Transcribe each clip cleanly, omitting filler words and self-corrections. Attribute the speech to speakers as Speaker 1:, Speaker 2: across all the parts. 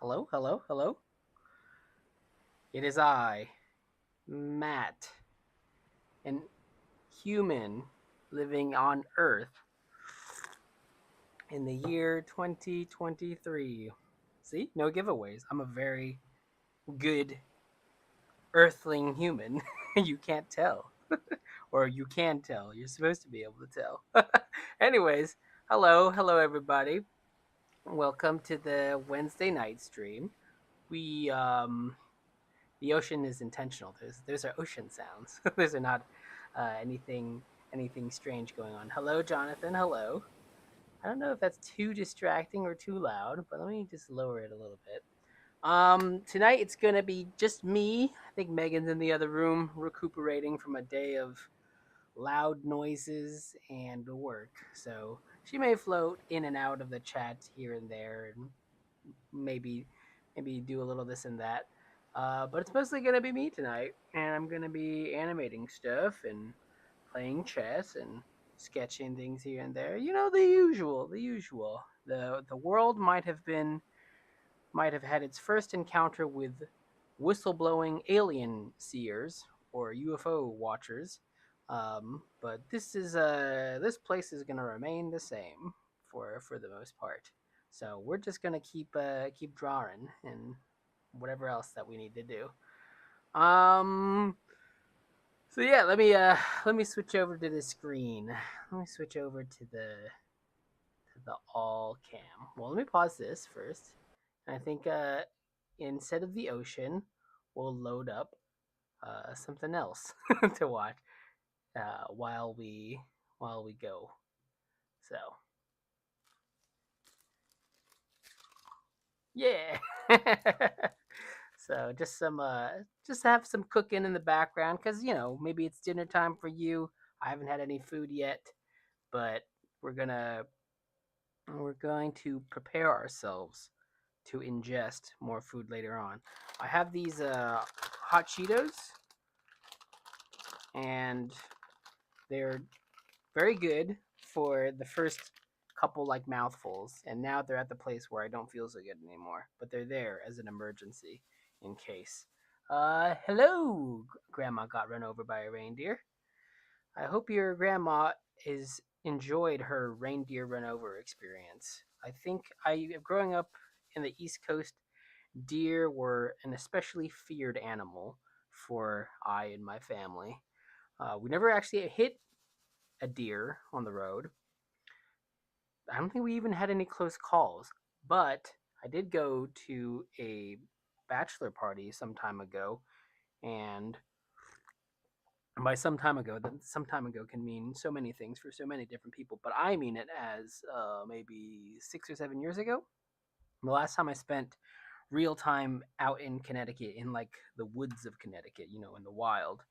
Speaker 1: Hello, hello, hello. It is I, Matt, an human living on Earth in the year 2023. See, no giveaways. I'm a very good earthling human. You can't tell. Or you can tell. You're supposed to be able to tell. Anyways, hello, everybody. Welcome to the Wednesday night stream. We the ocean is intentional. Those are ocean sounds. Those are not anything strange going on. Hello, Jonathan. Hello. I don't know if that's too distracting or too loud, but let me just lower it a little bit. Tonight it's gonna be just me. I think Megan's in the other room recuperating from a day of loud noises and work. So she may float in and out of the chat here and there, and maybe do a little this and that. But it's mostly gonna be me tonight, and I'm gonna be animating stuff and playing chess and sketching things here and there. You know, the usual, the usual. The world might have had its first encounter with whistleblowing alien seers or UFO watchers. But this place is gonna remain the same for the most part. So we're just gonna keep drawing and whatever else that we need to do. Um. So yeah, let me switch over to the screen. Let me switch over to the all cam. Well, let me pause this first. And I think instead of the ocean, we'll load up something else to watch while we go. So yeah. So just have some cooking in the background because maybe it's dinner time for you. I haven't had any food yet, but we're gonna we're going to prepare ourselves to ingest more food later on. I have these hot Cheetos, and they're very good for the first couple like mouthfuls, and now they're at the place where I don't feel so good anymore. But they're there as an emergency in case. Hello, Grandma got run over by a reindeer. I hope your grandma is enjoyed her reindeer run over experience. I think growing up in the East Coast, deer were an especially feared animal for I and my family. We never actually hit a deer on the road. I don't think we even had any close calls, but I did go to a bachelor party some time ago, and by some time ago can mean so many things for so many different people, but I mean it as maybe 6 or 7 years ago. The last time I spent real time out in Connecticut, in like the woods of Connecticut, in the wild.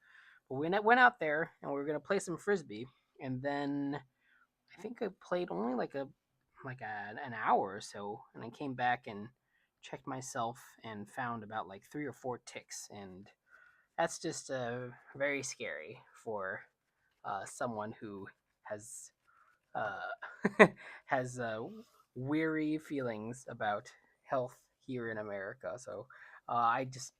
Speaker 1: But we went out there and we were gonna play some frisbee, and then I think I played only an hour or so, and I came back and checked myself and found about like 3 or 4 ticks, and that's just very scary for someone who has has weary feelings about health here in America. So I just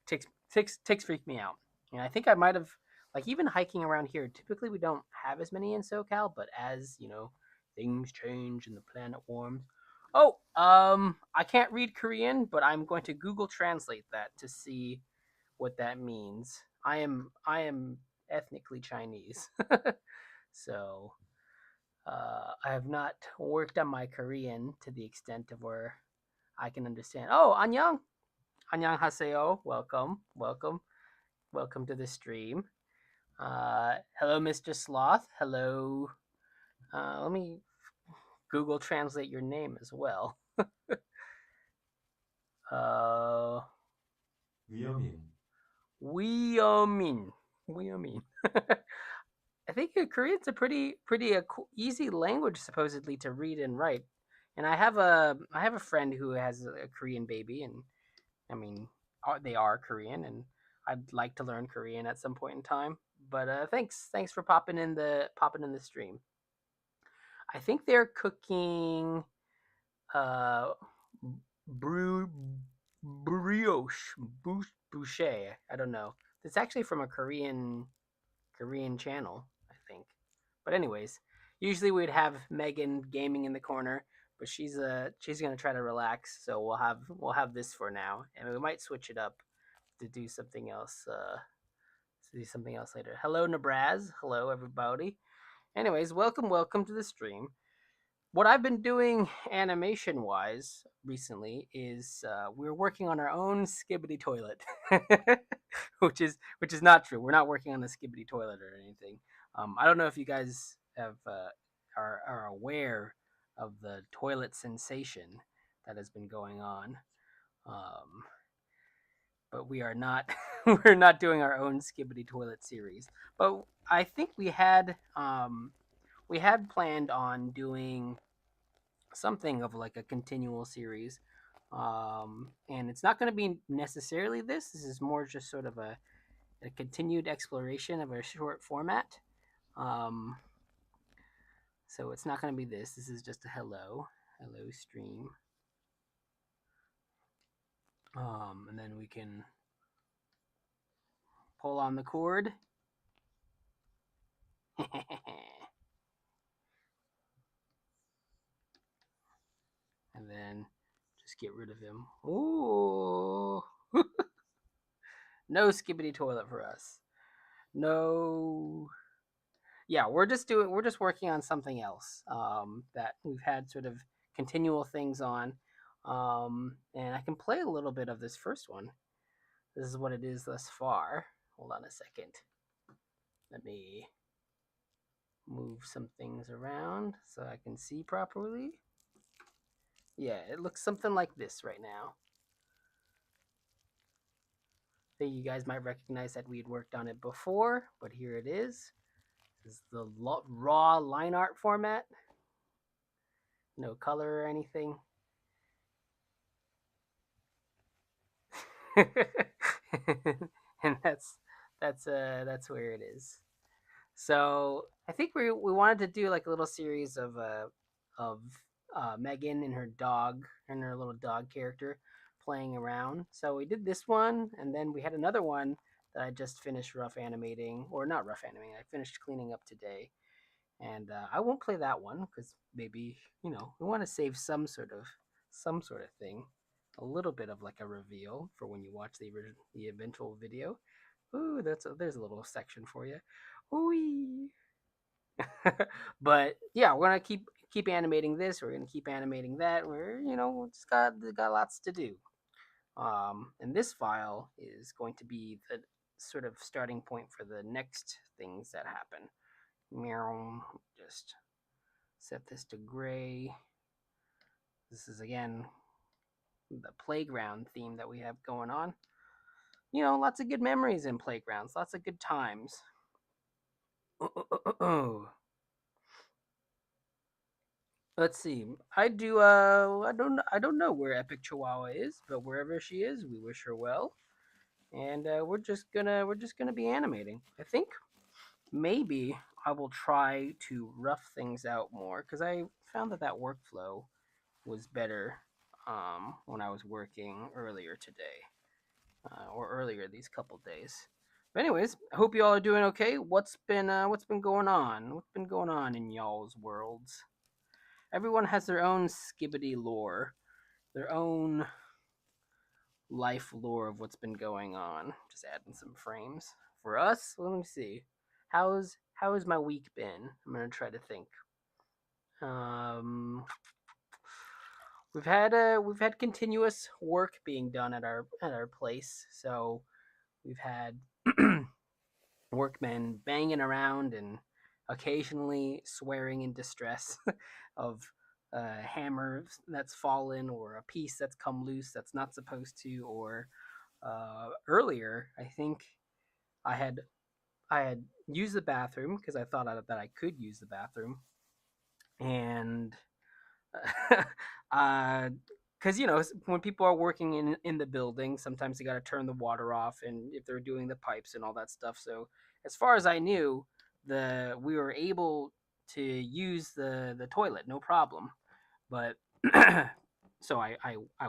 Speaker 1: ticks freak me out, and I think I might have like even hiking around here. Typically, we don't have as many in SoCal, but as things change and the planet warms. Oh, I can't read Korean, but I'm going to Google Translate that to see what that means. I am ethnically Chinese, so I have not worked on my Korean to the extent of where I can understand. Oh, annyeong haseyo. Welcome, welcome, welcome to the stream. Hello, Mr. Sloth. Hello. Let me Google translate your name as well. Uh,
Speaker 2: 위험인.
Speaker 1: Weomin. Weomin. I think Korean's a pretty easy language supposedly to read and write. And I have a friend who has a Korean baby, and I mean they are Korean, and I'd like to learn Korean at some point in time. But thanks for popping in the stream. I think they're cooking uh brioche boucher. I don't know. It's actually from a Korean channel, I think. But anyways, usually we'd have Megan gaming in the corner, but she's gonna try to relax, so we'll have this for now, and we might switch it up to do something else. To do something else later. Hello, Nebraz. Hello, everybody. Anyways, welcome to the stream. What I've been doing animation wise recently is we're working on our own skibbity toilet, which is not true. We're not working on a skibbity toilet or anything. I don't know if you guys are aware of the toilet sensation that has been going on, um, but we are not we're not doing our own skibbity toilet series. But I think we had planned on doing something of like a continual series. And it's not going to be necessarily this. This is more just sort of a continued exploration of a short format. Um, so it's not going to be this. This is just a hello stream. And then we can pull on the cord. And then just get rid of him. Ooh. No skibbity toilet for us. No. Yeah, we're just working on something else that we've had sort of continual things on. And I can play a little bit of this first one. This is what it is thus far. Hold on a second. Let me move some things around so I can see properly. Yeah, it looks something like this right now. I think you guys might recognize that we had worked on it before, but here it is. This is the raw line art format. No color or anything. And that's where it is. So I think we wanted to do like a little series of Megan and her dog and her little dog character playing around. So we did this one, and then we had another one that I just finished rough animating, or not rough animating. I finished cleaning up today, and I won't play that one because maybe we want to save some sort of thing, a little bit of like a reveal for when you watch the eventual video. Ooh, there's a little section for you. Ooh. But yeah, we're gonna keep animating this. We're gonna keep animating that. We just got lots to do. And this file is going to be the sort of starting point for the next things that happen. Meow. Just set this to gray. This is again the playground theme that we have going on. Lots of good memories in playgrounds, lots of good times. Let's see. I don't know where Epic Chihuahua is, but wherever she is, we wish her well. And we're just gonna be animating. I think maybe I will try to rough things out more because I found that workflow was better when I was working earlier today, or earlier these couple days. But anyways, I hope you all are doing okay. What's been going on? What's been going on in y'all's worlds? Everyone has their own skibbity lore, their own life lore of what's been going on. Just adding some frames for us. Let me see. How's my week been? I'm gonna try to think. Um, we've had continuous work being done at our place, so we've had workmen banging around and occasionally swearing in distress of a hammer that's fallen or a piece that's come loose that's not supposed to, or earlier I think I had I had used the bathroom because I thought that I could use the bathroom, and because when people are working in the building, sometimes they got to turn the water off, and if they're doing the pipes and all that stuff. So as far as I knew, we were able to use the toilet, no problem. But so I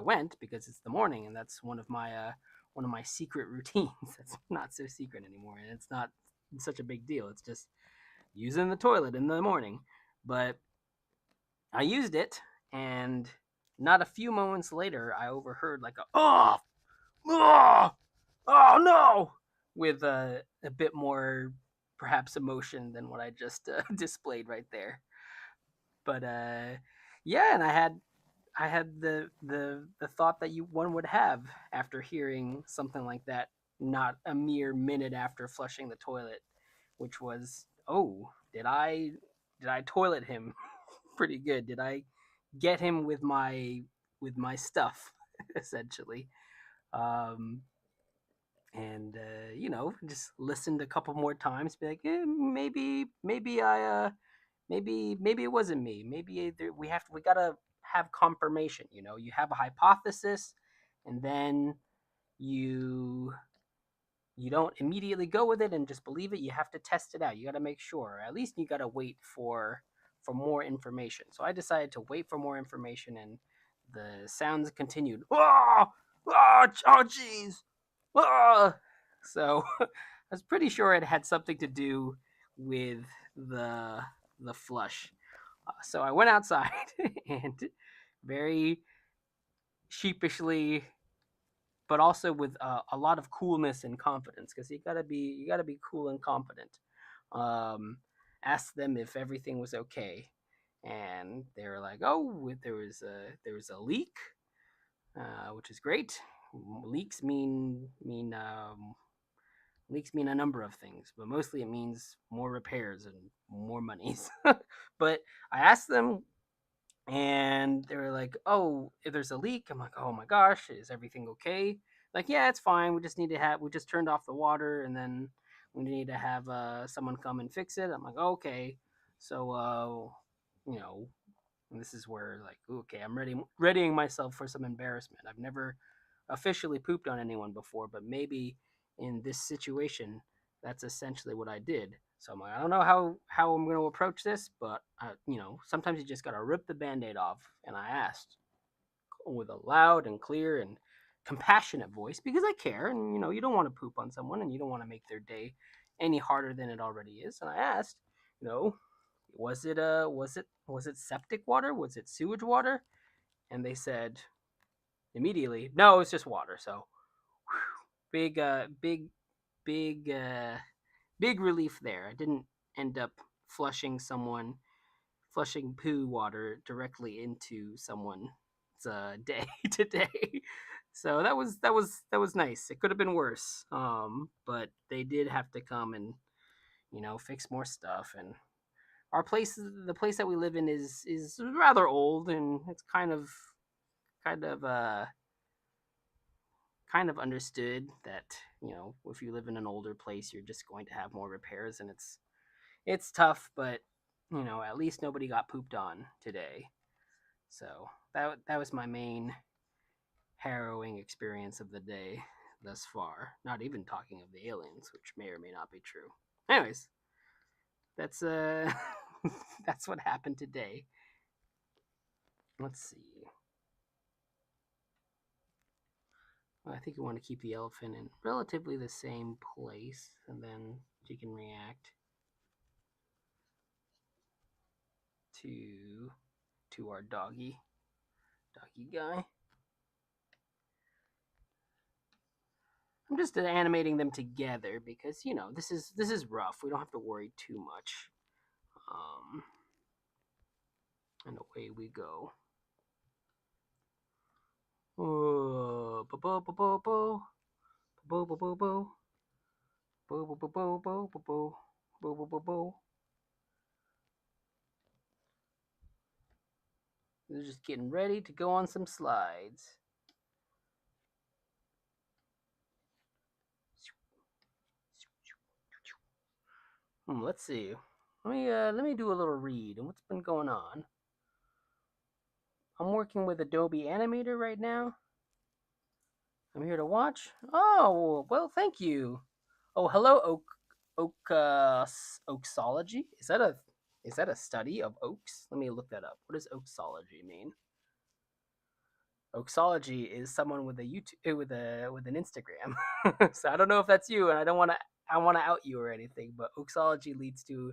Speaker 1: went because it's the morning, and that's one of my secret routines. That's not so secret anymore, and it's not such a big deal. It's just using the toilet in the morning. But I used it, and not a few moments later, I overheard like a oh, oh no, with a bit more perhaps emotion than what I just displayed right there. But yeah, and I had the thought that you one would have after hearing something like that, not a mere minute after flushing the toilet, which was, oh, did I toilet him pretty good? Did I get him with my stuff essentially? Um, and just listened a couple more times, be like, maybe maybe it wasn't me. Maybe we gotta have confirmation. You have a hypothesis, and then you you don't immediately go with it and just believe it. You have to test it out. You got to make sure. At least you got to wait for more information. So I decided to wait for more information, and the sounds continued. Oh, oh, jeez. Oh. So I was pretty sure it had something to do with the the flush. So I went outside and very sheepishly, but also with a lot of coolness and confidence, because you gotta be cool and confident. Um, Asked them if everything was okay, and they were like, "Oh, there was a leak, which is great. Leaks leaks mean a number of things, but mostly it means more repairs and more monies." But I asked them, and they were like, "Oh, if there's a leak." I'm like, "Oh my gosh, is everything okay?" Like, "Yeah, it's fine. We just turned off the water, and then we need to have someone come and fix it." I'm like, "Okay." So you know, and this is where, like, okay, I'm readying myself for some embarrassment. I've never officially pooped on anyone before, but maybe in this situation, that's essentially what I did. So I'm like, I don't know how I'm going to approach this, but sometimes you just got to rip the band-aid off. And I asked with a loud and clear and compassionate voice, because I care, and you don't want to poop on someone, and you don't want to make their day any harder than it already is. And I asked, you know, was it septic water? Was it sewage water? And they said immediately, no, it's just water. So big big big relief there. I didn't end up flushing poo water directly into someone's day today. So that was nice. It could have been worse, but they did have to come and fix more stuff. And the place that we live in is rather old, and it's kind of uh kind of understood that if you live in an older place, you're just going to have more repairs, and it's tough. But at least nobody got pooped on today. So that was my main harrowing experience of the day thus far. Not even talking of the aliens, which may or may not be true. Anyways, that's that's what happened today. Let's see. Well, I think you want to keep the elephant in relatively the same place, and then she can react to our doggy guy. I'm just animating them together because this is rough. We don't have to worry too much. Um, and away we go. Oh, bo bo bo bo bo bo bo bo bo bo bo bo bo bo bo bo bo bo bo. They're just getting ready to go on some slides. Let's see. Let me do a little read and what's been going on. I'm working with Adobe Animator right now. I'm here to watch. Oh, well, thank you. Oh, hello, oaksology. Is that a study of oaks? Let me look that up. What does oaksology mean? Oxology is someone with a YouTube with an Instagram. So I don't know if that's you, and I want to out you or anything, but Oxology leads to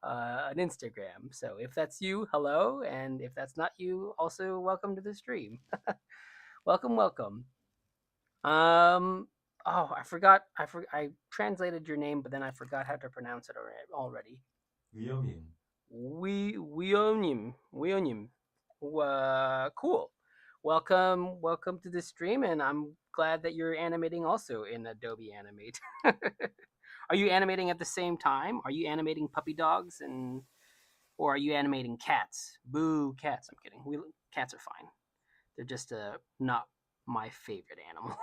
Speaker 1: an Instagram. So if that's you, hello, and if that's not you, also welcome to the stream. Welcome, welcome. Um. Oh, I translated your name, but then I forgot how to pronounce it already.
Speaker 2: 위험임.
Speaker 1: We own him. Cool. Welcome to the stream, and I'm glad that you're animating also in Adobe Animate. Are you animating at the same time? Are you animating puppy dogs or are you animating cats? Boo, cats. I'm kidding. Cats are fine. They're just not my favorite animal.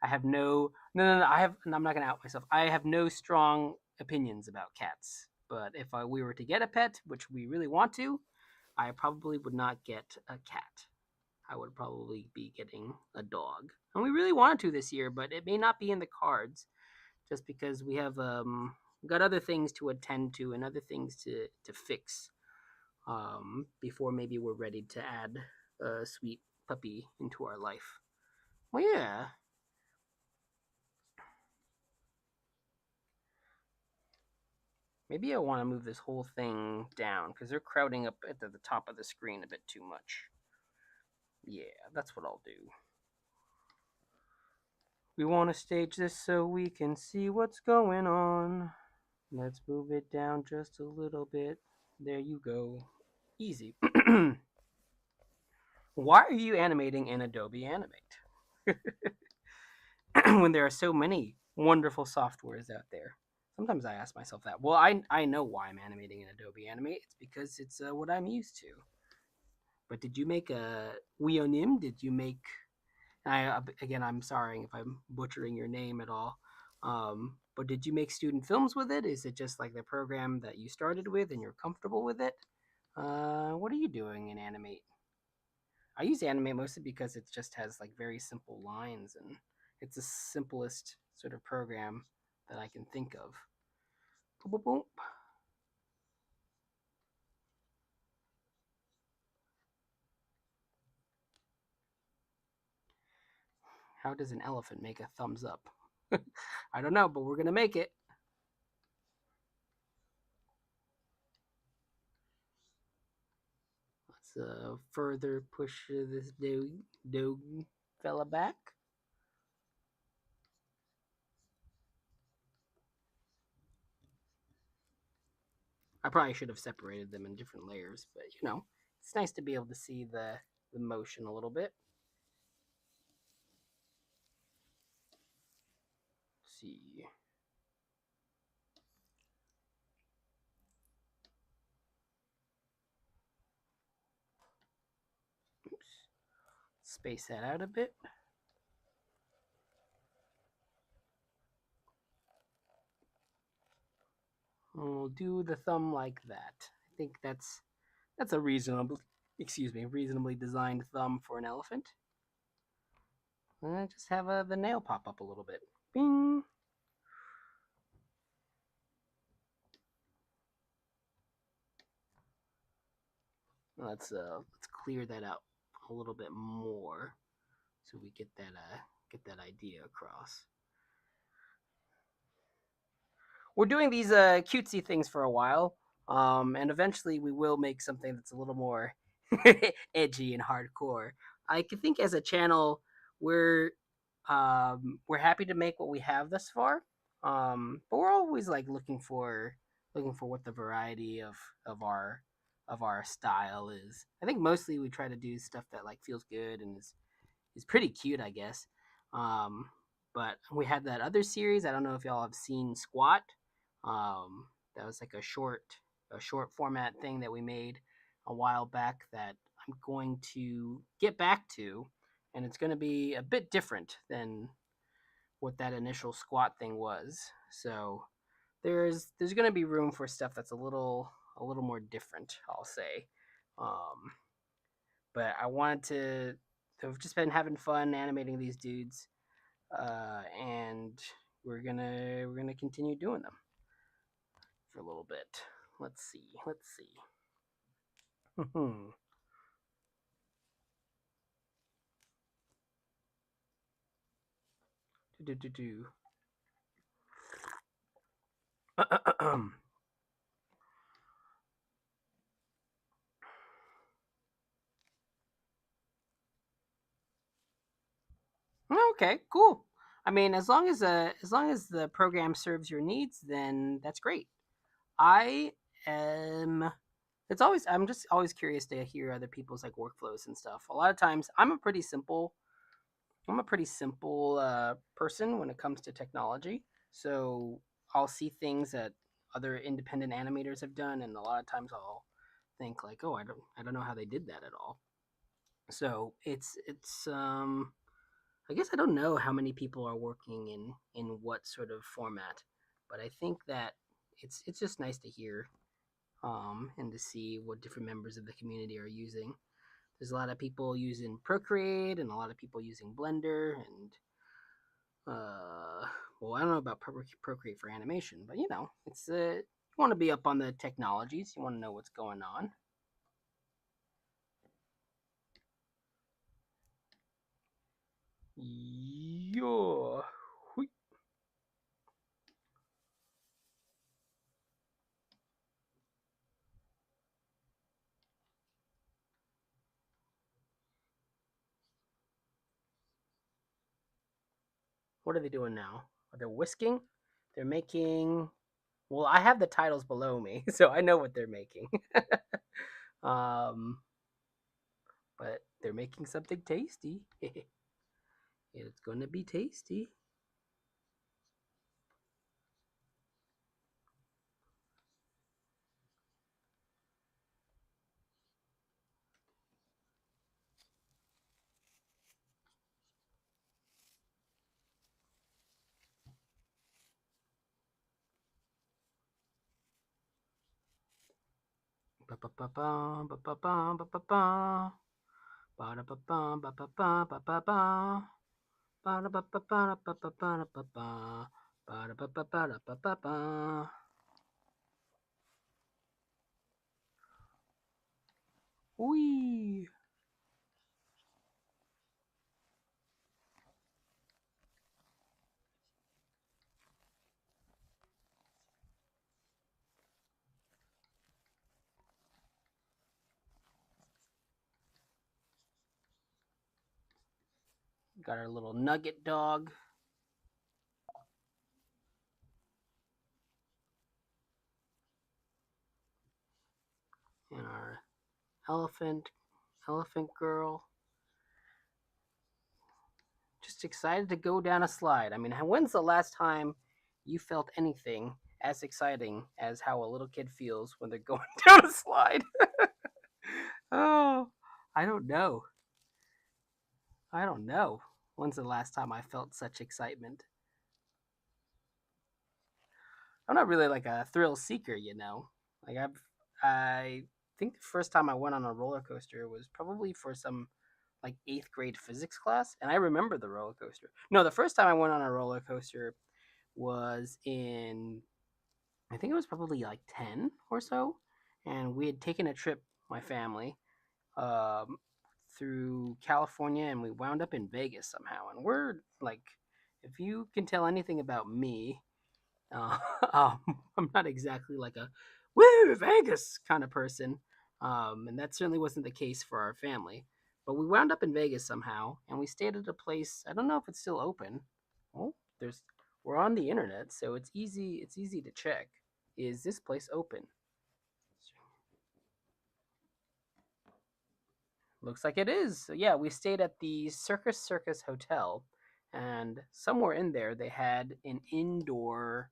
Speaker 1: I have no. I'm not gonna out myself. I have no strong opinions about cats. But if we were to get a pet, which we really want to, I probably would not get a cat. I would probably be getting a dog. And we really wanted to this year, but it may not be in the cards just because we have got other things to attend to and other things to fix before maybe we're ready to add a sweet puppy into our life. Well, yeah. Maybe I want to move this whole thing down because they're crowding up at the top of the screen a bit too much. Yeah, that's what I'll do. We want to stage this so we can see what's going on. Let's move it down just a little bit. There you go. Easy. Why are you animating in Adobe Animate when there are so many wonderful softwares out there? Sometimes I ask myself that. Well, I know why I'm animating in Adobe Animate. It's because it's what I'm used to. But did you make a Weonim? Did you make? Again, I'm sorry if I'm butchering your name at all. But did you make student films with it? Is it just like the program that you started with and you're comfortable with it? What are you doing in Animate? I use Animate mostly because it just has like very simple lines and it's the simplest sort of program that I can think of. Boop, boop, boop. How does an elephant make a thumbs up? I don't know, but we're gonna make it. Let's further push this dog fella back. I probably should have separated them in different layers, but it's nice to be able to see the motion a little bit. Let's see. Oops. Space that out a bit. We'll do the thumb like that. I think that's a reasonably designed thumb for an elephant. And just have the nail pop up a little bit. Bing. Let's clear that out a little bit more so we get that idea across. We're doing these cutesy things for a while, and eventually we will make something that's a little more edgy and hardcore. I think as a channel, we're we're happy to make what we have thus far, but we're always like looking for what the variety of our style is. I think mostly we try to do stuff that like feels good and is pretty cute, I guess. Um, but we had that other series. I don't know if y'all have seen Squat. That was like a short format thing that we made a while back that I'm going to get back to, and it's going to be a bit different than what that initial Squat thing was. So there's going to be room for stuff that's a little more different, I'll say. Um, but I wanted to. I've just been having fun animating these dudes, and we're gonna continue doing them for a little bit. Let's see. Do, do, do. Okay, cool. I mean, as long as the program serves your needs, then that's great. I am. It's always I'm just always curious to hear other people's like workflows and stuff. A lot of times, I'm a pretty simple person when it comes to technology. So I'll see things that other independent animators have done, and a lot of times I'll think like, oh, I don't know how they did that at all. So it's I guess I don't know how many people are working in what sort of format, but I think that it's just nice to hear and to see what different members of the community are using. There's a lot of people using Procreate and a lot of people using Blender and uh well, I don't know about Procreate for animation, but you know, it's you want to be up on the technologies, you want to know what's going on. Yeah. What are they doing now? Are they whisking? They're making. Well, I have the titles below me, so I know what they're making. um, but they're making something tasty. It's gonna be tasty. Ba ba ba ba ba ba ba ba ba ba. Ba da ba ba ba ba ba ba ba ba. Ba da ba ba ba ba ba ba ba ba ba. Ba da ba ba ba ba ba ba. Wee. Got our little nugget dog and our elephant elephant girl. Just excited to go down a slide. I mean, when's the last time you felt anything as exciting as how a little kid feels when they're going down a slide? Oh, I don't know. I don't know. When's the last time I felt such excitement? I'm not really like a thrill seeker, you know. Like I think the first time I went on a roller coaster was probably for some like eighth grade physics class, and I remember the roller coaster. No, the first time I went on a roller coaster was in I think it was probably like 10 or so. And we had taken a trip, my family, um, through California and we wound up in Vegas somehow. And we're like, if you can tell anything about me, uh, um, I'm not exactly like a woo Vegas kind of person. And that certainly wasn't the case for our family. But we wound up in Vegas somehow and we stayed at a place. I don't know if it's still open. Well, there's we're on the internet, so it's easy to check. Is this place open? Looks like it is. So yeah, we stayed at the Circus Hotel, and somewhere in there they had an indoor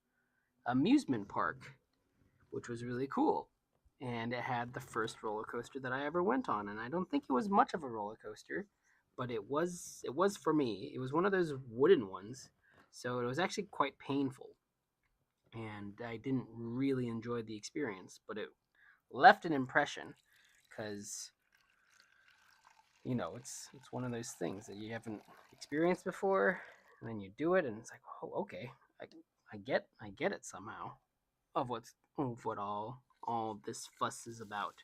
Speaker 1: amusement park, which was really cool. And it had the first roller coaster that I ever went on, and I don't think it was much of a roller coaster, but it was for me. It was one of those wooden ones, so it was actually quite painful, and I didn't really enjoy the experience, but it left an impression because it's one of those things that you haven't experienced before, and then you do it, and it's like, oh, okay, I, I get it somehow of what all this fuss is about.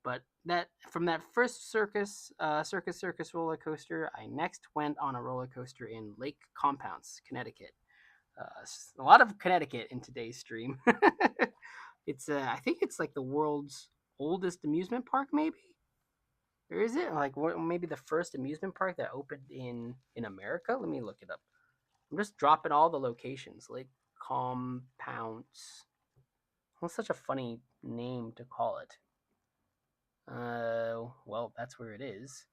Speaker 1: But that from that first circus roller coaster, I next went on a roller coaster in Lake Compounce, Connecticut. A lot of Connecticut in today's stream. It's I think it's like the world's oldest amusement park, maybe. Or is it like maybe the first amusement park that opened in America? Let me look it up. I'm just dropping all the locations. Lake Compounce. What's such a funny name to call it? Well, that's where it is.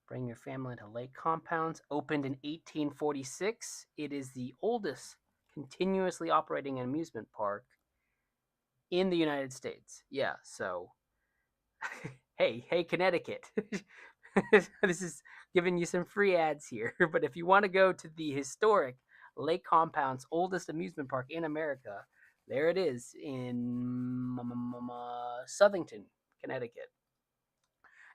Speaker 1: Bring your family to Lake Compounce. Opened in 1846. It is the oldest continuously operating amusement park in the United States. Yeah, so hey, Connecticut. This is giving you some free ads here. But if you want to go to the historic Lake Compounce, oldest amusement park in America, there it is in Southington, Connecticut.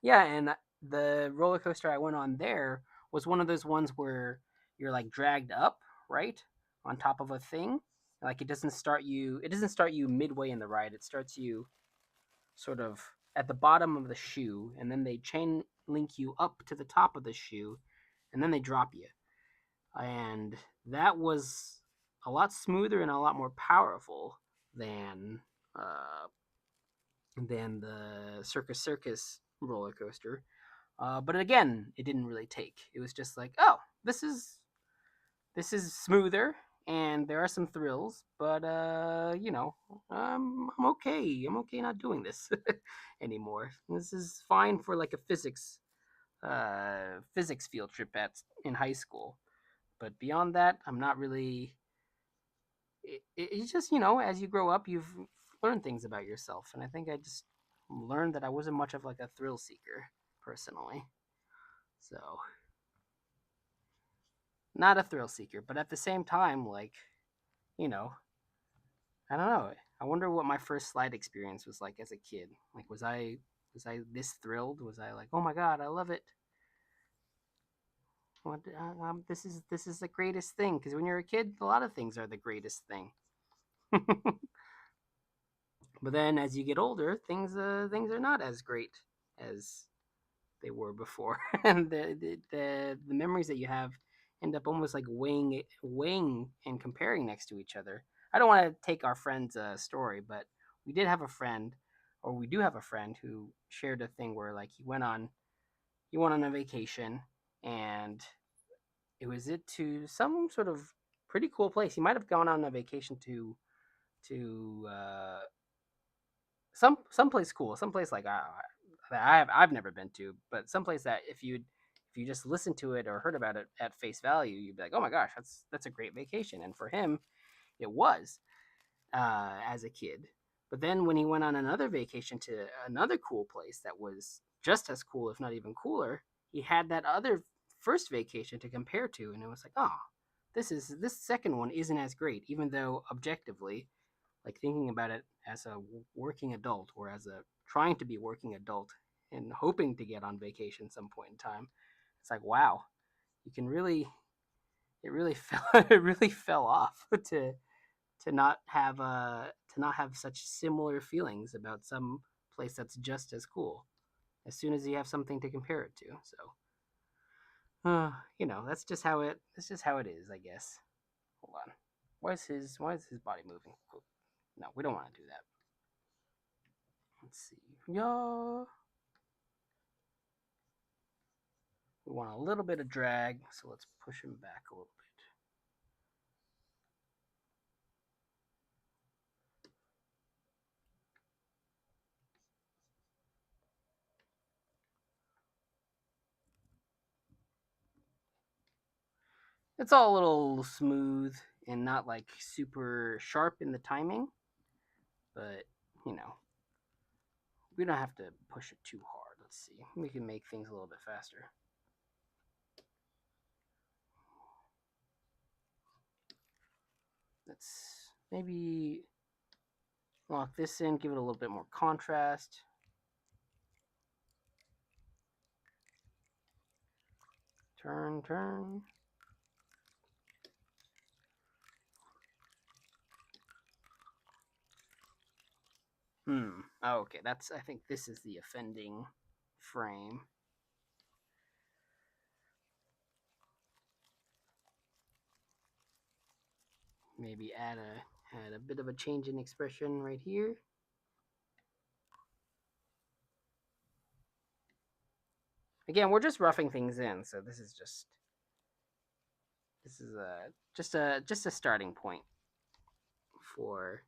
Speaker 1: Yeah, and the roller coaster I went on there was one of those ones where you're like dragged up, right? On top of a thing. Like it doesn't start you midway in the ride. It starts you sort of at the bottom of the shoe, and then they chain link you up to the top of the shoe, and then they drop you. And that was a lot smoother and a lot more powerful than uh, than the Circus roller coaster. But again, it didn't really take. It was just like, oh, this is smoother, and there are some thrills, but I'm okay. I'm okay not doing this anymore. This is fine for like a physics field trip at in high school, but beyond that, I'm not really. It's just as you grow up, you've learned things about yourself, and I think I just learned that I wasn't much of like a thrill seeker personally. So not a thrill seeker, but at the same time, like you know, I don't know. I wonder what my first slide experience was like as a kid. Like, was I this thrilled? Was I like, oh my god, I love it? This is the greatest thing. Because when you're a kid, a lot of things are the greatest thing. But then as you get older, things are not as great as they were before, and the memories that you have end up almost like weighing and comparing next to each other. I don't want to take our friend's story, but we did have a friend, or we do have a friend who shared a thing where like he went on a vacation, and it was to some sort of pretty cool place. He might have gone on a vacation to someplace cool, someplace like that I've never been to, but someplace that if you just listened to it or heard about it at face value, you'd be like, oh my gosh, that's a great vacation. And for him, it was as a kid. But then when he went on another vacation to another cool place that was just as cool, if not even cooler, he had that other first vacation to compare to, and it was like, oh, this second one isn't as great, even though objectively, like thinking about it as a working adult or as a trying to be working adult and hoping to get on vacation some point in time, it's like wow, you can really it really fell it really fell off to not have such similar feelings about some place that's just as cool as soon as you have something to compare it to. So that's just how it is, I guess. Hold on. Why is his body moving? No, we don't want to do that. Let's see. Yeah. We want a little bit of drag, so let's push him back a little bit. It's all a little smooth and not like super sharp in the timing, but you know, we don't have to push it too hard. Let's see. We can make things a little bit faster. Let's maybe lock this in, give it a little bit more contrast. Turn, turn. Hmm. Oh, okay, that's. I think this is the offending frame. Maybe add a bit of a change in expression right here. Again, we're just roughing things in, so this is just a starting point for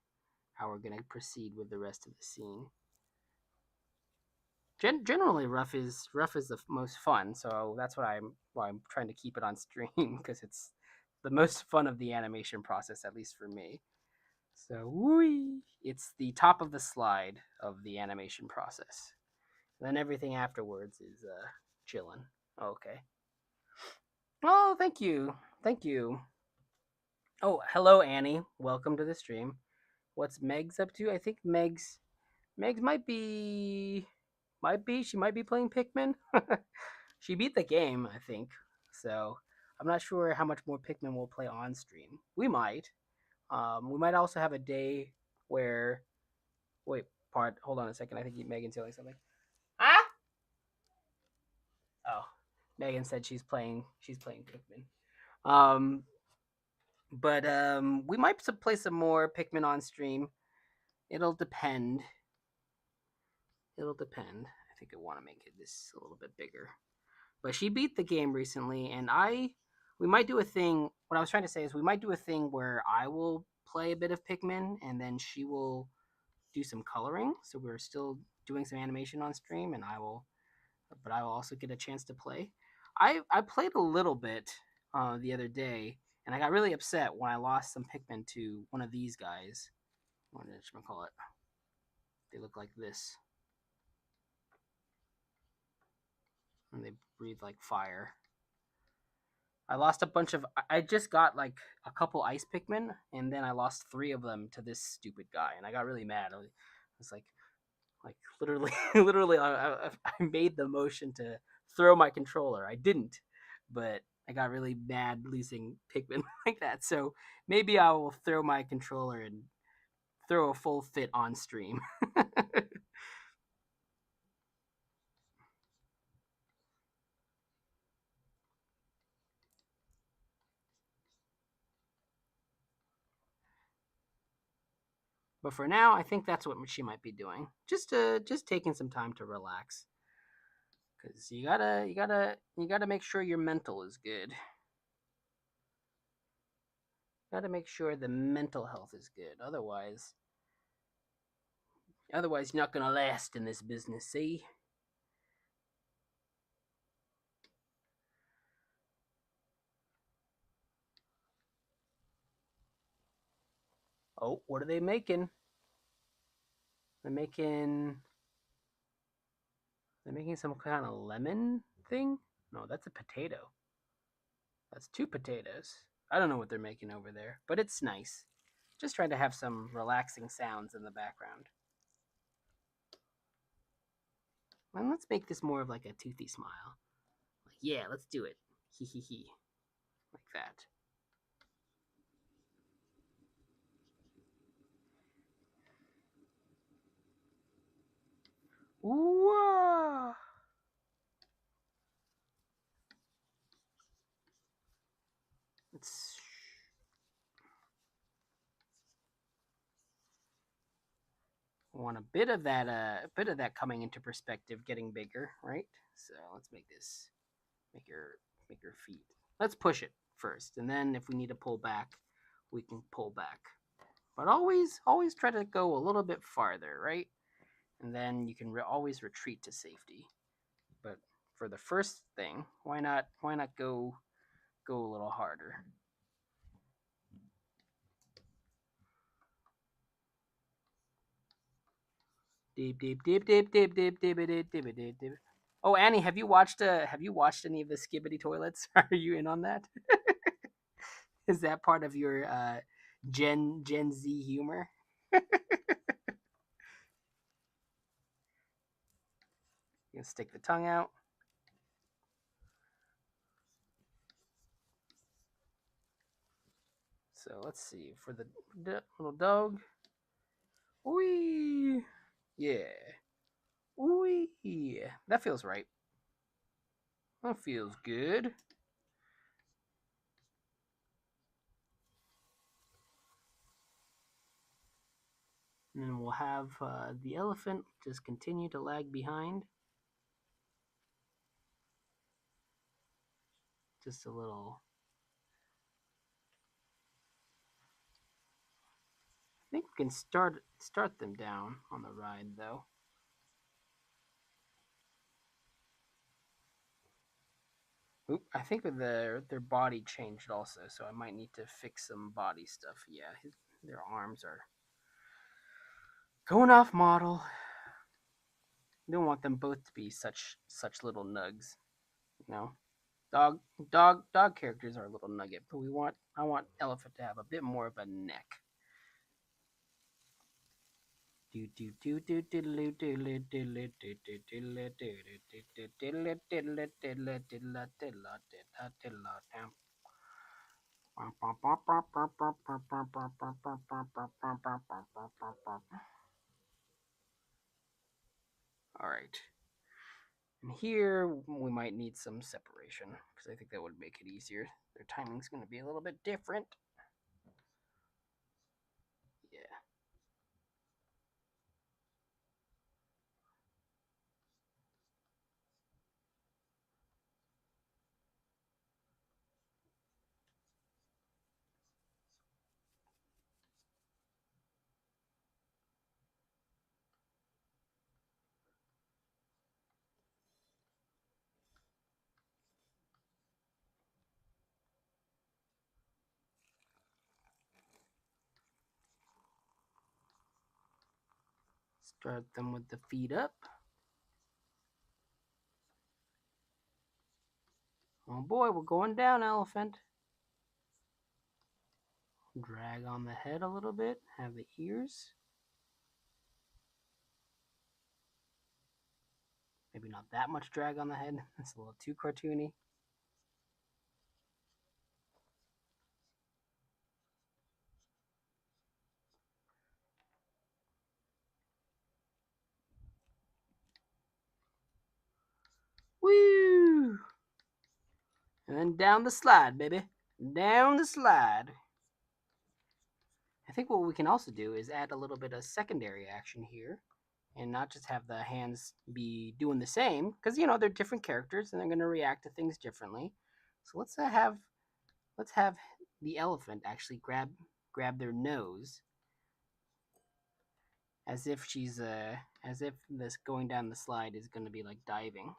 Speaker 1: how we're gonna proceed with the rest of the scene. Generally, rough is the most fun, so that's why I'm trying to keep it on stream because it's the most fun of the animation process, at least for me. So, whee, it's the top of the slide of the animation process. Then everything afterwards is chilling. Okay. Oh, thank you. Oh, hello, Annie. Welcome to the stream. What's Meg's up to? I think Meg's she might be playing Pikmin. She beat the game, I think. So I'm not sure how much more Pikmin we'll play on stream. We might. We might also have a day where wait, hold on a second. I think Megan's saying something. Ah. Oh, Megan said she's playing Pikmin. Um, but we might play some more Pikmin on stream. It'll depend. It'll depend. I think I want to make this a little bit bigger. But she beat the game recently, and we might do a thing. What I was trying to say is we might do a thing where I will play a bit of Pikmin, and then she will do some coloring. So we're still doing some animation on stream, but I will also get a chance to play. I played a little bit the other day, and I got really upset when I lost some Pikmin to one of these guys. What did I call it? They look like this, and they breathe like fire. I lost a bunch of. I just got like a couple ice Pikmin, and then I lost three of them to this stupid guy, and I got really mad. I was like literally, literally, I made the motion to throw my controller. I didn't, but I got really mad losing Pikmin like that. So maybe I will throw my controller and throw a full fit on stream. But for now, I think that's what she might be doing. Just taking some time to relax. Cause you gotta make sure your mental is good. Gotta make sure the mental health is good. Otherwise you're not gonna last in this business. See? Oh, what are they making? They're making they're making some kind of lemon thing. No, that's a potato. That's two potatoes. I don't know what they're making over there, but it's nice. Just trying to have some relaxing sounds in the background. And let's make this more of like a toothy smile. Like, yeah, let's do it. Hee hee hee. Like that. Whoa! It's want a bit of that coming into perspective, getting bigger, right? So let's make her make her feet. Let's push it first, and then if we need to pull back, we can pull back. But always try to go a little bit farther, right? And then you can always retreat to safety. But for the first thing, why not go a little harder? Deep, deep, deep, deep, deep, deep, deep, deep, deep, deep, deep. Oh, Annie, have you watched any of the Skibbity toilets? Are you in on that? Is that part of your Gen Z humor? You can stick the tongue out. So let's see for the little dog. Wee. Yeah. Ooh, yeah. That feels right. That feels good. And then we'll have the elephant just continue to lag behind. Just a little. I think we can start them down on the ride though. Oop, I think their body changed also, so I might need to fix some body stuff. Yeah, their arms are going off model. You don't want them both to be such little nugs, you know. Dog dog characters are a little nugget, but I want elephant to have a bit more of a neck. Do do do do diddle diddle diddle diddle diddle diddle diddle diddle diddle diddle diddle diddle diddle. All right. And here we might need some separation because I think that would make it easier. Their timing's going to be a little bit different. Yeah. Start them with the feet up. Oh boy, we're going down, elephant. Drag on the head a little bit. Have the ears. Maybe not that much drag on the head. That's a little too cartoony. Woo! And then down the slide, baby. Down the slide. I think what we can also do is add a little bit of secondary action here and not just have the hands be doing the same because they're different characters and they're going to react to things differently. So let's have the elephant actually grab their nose as if this going down the slide is going to be like diving.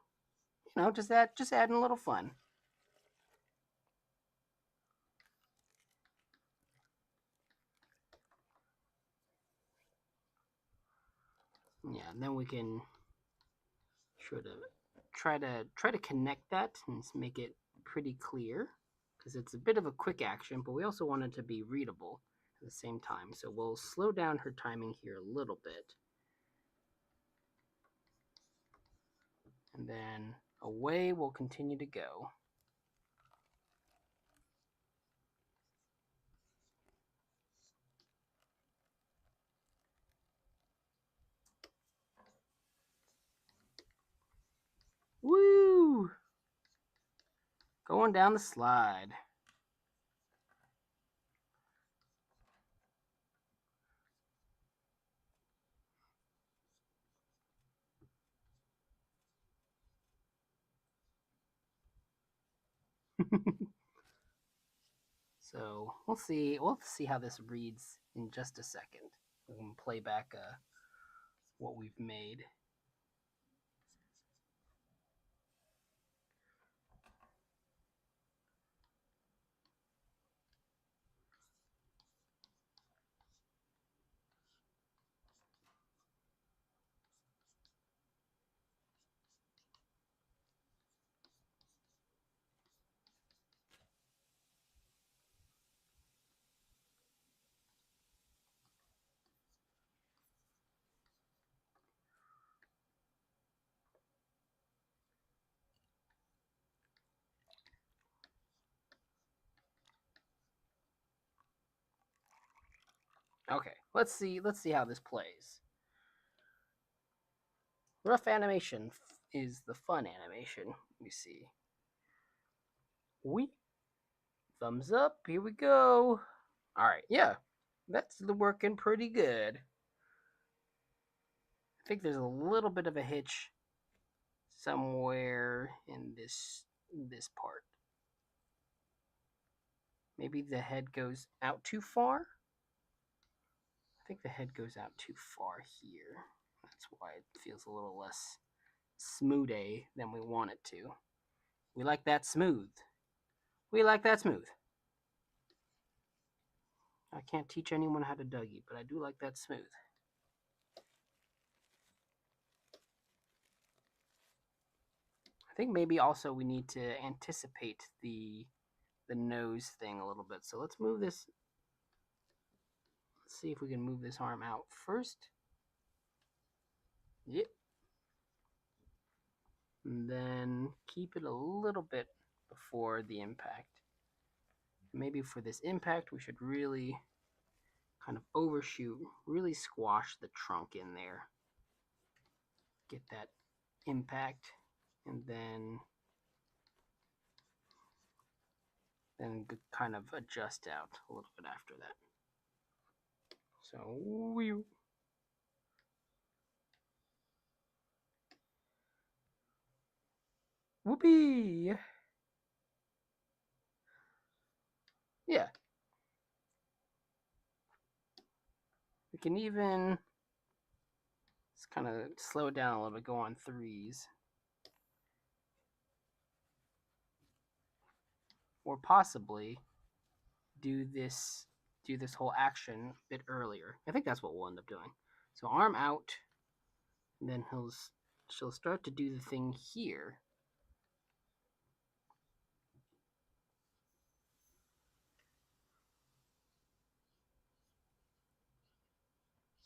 Speaker 1: Just adding a little fun. Yeah, and then we can sort of try to connect that and make it pretty clear because it's a bit of a quick action, but we also want it to be readable at the same time. So we'll slow down her timing here a little bit, and then away we'll continue to go. Woo! Going down the slide. So we'll see how this reads in just a second. We can play back what we've made. Okay, let's see how this plays. Rough animation is the fun animation. We see. We thumbs up. Here we go. All right, yeah, that's working pretty good. I think there's a little bit of a hitch somewhere in this part. Maybe the head goes out too far. I think the head goes out too far here. That's why it feels a little less smooth than we want it to. We like that smooth. We like that smooth. I can't teach anyone how to Dougie, but I do like that smooth. I think maybe also we need to anticipate the nose thing a little bit. So let's move this. Let's see if we can move this arm out first. Yep. And then keep it a little bit before the impact. Maybe for this impact, we should really kind of overshoot, really squash the trunk in there. Get that impact, and then kind of adjust out a little bit after that. So we whoopee. Yeah, we can even let's kind of slow it down a little bit, go on threes. Or possibly do this whole action a bit earlier. I think that's what we'll end up doing. So arm out, and then she'll start to do the thing here.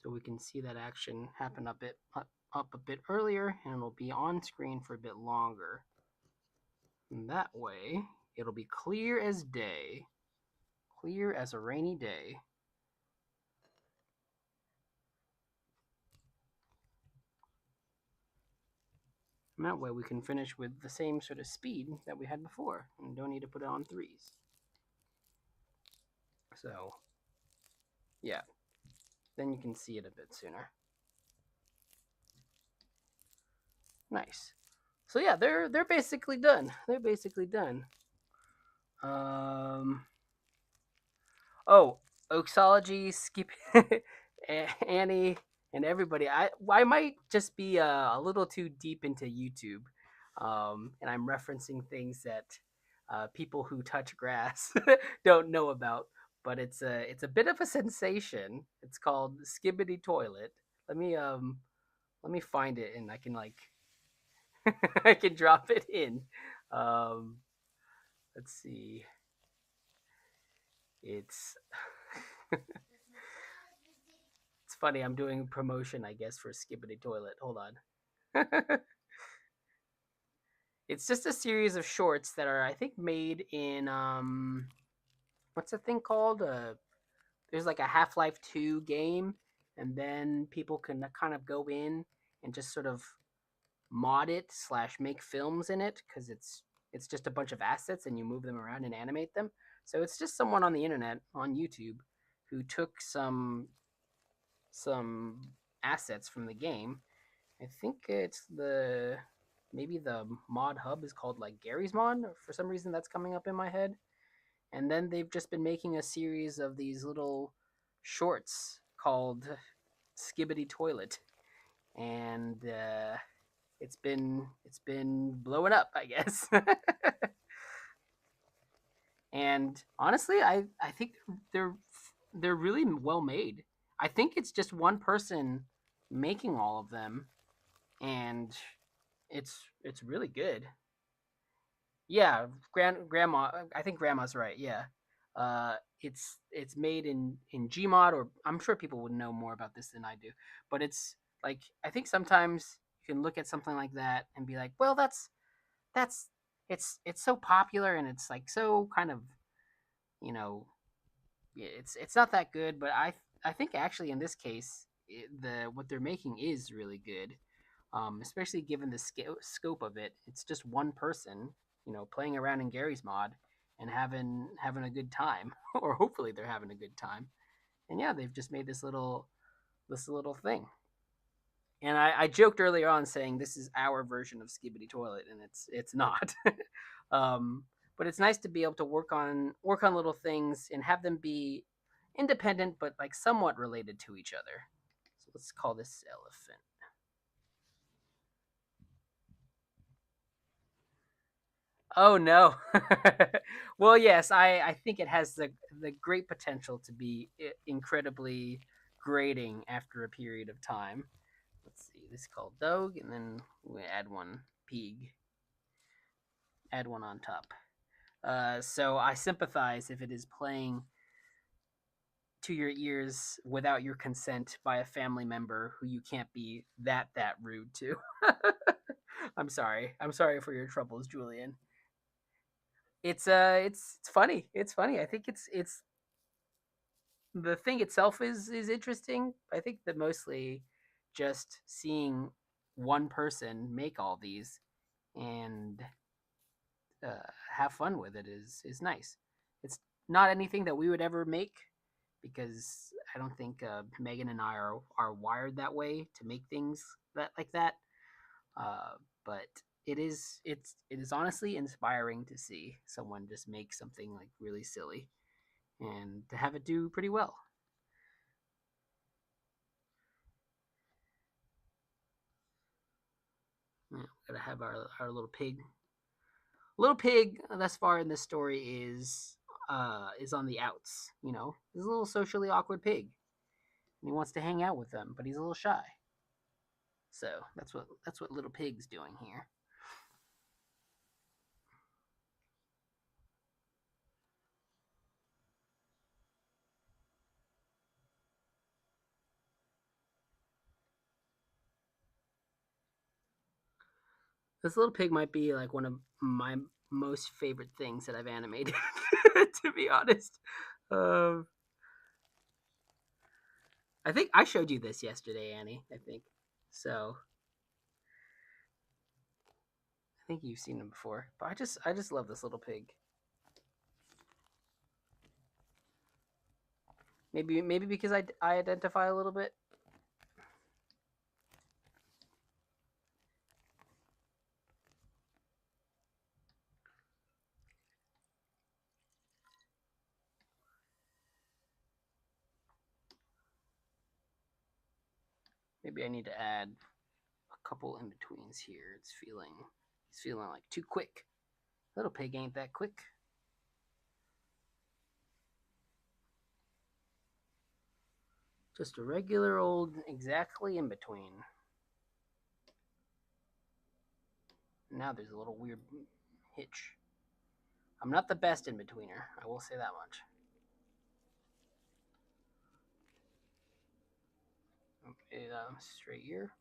Speaker 1: So we can see that action happen up a bit earlier, and it'll be on screen for a bit longer. And that way, it'll be clear as day, clear as a rainy day. And that way we can finish with the same sort of speed that we had before and don't need to put it on threes. So, yeah, then you can see it a bit sooner. Nice. So yeah, they're basically done. They're basically done. Um. Oh, Oxology, Skip, Annie, and everybody. I might just be a little too deep into YouTube, and I'm referencing things that people who touch grass don't know about. But it's a bit of a sensation. It's called Skibbity Toilet. Let me let me find it, and I can like I can drop it in. Um, let's see. It's it's funny. I'm doing promotion, I guess, for Skibbity Toilet. Hold on. It's just a series of shorts that are, I think, made in what's the thing called? There's like a Half-Life 2 game, and then people can kind of go in and just sort of mod it slash make films in it because it's just a bunch of assets and you move them around and animate them. So it's just someone on the internet on YouTube who took some assets from the game. I think it's the maybe the mod hub is called like Gary's Mod. For some reason, that's coming up in my head. And then they've just been making a series of these little shorts called Skibbity Toilet, and it's been blowing up, I guess. And honestly, I think they're they're really well made. I think it's just one person making all of them, and it's really good. Yeah, grandma. I think grandma's right. Yeah, it's made in Gmod, or I'm sure people would know more about this than I do. But it's like I think sometimes you can look at something like that and be like, well, that's it's so popular and it's like so kind of you know it's not that good. But I think actually in this case the what they're making is really good. especially given the scope of it. It's just one person, playing around in Gary's mod and having a good time, or hopefully they're having a good time. And yeah, they've just made this little thing. And I joked earlier on saying this is our version of Skibidi Toilet, and it's not. um, but it's nice to be able to work on little things and have them be independent, but like somewhat related to each other. So let's call this elephant. Oh no. Well, yes, I think it has the great potential to be incredibly grating after a period of time. Let's see. This is called dog, and then we add one pig. Add one on top. So I sympathize if it is playing to your ears without your consent by a family member who you can't be that rude to. I'm sorry. I'm sorry for your troubles, Julian. It's funny. It's funny. I think it's the thing itself is interesting. I think that mostly just seeing one person make all these and have fun with it is nice. It's not anything that we would ever make because I don't think Megan and I are wired that way to make things that like that. But it is honestly inspiring to see someone just make something like really silly and to have it do pretty well. Yeah, we gotta have our little pig. Little pig thus far in this story is on the outs. He's a little socially awkward pig, and he wants to hang out with them, but he's a little shy. So that's what little pig's doing here. This little pig might be like one of my most favorite things that I've animated, to be honest. Um, I think I showed you this yesterday, Annie. I think so. I think you've seen him before, but I just love this little pig. Maybe because I identify a little bit. Maybe I need to add a couple in betweens here. He's feeling like too quick. Little pig ain't that quick. Just a regular old exactly in between. Now there's a little weird hitch. I'm not the best in betweener. I will say that much. Okay, straight ear.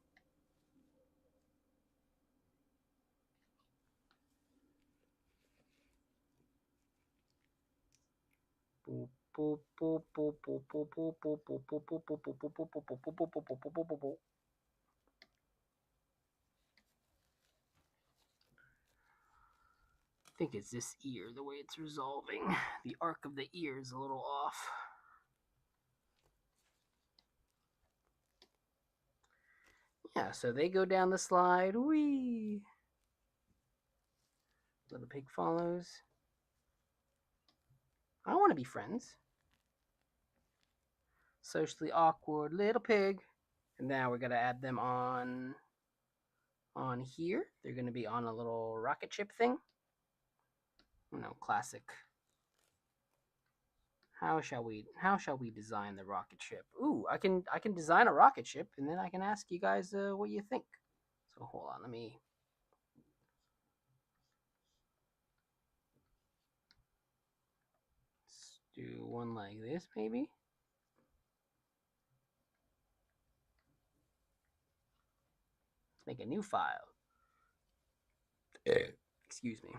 Speaker 1: I think it's this ear, the way it's resolving. The arc of the ear is a little off. Yeah, so they go down the slide. Whee! Little pig follows. I want to be friends. Socially awkward little pig. And now we're gonna add them on here. They're gonna be on a little rocket ship thing. Classic. How shall we design the rocket ship? Ooh, I can design a rocket ship, and then I can ask you guys what you think. So hold on, let's do one like this, maybe. Let's make a new file. Excuse me.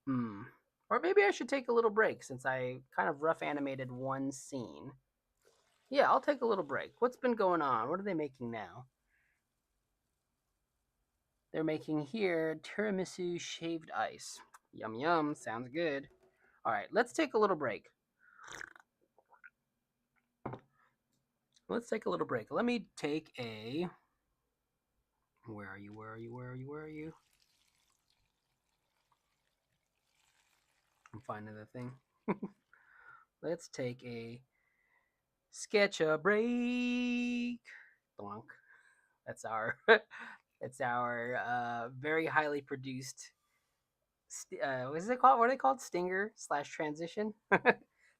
Speaker 1: Hmm. Or maybe I should take a little break since I kind of rough animated one scene. Yeah, I'll take a little break. What's been going on? What are they making now? They're making here tiramisu shaved ice. Yum yum, sounds good. All right, let's take a little break. Let's take a little break. Let me take a. Where are you? Where are you? Where are you? Where are you? I'm finding the thing. Let's take a sketch a break. Blanc. That's our. That's our very highly produced. What is it called? What are they called? Stinger slash transition.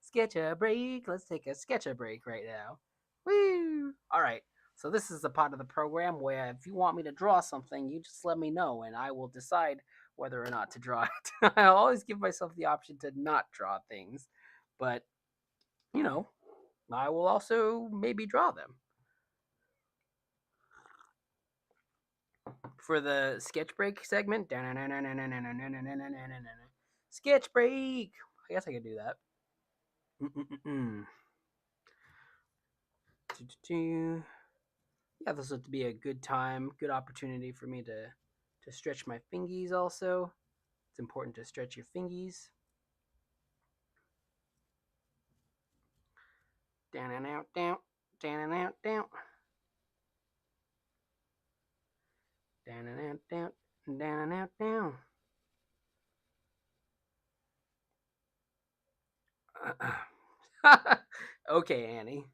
Speaker 1: Sketch a break. Let's take a sketch a break right now. Woo! All right. So this is the part of the program where if you want me to draw something, you just let me know and I will decide whether or not to draw it. I always give myself the option to not draw things, but you know, I will also maybe draw them. For the sketch break segment. Sketch break. I guess I could do that. Yeah, this would be a good time, good opportunity for me to stretch my fingies. Also, it's important to stretch your fingies. Down and out, down, down and out, down, down and out, down, down and out, down. Okay, Annie.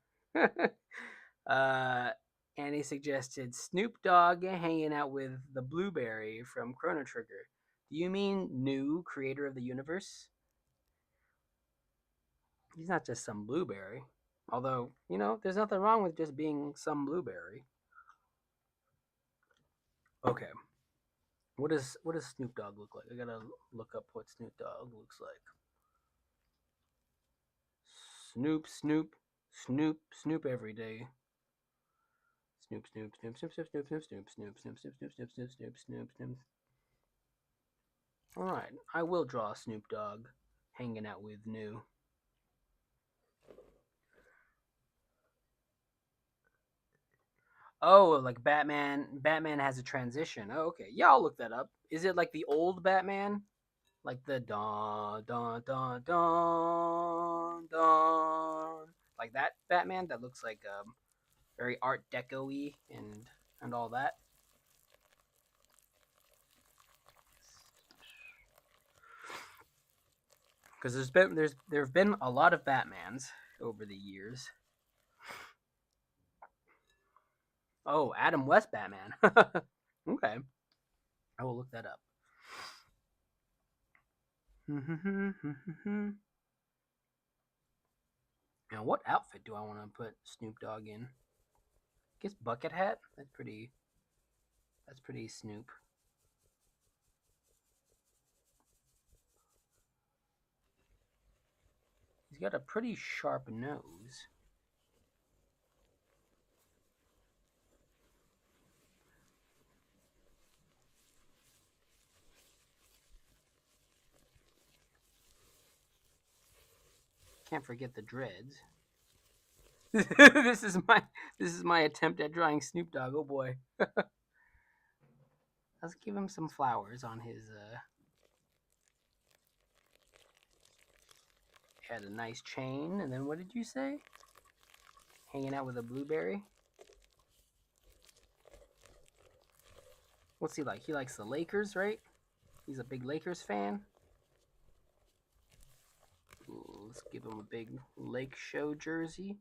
Speaker 1: uh, Annie suggested Snoop Dogg hanging out with the Blueberry from Chrono Trigger. Do you mean new creator of the universe? He's not just some blueberry. Although, there's nothing wrong with just being some blueberry. Okay. What does Snoop Dogg look like? I gotta look up what Snoop Dogg looks like. Snoop, Snoop, Snoop, Snoop every day. Snoop, Snoop, Snoop, Snoop, Snoop, Snoop, Snoop, Snoop, Snoop, Snoop, Snoop, Snoop, Snoop, Snoop, Snoop, Snoop, Snoop. All right, I will draw Snoop Dogg hanging out with New. Oh, like Batman. Batman has a transition. Oh, okay. Yeah, I'll look that up. Is it like the old Batman? Like the dawn, dawn, dawn, dawn, dawn, like that Batman that looks like very Art Deco-y and all that. Because there have been a lot of Batmans over the years. Oh, Adam West Batman. Okay, I will look that up. Now, what outfit do I want to put Snoop Dogg in? I guess bucket hat. That's pretty. That's pretty Snoop. He's got a pretty sharp nose. Can't forget the dreads. this is my this is my attempt at drawing Snoop Dogg. Oh boy. Let's give him some flowers on his had a nice chain, and then what did you say? Hanging out with a blueberry? What's he like? He likes the Lakers, right? He's a big Lakers fan. Ooh, let's give him a big Lake Show jersey.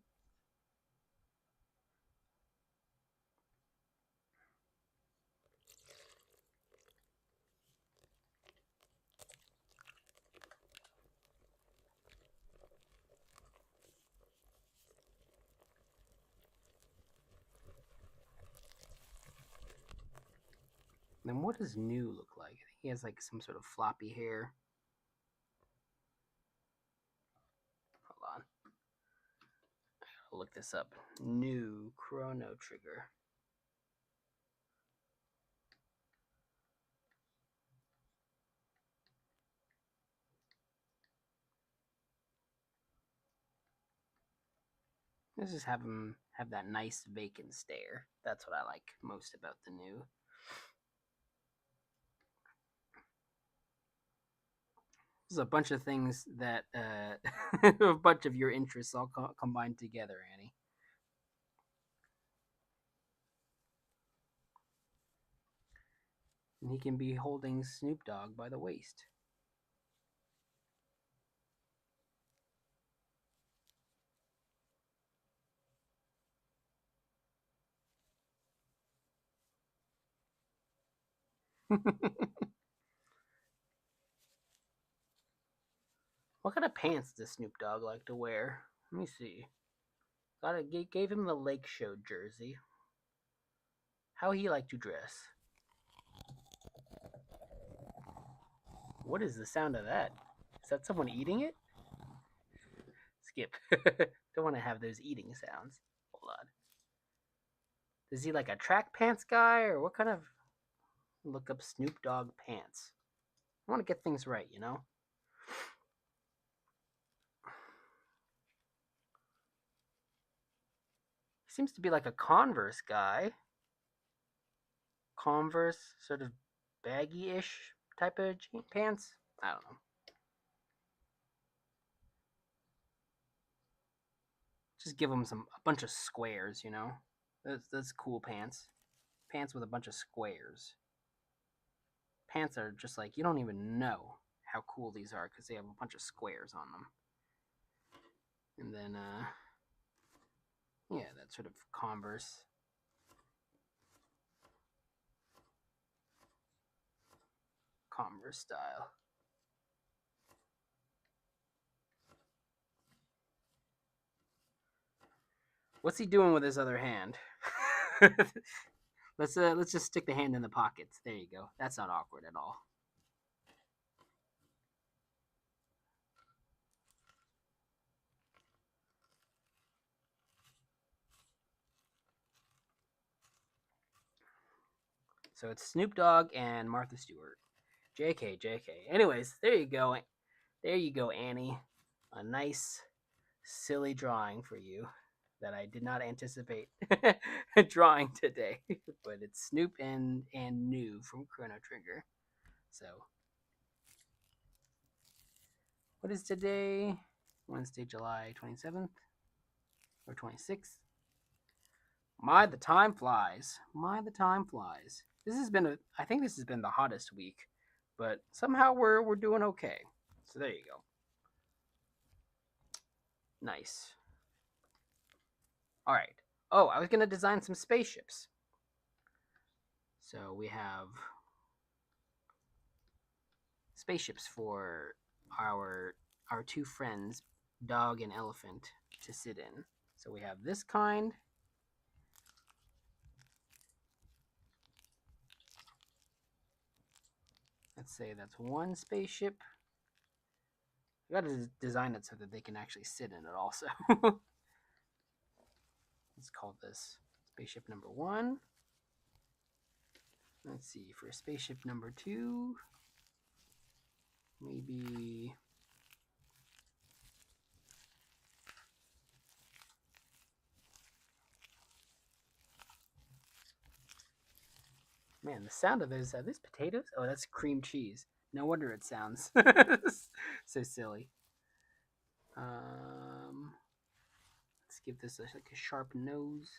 Speaker 1: Then what does New look like? I think he has like some sort of floppy hair. Hold on. I'll look this up. New Chrono Trigger. Let's just have him have that nice vacant stare. That's what I like most about the new. There's a bunch of things that a bunch of your interests all combined together, Annie. And he can be holding Snoop Dogg by the waist. What kind of pants does Snoop Dogg like to wear? Let me see. Gave him the Lake Show jersey. How he like to dress? What is the sound of that? Is that someone eating it? Skip. Don't want to have those eating sounds. Hold on. Is he like a track pants guy or what kind of look up Snoop Dogg pants? I want to get things right, you know? He seems to be like a Converse guy. Converse, sort of baggy ish type of pants. I don't know. Just give him a bunch of squares, you know? That's cool pants. Pants with a bunch of squares. Pants are just like, you don't even know how cool these are because they have a bunch of squares on them. And then, yeah, that sort of Converse. Converse style. What's he doing with his other hand? Let's just stick the hand in the pockets. There you go. That's not awkward at all. So it's Snoop Dogg and Martha Stewart. JK, JK. Anyways, there you go. There you go, Annie. A nice, silly drawing for you that I did not anticipate drawing today. But it's Snoop and New from Chrono Trigger. So, what is today? Wednesday, July 27th or 26th. My, the time flies. My, the time flies. I think this has been the hottest week, but somehow we're doing okay. So there you go. Nice. All right. Oh, I was gonna design some spaceships. So we have spaceships for our two friends, dog and elephant, to sit in. So we have this kind. Let's say that's one spaceship. You gotta design it so that they can actually sit in it also. Let's call this spaceship number one. Let's see, for spaceship number two, maybe man, the sound of those are these potatoes? Oh, that's cream cheese. No wonder it sounds so silly. Let's give this like a sharp nose.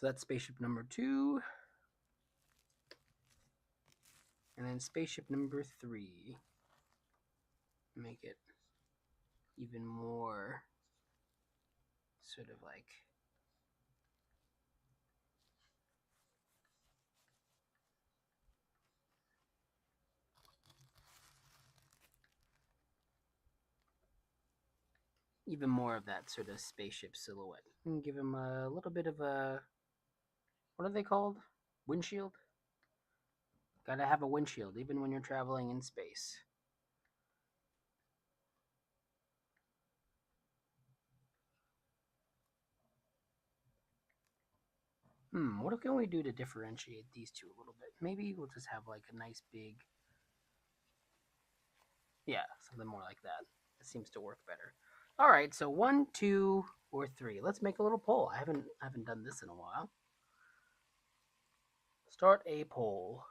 Speaker 1: So that's spaceship number two. And then spaceship number three. Make it even more sort of like even more of that sort of spaceship silhouette. And give him a little bit of a what are they called? Windshield? Gotta have a windshield even when you're traveling in space. What can we do to differentiate these two a little bit? Maybe we'll just have like a nice big, yeah, something more like that. It seems to work better. All right, so 1, 2, or 3. Let's make a little poll. I haven't done this in a while. Start a poll.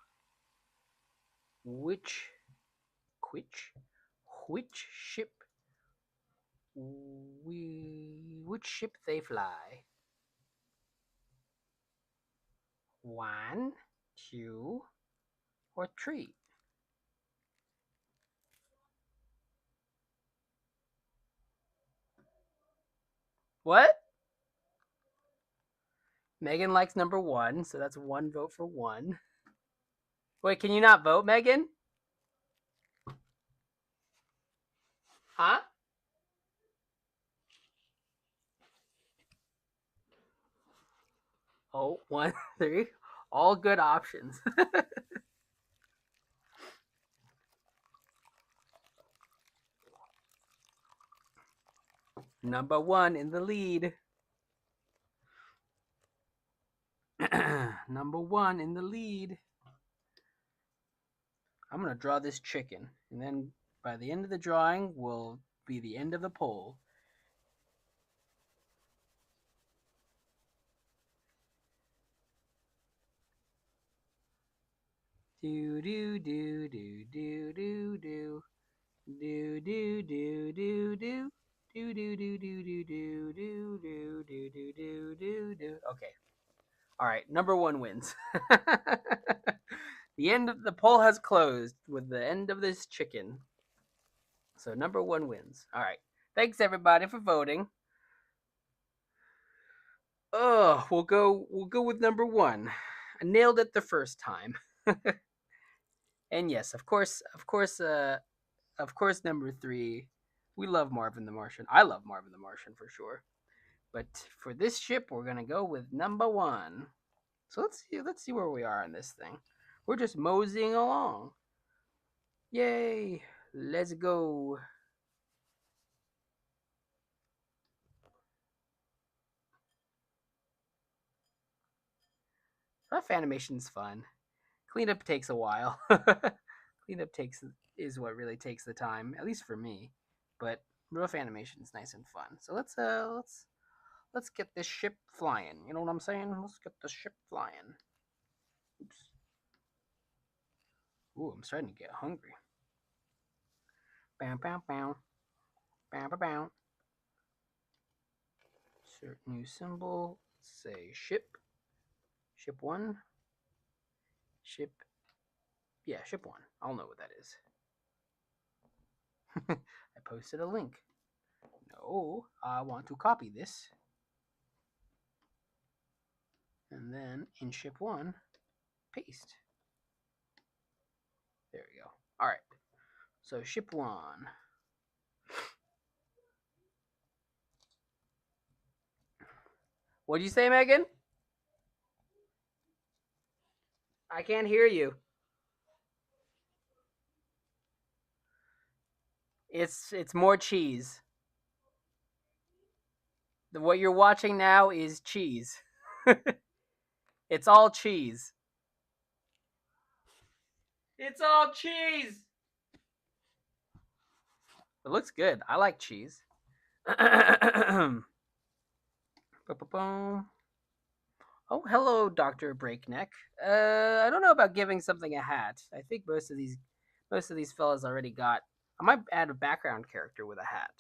Speaker 1: Which which which ship which ship they fly? 1, 2, or 3? What? Megan likes number 1, so that's 1 vote for 1. Wait, can you not vote, Megan? Huh? Oh, 1, 3. All good options. Number 1 in the lead. Number 1 in the lead. I'm going to draw this chicken, and then by the end of the drawing will be the end of the poll. Do do do do do do do do do do do do. Do do do do do do do do do do do do do. Okay. All right. Number 1 wins. The end of the poll has closed with the end of this chicken. So number 1 wins. All right. Thanks everybody for voting. Oh, we'll go with number 1. I nailed it the first time. And yes, of course, number 3. We love Marvin the Martian. I love Marvin the Martian for sure. But for this ship, we're gonna go with number 1. So let's see where we are on this thing. We're just moseying along. Yay! Let's go. Rough animation's fun. Cleanup takes a while. Cleanup takes is what really takes the time, at least for me. But rough animation is nice and fun. So let's get this ship flying. You know what I'm saying? Let's get the ship flying. Oops. Ooh, I'm starting to get hungry. Bam bam bam. Bam bam bam. Insert new symbol. Say ship. Ship 1. Ship. Yeah, ship 1. I'll know what that is. I posted a link. No, I want to copy this. And then in ship 1, paste. There we go. All right. So ship 1. What'd you say, Megan? I can't hear you. It's more cheese. What you're watching now is cheese. It's all cheese. It's all cheese. It looks good. I like cheese. Oh, hello, Dr. Breakneck. I don't know about giving something a hat. I think most of these fellas already got. I might add a background character with a hat,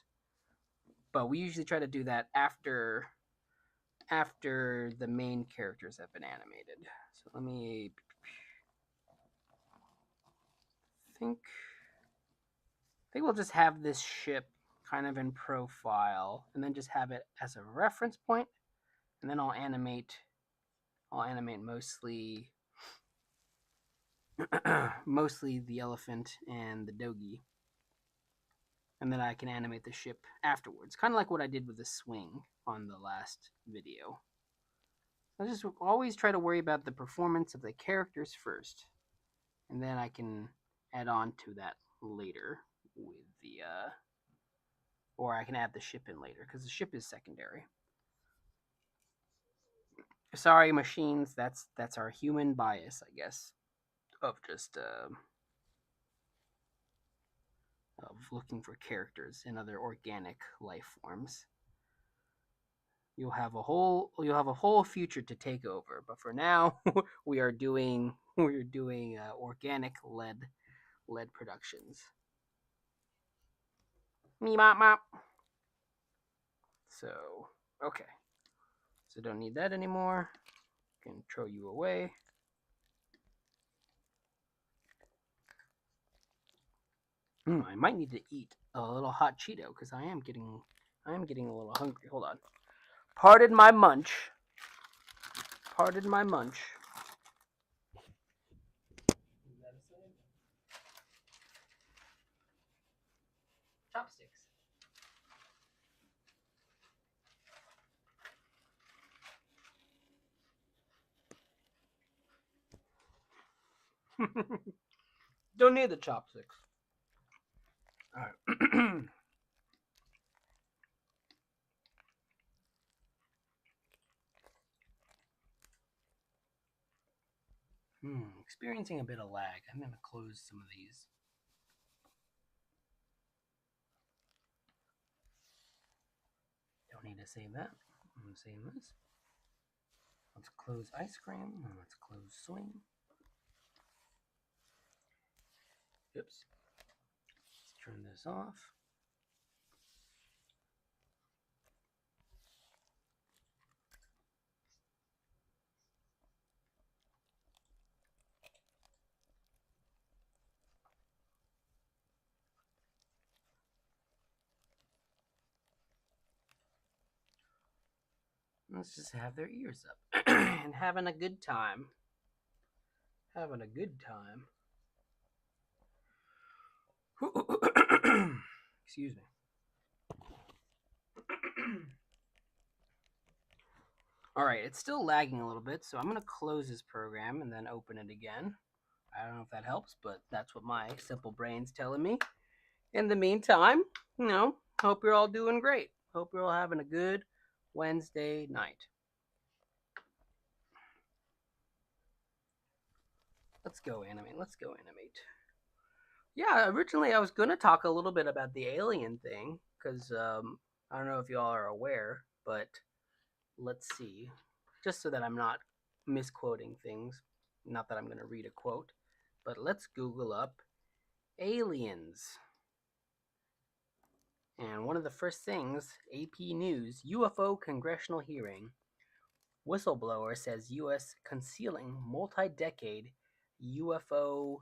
Speaker 1: but we usually try to do that after the main characters have been animated. So let me think. I think we'll just have this ship kind of in profile, and then just have it as a reference point, and then I'll animate. I'll animate mostly the elephant and the doggy, and then I can animate the ship afterwards, kind of like what I did with the swing on the last video. I just always try to worry about the performance of the characters first, and then I can add on to that later with or I can add the ship in later because the ship is secondary. Sorry, machines. That's our human bias, I guess, of just of looking for characters in other organic life forms. You'll have a whole future to take over, but for now, we are doing organic lead productions. Me mop mop. So okay, so don't need that anymore. Can throw you away. I might need to eat a little hot Cheeto because I am getting a little hungry. Hold on. Pardon my munch. Pardon my munch. Chopsticks. Don't need the chopsticks. All right. Experiencing a bit of lag. I'm gonna close some of these. Don't need to save that. I'm gonna save this. Let's close ice cream and let's close swing. Oops. Let's turn this off. Let's just have their ears up and having a good time. Having a good time. Excuse me. All right, it's still lagging a little bit, so I'm going to close this program and then open it again. I don't know if that helps, but that's what my simple brain's telling me. In the meantime, hope you're all doing great. Hope you're all having a good Wednesday night. Let's go animate. Let's go animate. Yeah, originally I was going to talk a little bit about the alien thing because I don't know if y'all are aware, but let's see. Just so that I'm not misquoting things. Not that I'm going to read a quote, but let's Google up aliens. And one of the first things, AP News, UFO congressional hearing. Whistleblower says U.S. concealing multi-decade UFO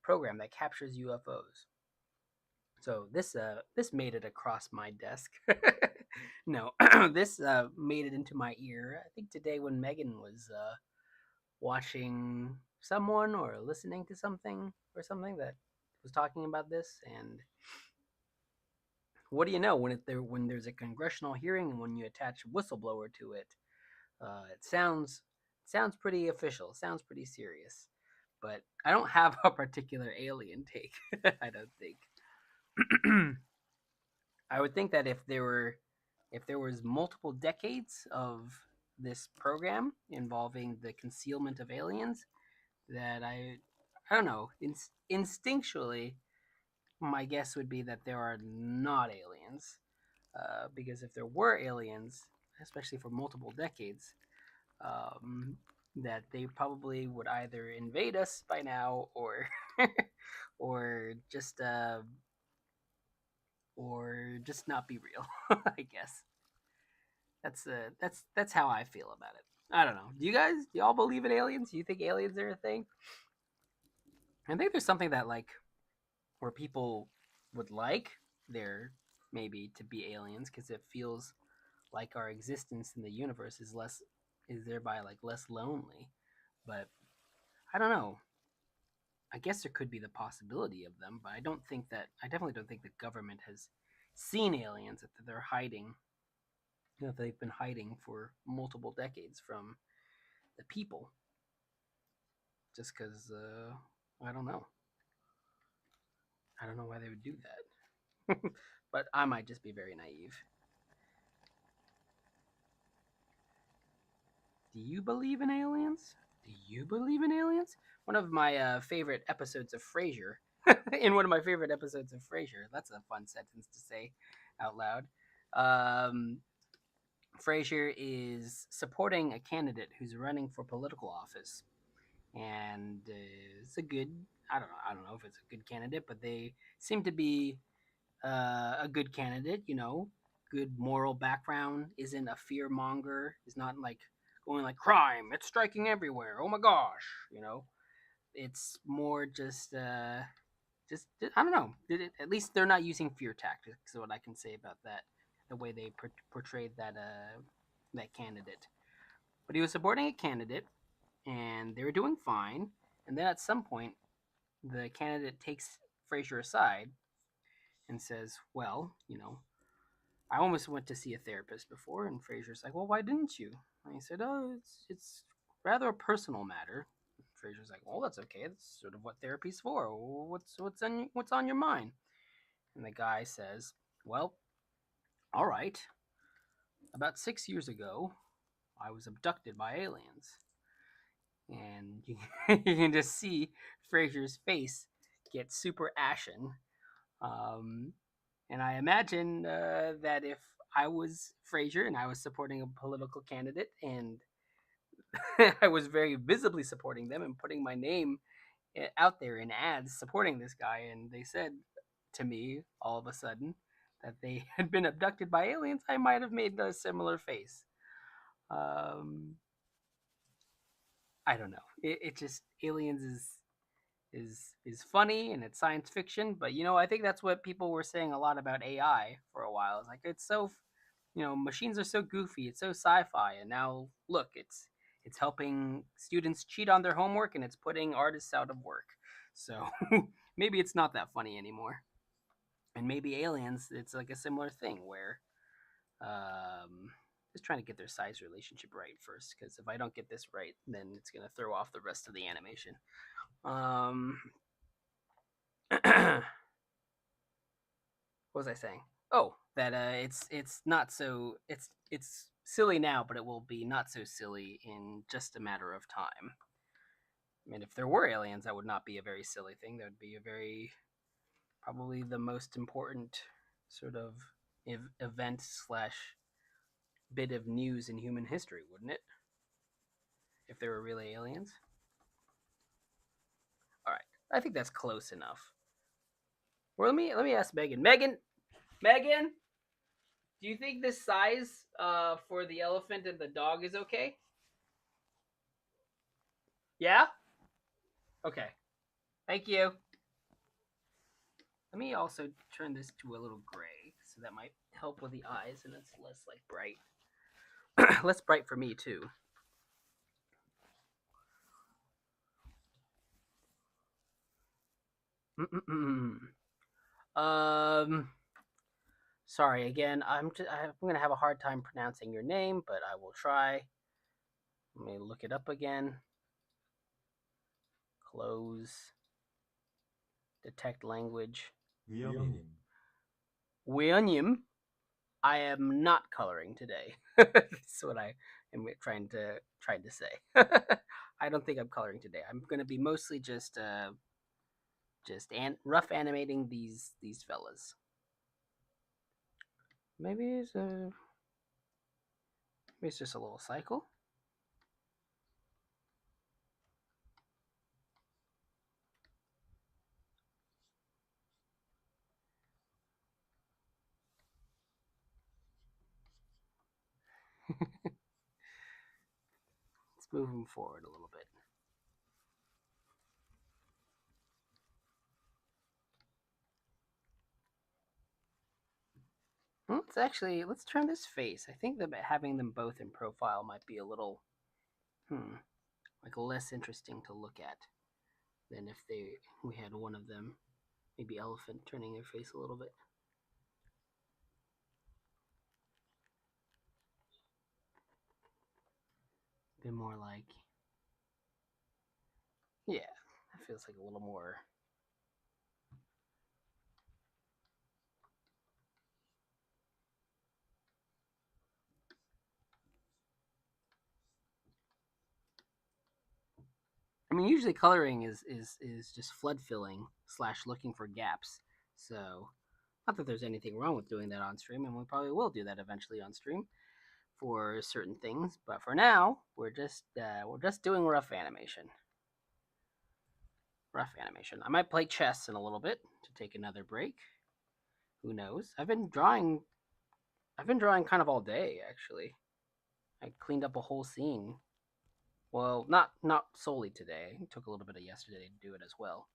Speaker 1: program that captures UFOs. So this made it across my desk. No, this made it into my ear. I think today when Megan was watching someone or listening to something or something that was talking about this, and what do you know when there's a congressional hearing and when you attach whistleblower to it, it sounds pretty official. It sounds pretty serious. But I don't have a particular alien take. I don't think. I would think that if there was multiple decades of this program involving the concealment of aliens, that I don't know, instinctually my guess would be that there are not aliens, because if there were aliens, especially for multiple decades, um, that they probably would either invade us by now, or or just uh, or just not be real. I guess that's how I feel about it. I don't know. Do y'all believe in aliens? Do you think aliens are a thing? I think there's something that, like, where people would like there maybe to be aliens because it feels like our existence in the universe is thereby like less lonely. But I don't know. I guess there could be the possibility of them, but I definitely don't think the government has seen aliens that they're hiding, that they've been hiding for multiple decades from the people, just because I don't know. I don't know why they would do that. But I might just be very naive. Do you believe in aliens? Do you believe in aliens? One of my favorite episodes of Frasier. In one of my favorite episodes of Frasier. That's a fun sentence to say out loud. Um, Frasier is supporting a candidate who's running for political office, and it's a good. I don't know. I don't know if it's a good candidate, but they seem to be a good candidate. You know, good moral background. Isn't a fear monger. Is not like going like crime. It's striking everywhere. Oh my gosh. You know, it's more just I don't know. At least they're not using fear tactics. Is what I can say about that. The way they portrayed that candidate. But he was supporting a candidate, and they were doing fine. And then at some point, the candidate takes Frazier aside and says, "Well, you know, I almost went to see a therapist before." And Frazier's like, "Well, why didn't you?" And he said, "Oh, it's rather a personal matter." Frazier's like, "Well, that's okay. That's sort of what therapy's for. What's on your mind?" And the guy says, "Well, all right. About 6 years ago, I was abducted by aliens." And you can just see Frazier's face get super ashen. Um, and I imagine that if I was Frazier and I was supporting a political candidate and I was very visibly supporting them and putting my name out there in ads supporting this guy, and they said to me all of a sudden that they had been abducted by aliens, I might have made a similar face. Um, I don't know. It just aliens is funny and it's science fiction, but you know I think that's what people were saying a lot about AI for a while. It's like it's so, you know, machines are so goofy, it's so sci-fi, and now look, it's helping students cheat on their homework and it's putting artists out of work. So maybe it's not that funny anymore. And maybe aliens, it's like a similar thing where um just trying to get their size relationship right first, because if I don't get this right, then it's going to throw off the rest of the animation. um what was I saying? Oh, that it's not so it's silly now, but it will be not so silly in just a matter of time. I mean, if there were aliens, that would not be a very silly thing. That would be a very probably the most important sort of event slash bit of news in human history, wouldn't it? If there were really aliens. All right, I think that's close enough. Well, let me ask Megan. Megan, do you think this size for the elephant and the dog is okay? Yeah? Okay. Thank you. Let me also turn this to a little gray, so that might help with the eyes and it's less like bright. Less bright for me too. um sorry again. I'm going to have a hard time pronouncing your name, but I will try. Let me look it up again. Close, detect language.
Speaker 2: 위험임,
Speaker 1: William, I am not coloring today. That's what I am trying to say. I don't think I'm coloring today. I'm going to be mostly just rough animating these fellas. Maybe it's just a little cycle. Let's move them forward a little bit. Let's turn this face. I think that having them both in profile might be a little like less interesting to look at than if we had one of them, maybe elephant, turning their face a little bit. A bit more like, yeah, that feels like a little more. I mean, usually coloring is just flood filling slash looking for gaps. So, not that there's anything wrong with doing that on stream, and we probably will do that eventually on stream for certain things. But for now, we're just doing rough animation. Rough animation. I might play chess in a little bit to take another break. Who knows? I've been drawing kind of all day actually. I cleaned up a whole scene. Well, not solely today. It took a little bit of yesterday to do it as well.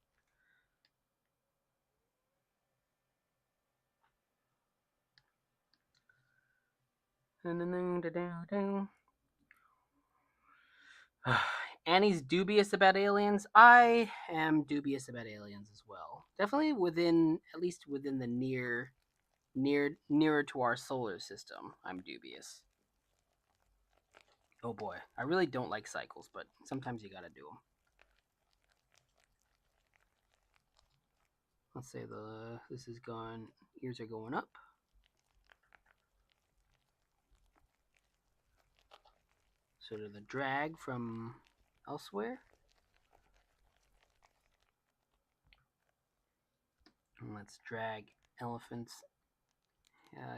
Speaker 1: Annie's dubious about aliens. I am dubious about aliens as well. Definitely within, at least within the nearer to our solar system. I'm dubious. Oh boy, I really don't like cycles, but sometimes you gotta do them. Let's say this is going, ears are going up. Sort of the drag from elsewhere. And let's drag elephant's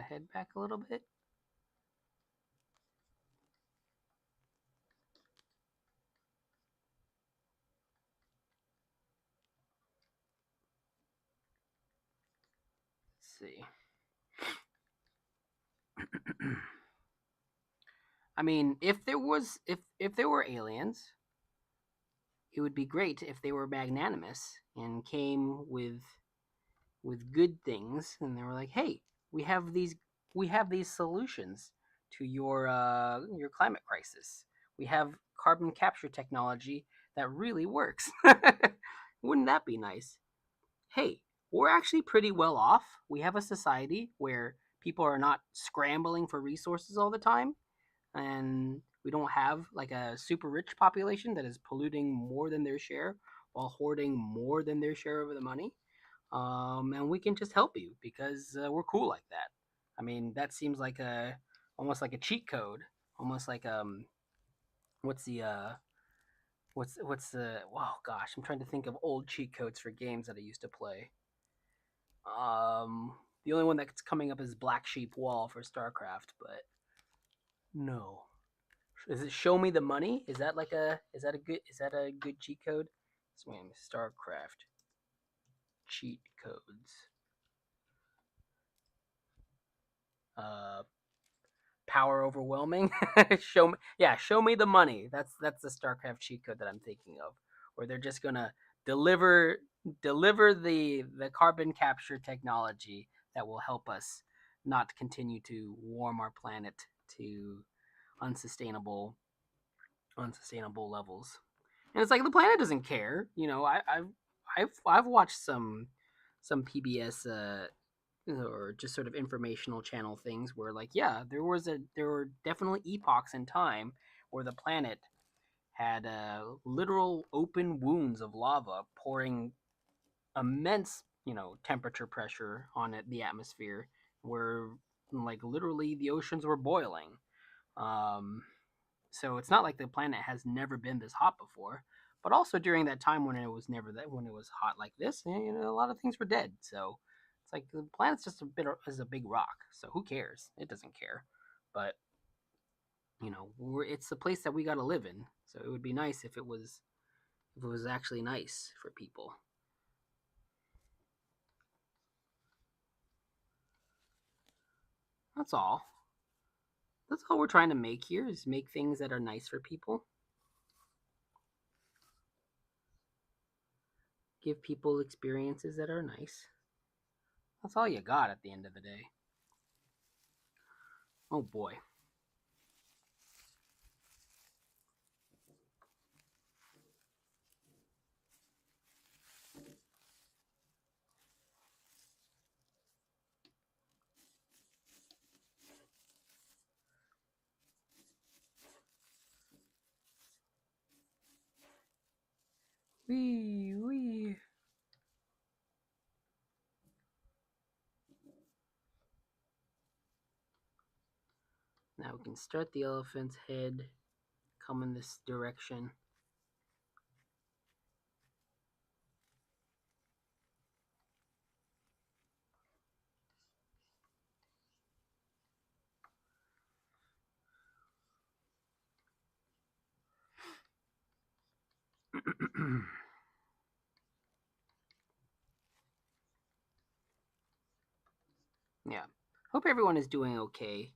Speaker 1: head back a little bit. Let's see. I mean, if there were aliens, it would be great if they were magnanimous and came with good things, and they were like, "Hey, we have these we have these solutions to your climate crisis. We have carbon capture technology that really works." Wouldn't that be nice? Hey, we're actually pretty well off. We have a society where people are not scrambling for resources all the time, and we don't have like a super rich population that is polluting more than their share while hoarding more than their share of the money. And we can just help you because we're cool like that. I mean, that seems like a almost like a cheat code, almost like what's the what's the oh gosh, I'm trying to think of old cheat codes for games that I used to play. Um, the only one that's coming up is Black Sheep Wall for StarCraft, but no. Is it Show Me the Money? Is that a good cheat code? This one, StarCraft cheat codes. Uh, Power overwhelming. Show me the money. That's the StarCraft cheat code that I'm thinking of, where they're just gonna deliver deliver the carbon capture technology that will help us not continue to warm our planet to unsustainable unsustainable levels. And it's like the planet doesn't care. You know, I've watched some PBS or just sort of informational channel things where like yeah there were definitely epochs in time where the planet had literal open wounds of lava pouring immense temperature pressure on it, the atmosphere, where like literally the oceans were boiling. um, so it's not like the planet has never been this hot before, but also during that time when it was never that when it was hot like this, a lot of things were dead. So it's like the planet's just a bit is a big rock. So who cares? It doesn't care. But it's the place that we got to live in. So it would be nice if it was actually nice for people. That's all. That's all we're trying to make here is make things that are nice for people. Give people experiences that are nice. That's all you got at the end of the day. Oh boy. Wee wee. Now we can start the elephant's head, come in this direction. Hope everyone is doing okay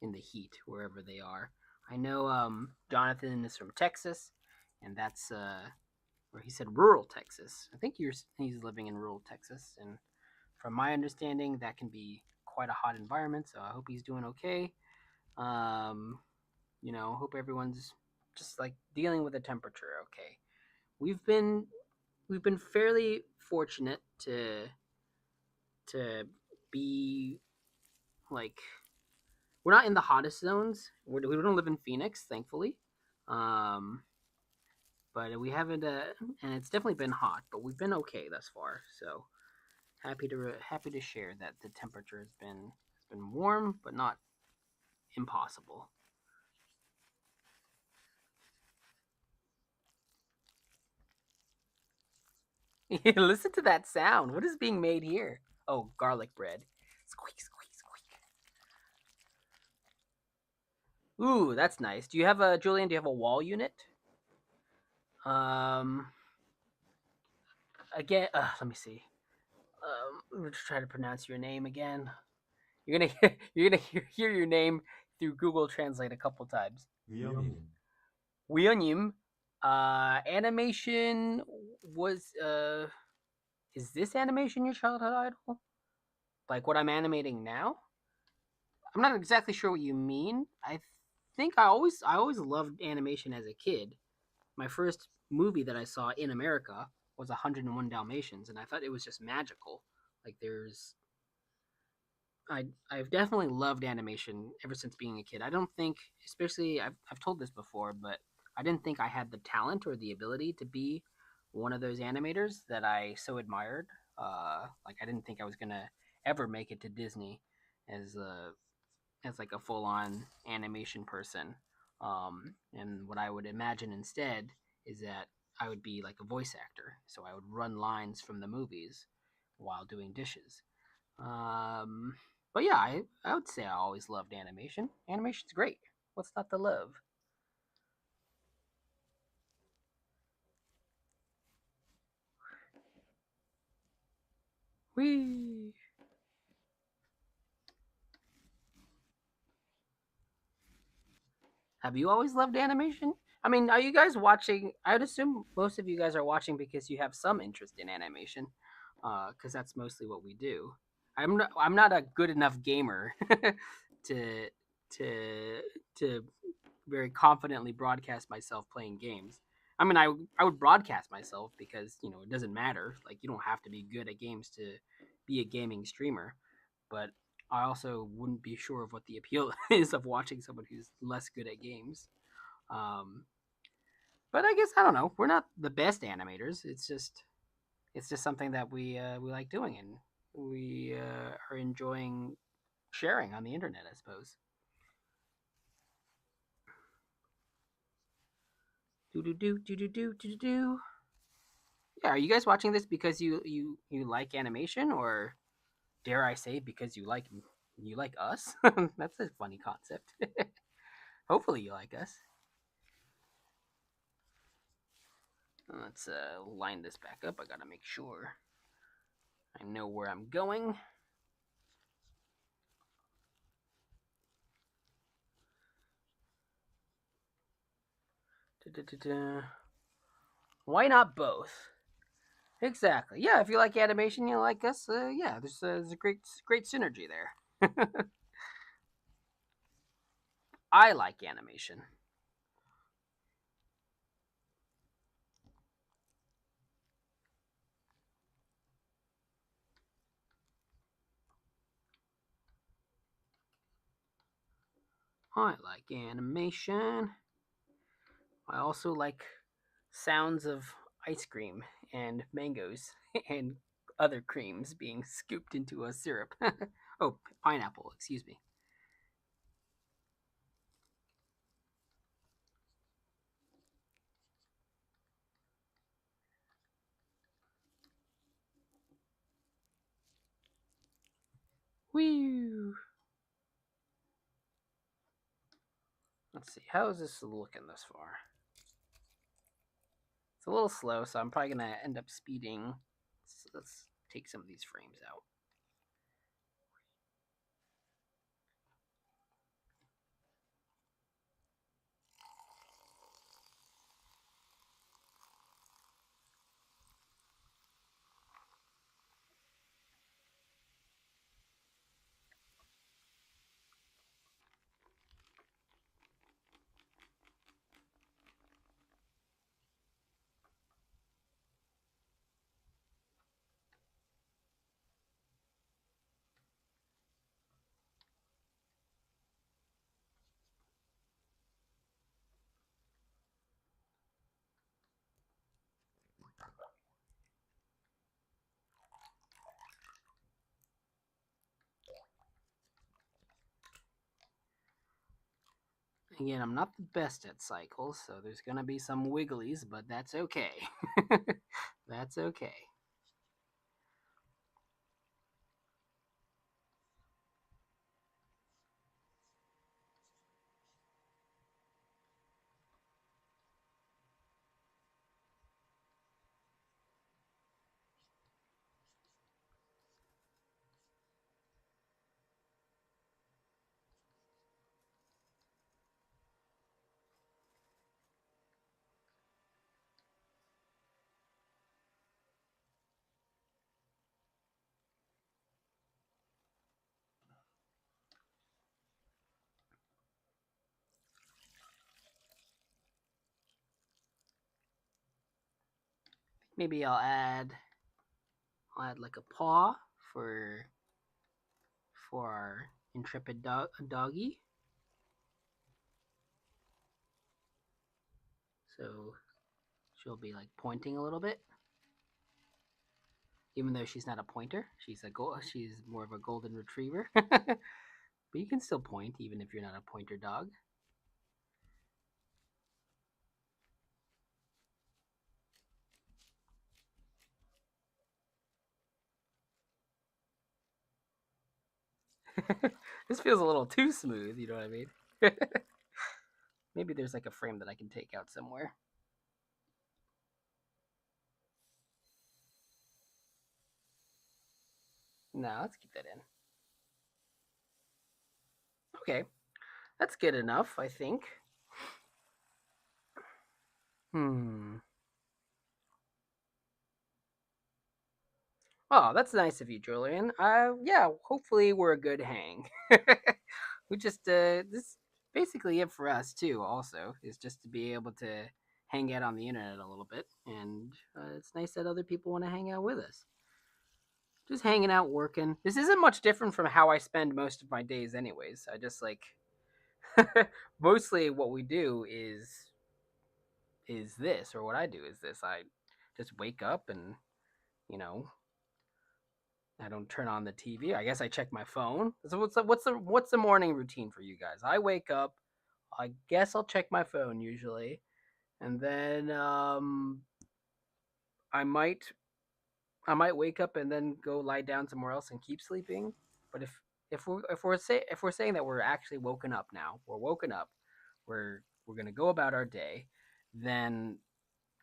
Speaker 1: in the heat wherever they are. I know Jonathan is from Texas, and that's where he said rural Texas. I think he's living in rural Texas, and from my understanding, that can be quite a hot environment. So I hope he's doing okay. Um, hope everyone's just like dealing with the temperature okay. We've been we've been fairly fortunate to be like we're not in the hottest zones. We don't live in Phoenix, thankfully, um, but we haven't. And it's definitely been hot, but we've been okay thus far. So happy to share that the temperature has been warm, but not impossible. Listen to that sound. What is being made here? Oh, garlic bread. Squeak, squeak, squeak. Ooh, that's nice. Do you have a Julian? Do you have a wall unit? Um, again, let me see. Let's try to pronounce your name again. You're gonna hear your name through Google Translate a couple times.
Speaker 2: 위험임,
Speaker 1: William, animation was is this animation your childhood idol? Like what I'm animating now? I'm not exactly sure what you mean. I think I always loved animation as a kid. My first movie that I saw in America was 101 Dalmatians, and I thought it was just magical. Like I've definitely loved animation ever since being a kid. I don't think, especially I've told this before, but I didn't think I had the talent or the ability to be one of those animators that I so admired. Like I didn't think I was gonna ever make it to Disney as like a full on animation person. And what I would imagine instead is that I would be like a voice actor, so I would run lines from the movies while doing dishes. Um, but yeah, I would say I always loved animation. Animation's great. What's not to love? Whee! Have you always loved animation? I mean, are you guys watching? I would assume most of you guys are watching because you have some interest in animation, because that's mostly what we do. I'm not a good enough gamer to to to very confidently broadcast myself playing games. I mean, I would broadcast myself because it doesn't matter. Like you don't have to be good at games to be a gaming streamer, but I also wouldn't be sure of what the appeal is of watching someone who's less good at games. Um, but I guess I don't know. We're not the best animators. It's just something that we like doing, and we are enjoying sharing on the internet. I suppose. Do do do do do do do do. Yeah, are you guys watching this because you like animation, or dare I say because you like us? That's a funny concept. Hopefully you like us. Let's line this back up. I gotta make sure I know where I'm going. Da-da-da-da. Why not both? Exactly. Yeah, if you like animation, you like us. Yeah, there's a great synergy there. I like animation. I like animation. I also like sounds of ice cream and mangoes and other creams being scooped into a syrup. Oh, pineapple, excuse me. Woo! Let's see, how is this looking thus far? It's a little slow, so I'm probably gonna end up speeding. So let's take some of these frames out. Again, I'm not the best at cycles, so there's gonna be some wigglies, but that's okay. That's okay. Maybe I'll add like a paw for for our intrepid doggy. So she'll be like pointing a little bit, even though she's not a pointer. She's more of a golden retriever. But you can still point even if you're not a pointer dog. This feels a little too smooth. You know what I mean? Maybe there's like a frame that I can take out somewhere. No, let's keep that in. Okay, that's good enough, I think. Hmm. Oh, that's nice of you, Julian. Yeah, hopefully we're a good hang. We just this basically it for us too. Also, is just to be able to hang out on the internet a little bit, and it's nice that other people want to hang out with us. Just hanging out, working. This isn't much different from how I spend most of my days, anyways. I just like mostly what we do is this, or what I do is this. I just wake up and you know I don't turn on the TV. I guess I check my phone. So what's the morning routine for you guys? I wake up. I guess I'll check my phone usually, and then I might I might wake up and then go lie down somewhere else and keep sleeping. But if we're saying that we're actually woken up now, we're woken up, we're gonna go about our day, then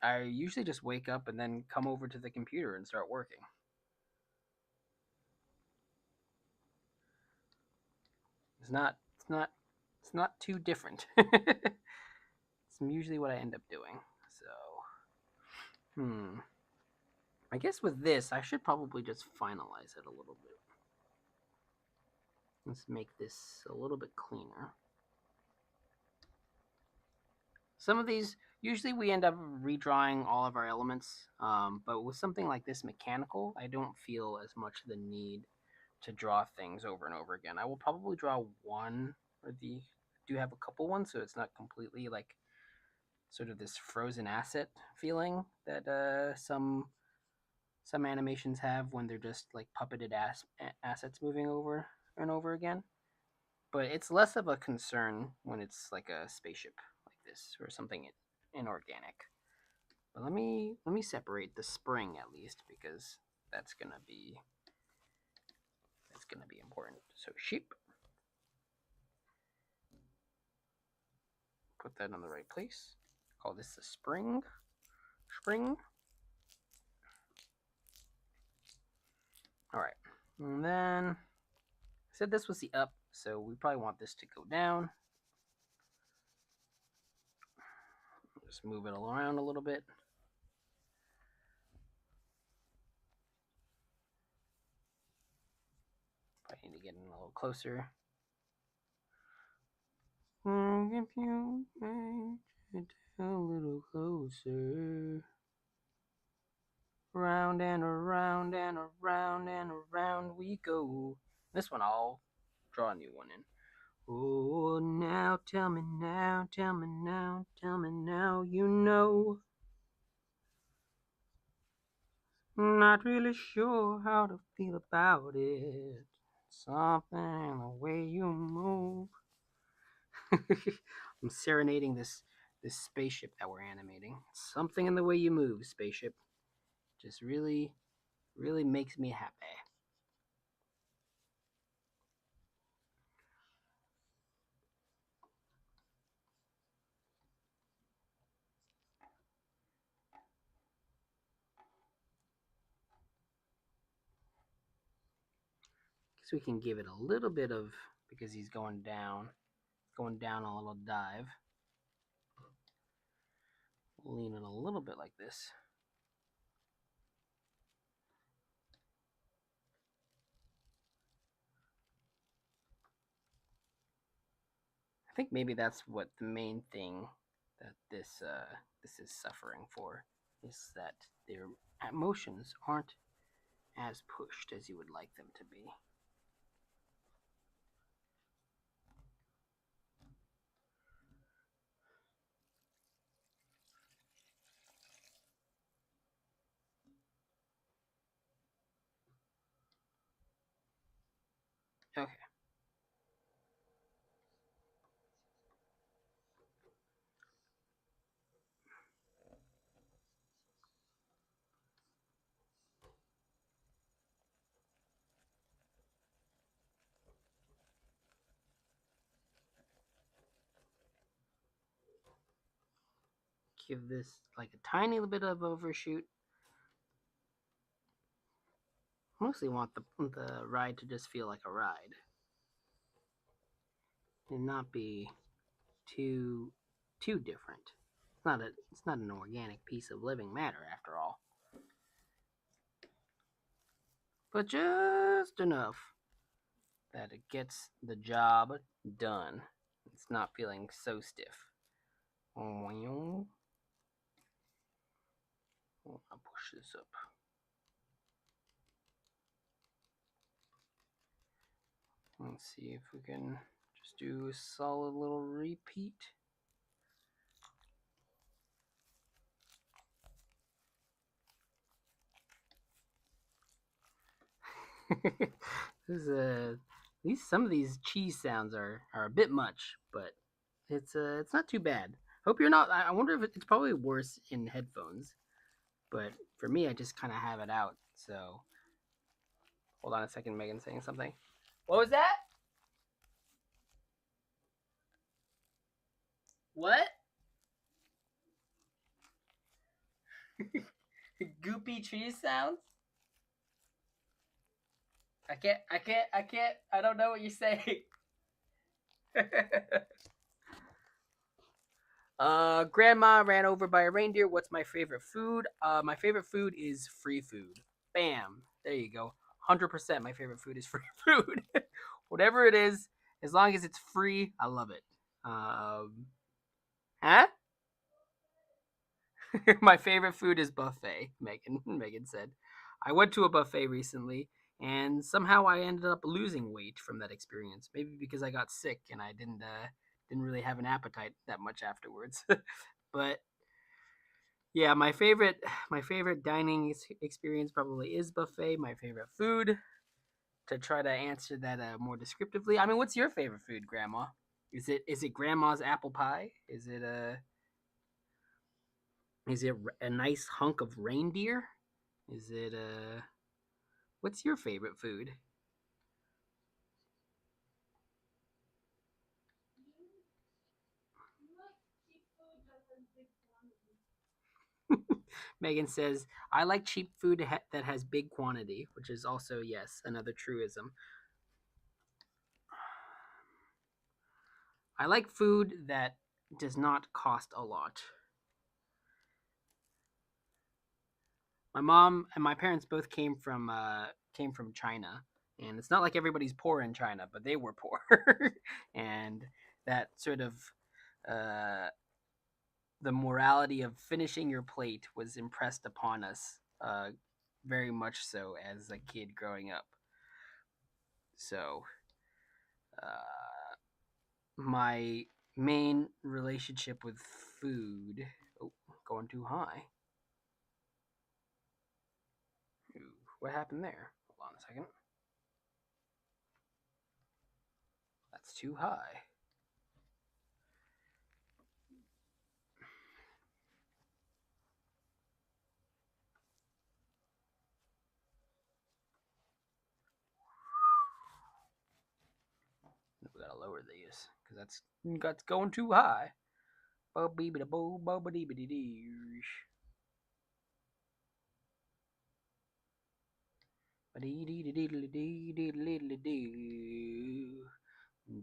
Speaker 1: I usually just wake up and then come over to the computer and start working. It's not too different. It's usually what I end up doing. So, I guess with this, I should probably just finalize it a little bit. Let's make this a little bit cleaner. Some of these, usually we end up redrawing all of our elements, but with something like this mechanical, I don't feel as much the need to draw things over and over again. I will probably draw one or the do have a couple ones, so it's not completely like sort of this frozen asset feeling that some animations have when they're just like puppeted assets moving over and over again. But it's less of a concern when it's like a spaceship like this or something inorganic. But let me separate the spring at least because that's gonna be important. So sheep, put that in the right place. Call this the spring. Spring. All right, and then I said this was the up, so we probably want this to go down. Just move it around a little bit. I need to get in a little closer. If you make it a little closer. Round and around and around and around we go. This one I'll draw a new one in. Oh, now tell me now, tell me now, tell me now, you know. Not really sure how to feel about it. Something in the way you move. I'm serenading this spaceship that we're animating. Something in the way you move, spaceship, just really makes me happy. Guess we can give it a little bit of because he's going down a little dive. Lean it a little bit like this. I think maybe that's what the main thing that this is suffering for is that their emotions aren't as pushed as you would like them to be. Okay, give this like a tiny little bit of overshoot. Mostly want the ride to just feel like a ride and not be too too different. It's not an organic piece of living matter after all, but just enough that it gets the job done. It's not feeling so stiff. I'll push this up. Let's see if we can just do a solid little repeat. this is these some of these cheese sounds are a bit much, but it's not too bad. Hope you're not. I wonder if it's probably worse in headphones, but for me, I just kind of have it out. So hold on a second, Megan's saying something. What was that? What? Goopy cheese sounds? I don't know what you're saying. Grandma ran over by a reindeer. What's my favorite food? My favorite food is free food. Bam. There you go. 100% my favorite food is free food. Whatever it is, as long as it's free, I love it. Huh? My favorite food is buffet, Megan said. I went to a buffet recently and somehow I ended up losing weight from that experience. Maybe because I got sick and I didn't really have an appetite that much afterwards. But yeah, my favorite dining experience probably is buffet. My favorite food to try to answer that more descriptively. I mean, what's your favorite food, Grandma? Is it Grandma's apple pie? Is it a nice hunk of reindeer? Is it what's your favorite food? Megan says, "I like cheap food that has big quantity," which is also yes, another truism. I like food that does not cost a lot. My mom and my parents both came from China, and it's not like everybody's poor in China, but they were poor, and that sort of uh, the morality of finishing your plate was impressed upon us very much so as a kid growing up. So my main relationship with food. Oh, going too high. Ooh, what happened there? Hold on a second. That's too high. We gotta lower these because that's going too high. Bo beebe da bo bo ba dee ba dee dee. Ba dee dee dee dee dee dee dee dee dee dee.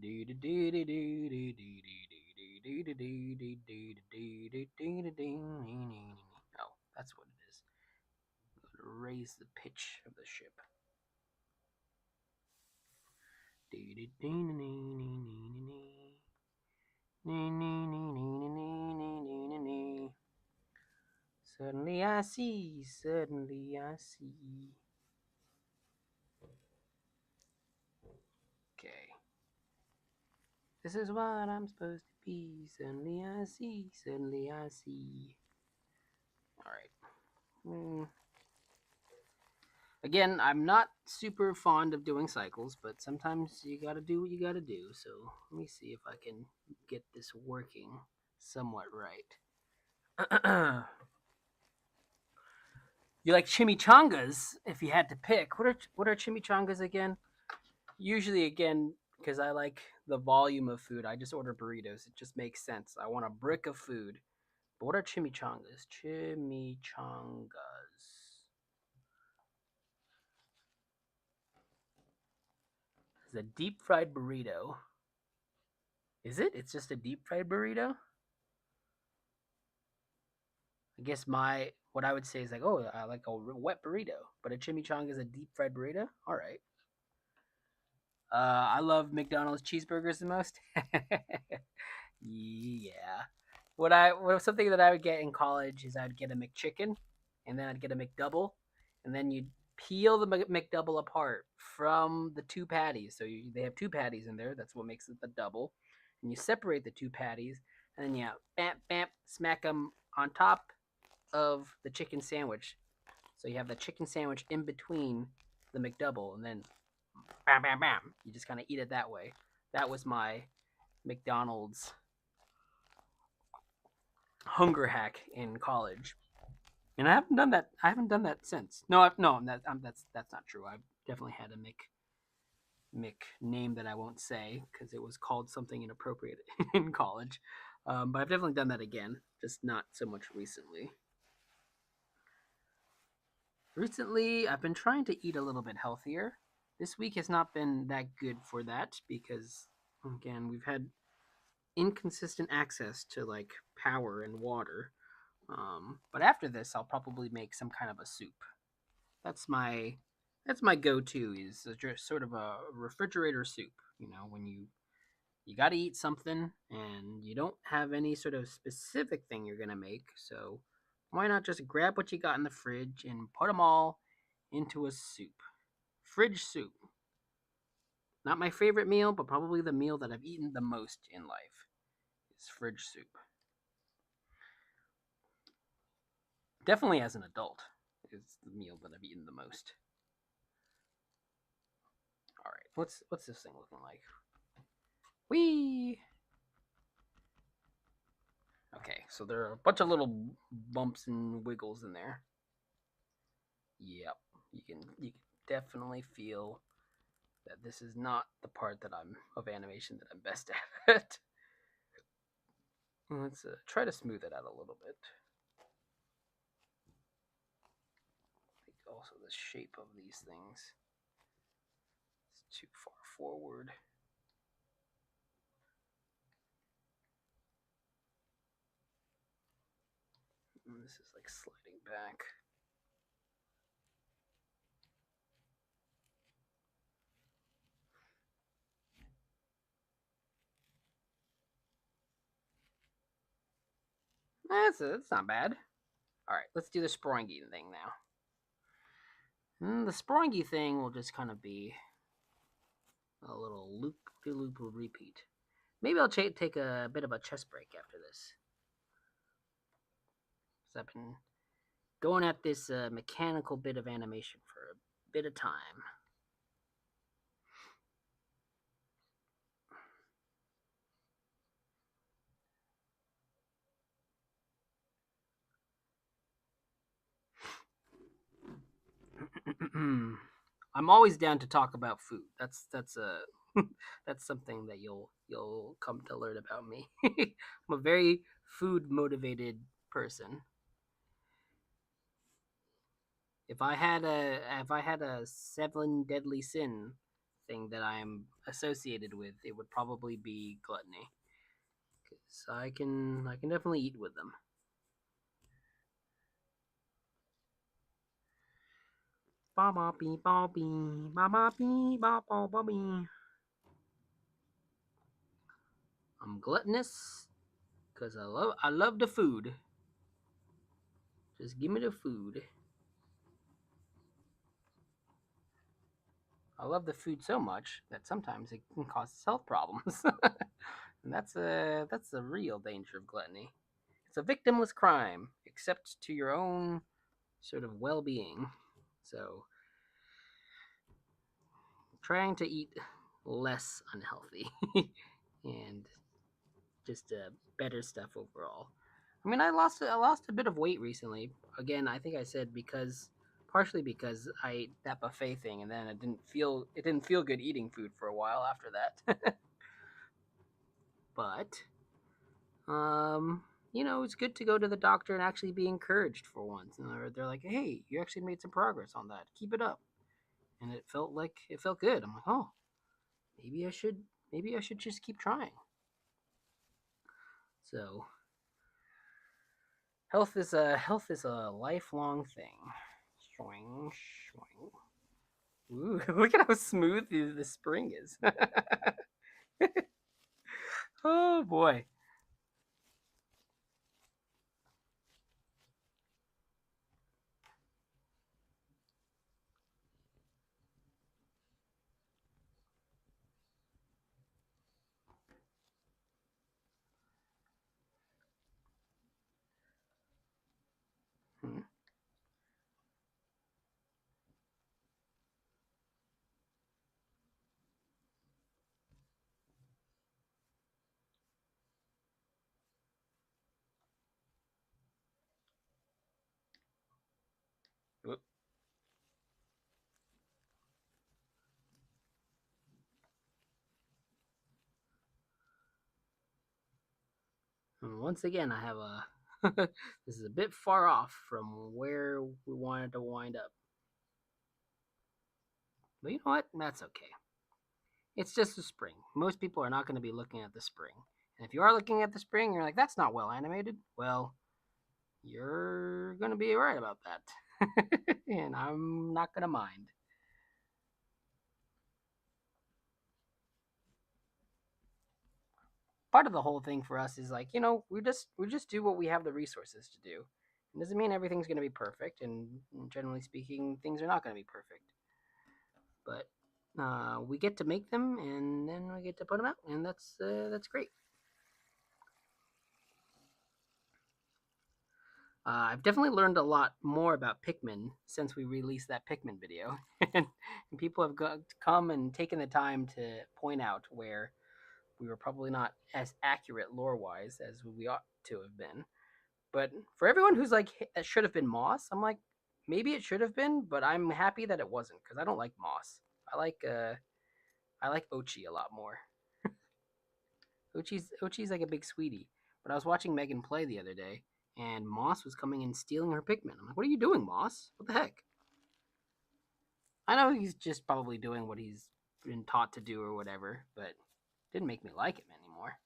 Speaker 1: Dee dee dee dee dee dee dee dee dee dee dee dee dee dee dee dee dee. Oh, that's what it is. Raise the pitch of the ship. Dee dee dee dee dee dee dee. Suddenly I see, suddenly I see. Okay. This is what I'm supposed to be. Suddenly I see, suddenly I see. Alright. Again, I'm not super fond of doing cycles, but sometimes you gotta do what you gotta do. So let me see if I can get this working somewhat right. You like chimichangas? If you had to pick, what are chimichangas again? Usually, again, because I like the volume of food, I just order burritos. It just makes sense. I want a brick of food. But what are chimichangas? Chimichangas. It's a deep fried burrito. Is it? It's just a deep fried burrito? I guess my what I would say is like, oh, I like a wet burrito, but a chimichanga is a deep fried burrito. All right. I love McDonald's cheeseburgers the most. Yeah. What something that I would get in college is I'd get a McChicken, and then I'd get a McDouble, and then you'd peel the McDouble apart from the two patties. So they have two patties in there. That's what makes it the double. And you separate the two patties, and then you bam bam smack them on top of the chicken sandwich. So you have the chicken sandwich in between the McDouble, and then bam bam bam. You just kind of eat it that way. That was my McDonald's hunger hack in college, and I haven't done that. I haven't done that since. No, no, that's not true. I've definitely had a Mick name that I won't say because it was called something inappropriate in college. But I've definitely done that again, just not so much recently. Recently, I've been trying to eat a little bit healthier. This week has not been that good for that because, again, we've had inconsistent access to like power and water. But after this, I'll probably make some kind of a soup. That's my that's my go-to is just sort of a refrigerator soup. You know, when you got to eat something and you don't have any sort of specific thing you're gonna make, so why not just grab what you got in the fridge and put them all into a soup? Fridge soup. Not my favorite meal, but probably the meal that I've eaten the most in life is fridge soup. Definitely as an adult is the meal that I've eaten the most. All right, what's this thing looking like? Whee! Okay, so there are a bunch of little bumps and wiggles in there. Yep, you can definitely feel that this is not the part that I'm of animation that I'm best at. Let's try to smooth it out a little bit. I think also the shape of these things is too far forward. And this is like sliding back. That's not bad. All right, let's do the springy thing now. And the springy thing will just kind of be a little loop de loop repeat. Maybe I'll take a bit of a chest break after this. So I've been going at this mechanical bit of animation for a bit of time. I'm always down to talk about food. That's a That's something that you'll come to learn about me. I'm a very food motivated person. If I had a seven deadly sin thing that I'm associated with, it would probably be gluttony. 'Cause I can definitely eat with them. Ba ba bee ba bee ba ba bee ba ba ba bee. I'm gluttonous because I love the food. Just give me the food. I love the food so much that sometimes it can cause health problems, and that's the real danger of gluttony. It's a victimless crime, except to your own sort of well-being. So, trying to eat less unhealthy and just better stuff overall. I mean, I lost a bit of weight recently. Again, I think I said because partially because I ate that buffet thing, and then it didn't feel good eating food for a while after that. But um, it's good to go to the doctor and actually be encouraged for once. And they're like, "Hey, you actually made some progress on that. Keep it up." And it felt good. I'm like, "Oh, maybe I should maybe I should just keep trying." So health is a lifelong thing. Swing, swing. Ooh, look at how smooth the spring is. Oh boy. Hmm. Once again, I have a. This is a bit far off from where we wanted to wind up, but you know what? That's okay. It's just the spring. Most people are not going to be looking at the spring, and if you are looking at the spring, you're like, "That's not well animated." Well, you're going to be right about that, and I'm not going to mind. Part of the whole thing for us is like, we just do what we have the resources to do. It doesn't mean everything's going to be perfect, and generally speaking, things are not going to be perfect. But we get to make them, and then we get to put them out, and that's great. I've definitely learned a lot more about Pikmin since we released that Pikmin video, and people have come and taken the time to point out where we were probably not as accurate lore wise as we ought to have been. But for everyone who's like, "Hey, that should have been Moss," I'm like, maybe it should have been, but I'm happy that it wasn't because I don't like Moss. I like Ochi a lot more. Ochi's like a big sweetie. But I was watching Megan play the other day, and Moss was coming and stealing her Pikmin. I'm like, "What are you doing, Moss? What the heck?" I know he's just probably doing what he's been taught to do or whatever, but it didn't make me like him anymore.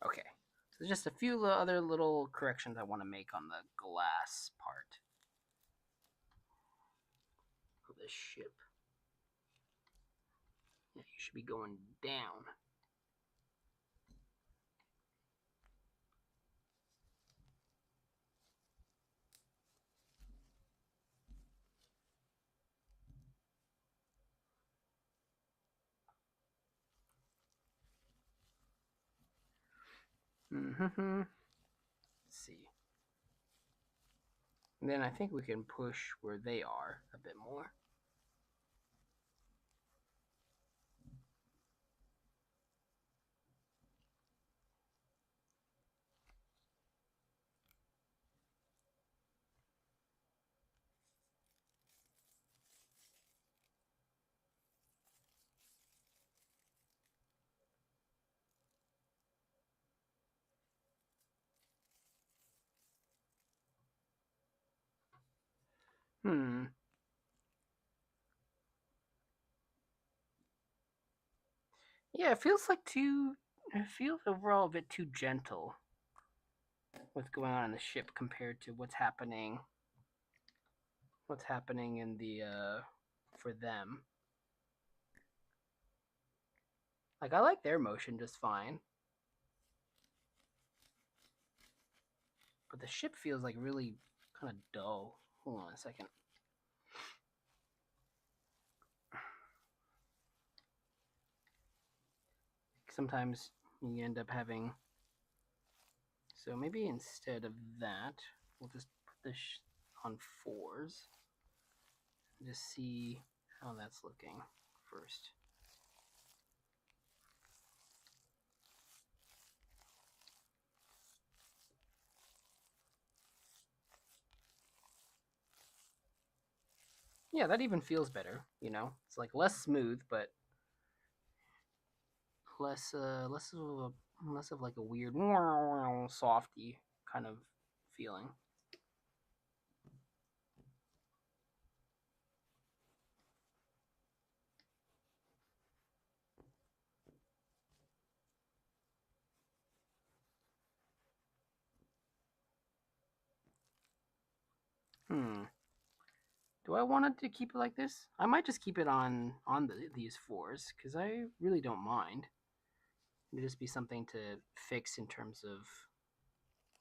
Speaker 1: Okay, so there's just a few other little corrections I want to make on the glass part of this ship. Yeah, you should be going down. Mm-hmm. Let's see. And then I think we can push where they are a bit more. Hmm. Yeah, it feels like too. It feels overall a bit too gentle. What's going on in the ship compared to what's happening in the for them. Like I like their motion just fine, but the ship feels like really kind of dull. Hold on a second. Sometimes you end up having, so maybe instead of that, we'll just put this on fours and just see how that's looking first. Yeah, that even feels better. It's like less smooth, but less of like a weird softy kind of feeling. Hmm. Do I want it to keep it like this? I might just keep it on these fours because I really don't mind. It'd just be something to fix in terms of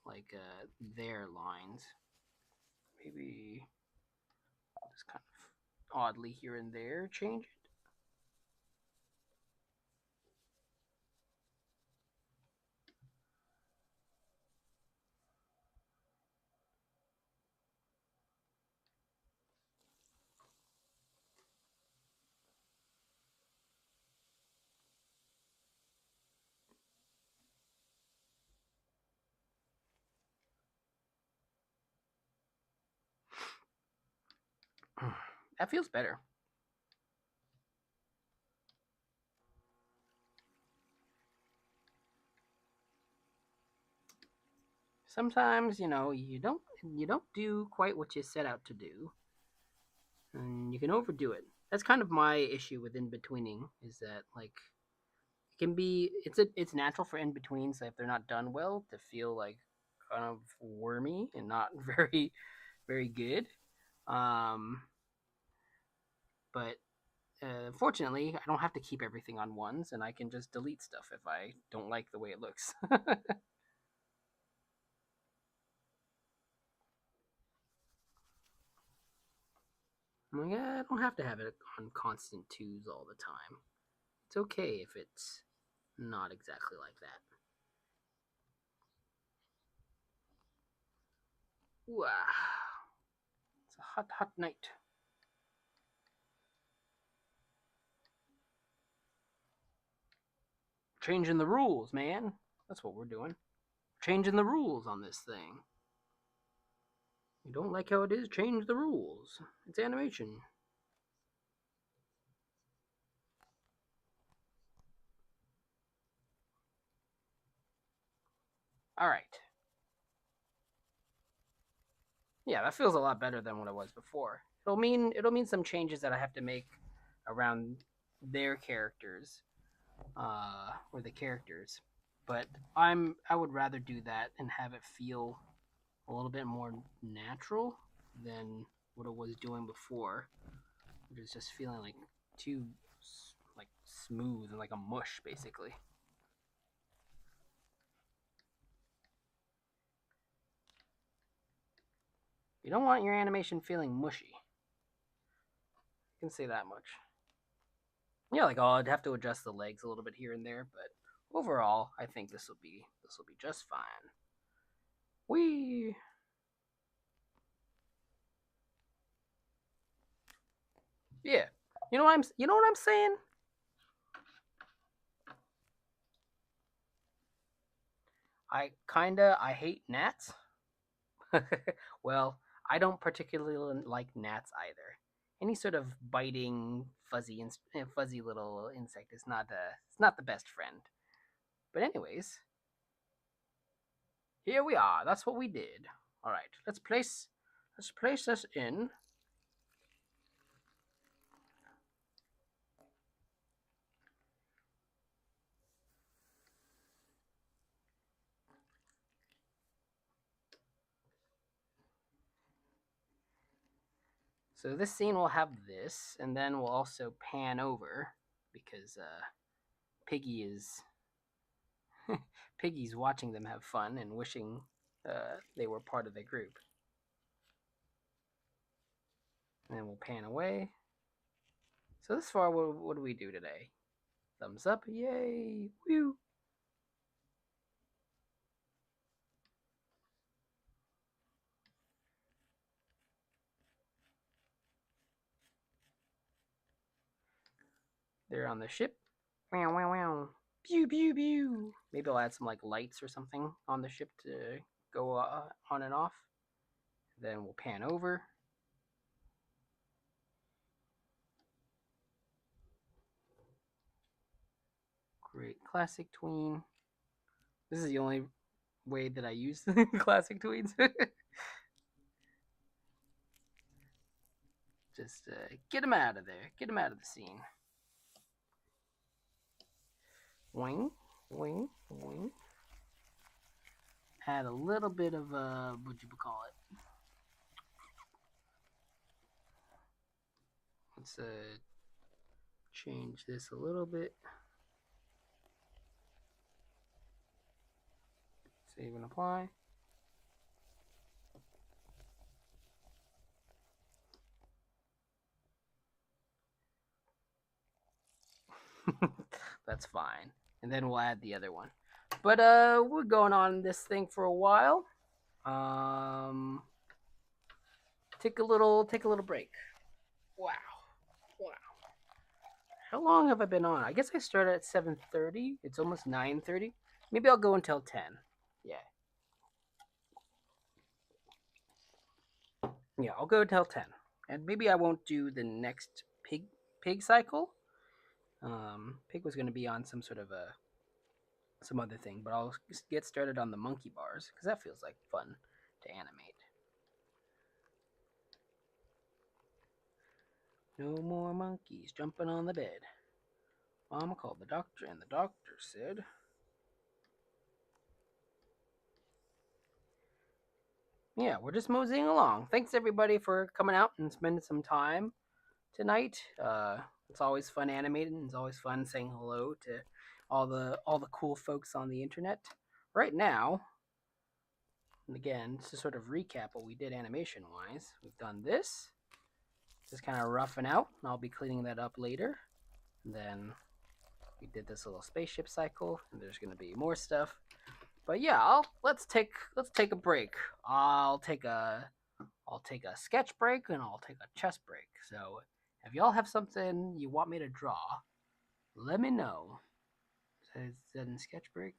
Speaker 1: like their lines. Maybe just kind of oddly here and there change it. That feels better. Sometimes you don't do quite what you set out to do, and you can overdo it. That's kind of my issue with in betweening is that like it can be it's natural for in betweens if they're not done well to feel like kind of wormy and not very good. Um, but fortunately, I don't have to keep everything on ones, and I can just delete stuff if I don't like the way it looks. I'm like, I don't have to have it on constant twos all the time. It's okay if it's not exactly like that. Wow, it's a hot, hot night. Changing the rules, man. That's what we're doing. Changing the rules on this thing. You don't like how it is? Change the rules. It's animation. All right. Yeah, that feels a lot better than what it was before. It'll mean some changes that I have to make around their characters, or the characters. But I would rather do that and have it feel a little bit more natural than what it was doing before, which is just feeling like too like smooth and like a mush basically. You don't want your animation feeling mushy. I can say that much. Yeah, like I'd have to adjust the legs a little bit here and there, but overall, I think this will be just fine. We Yeah. You know what I'm saying? I hate gnats. Well, I don't particularly like gnats either. Any sort of biting, fuzzy little insect is not the best friend. But anyways, here we are. That's what we did. All right, let's place this in. So this scene will have this, and then we'll also pan over because Piggy is Piggy's watching them have fun and wishing they were part of the group. And then we'll pan away. So this far, what do we do today? Thumbs up, yay! Woo! They're on the ship. Wow, wow, wow. Pew, pew, pew. Maybe I'll add some like lights or something on the ship to go on and off. Then we'll pan over. Great classic tween. This is the only way that I use classic tweens. Just get them out of there. Get them out of the scene. Wing, wing, wing. Add a little bit of what you call it. Let's change this a little bit. Save and apply. That's fine. And then we'll add the other one. But we're going on this thing for a while. Take a little break. Wow. Wow. How long have I been on? I guess I started at 7:30. It's almost 9:30. Maybe I'll go until 10. Yeah. Yeah, I'll go until 10. And maybe I won't do the next pig cycle. Pig was going to be on some sort of some other thing, but I'll just get started on the monkey bars because that feels like fun to animate. No more monkeys jumping on the bed. Mama called the doctor, and the doctor said, yeah, we're just moseying along. Thanks everybody for coming out and spending some time tonight. It's always fun animating. It's always fun saying hello to all the cool folks on the internet. Right now, and again, to sort of recap what we did animation wise, we've done this. Just kind of roughing out. And I'll be cleaning that up later. And then we did this little spaceship cycle, and there's going to be more stuff. But yeah, let's take a break. I'll take a sketch break and I'll take a chess break. So if y'all have something you want me to draw, let me know. Is that in sketch break?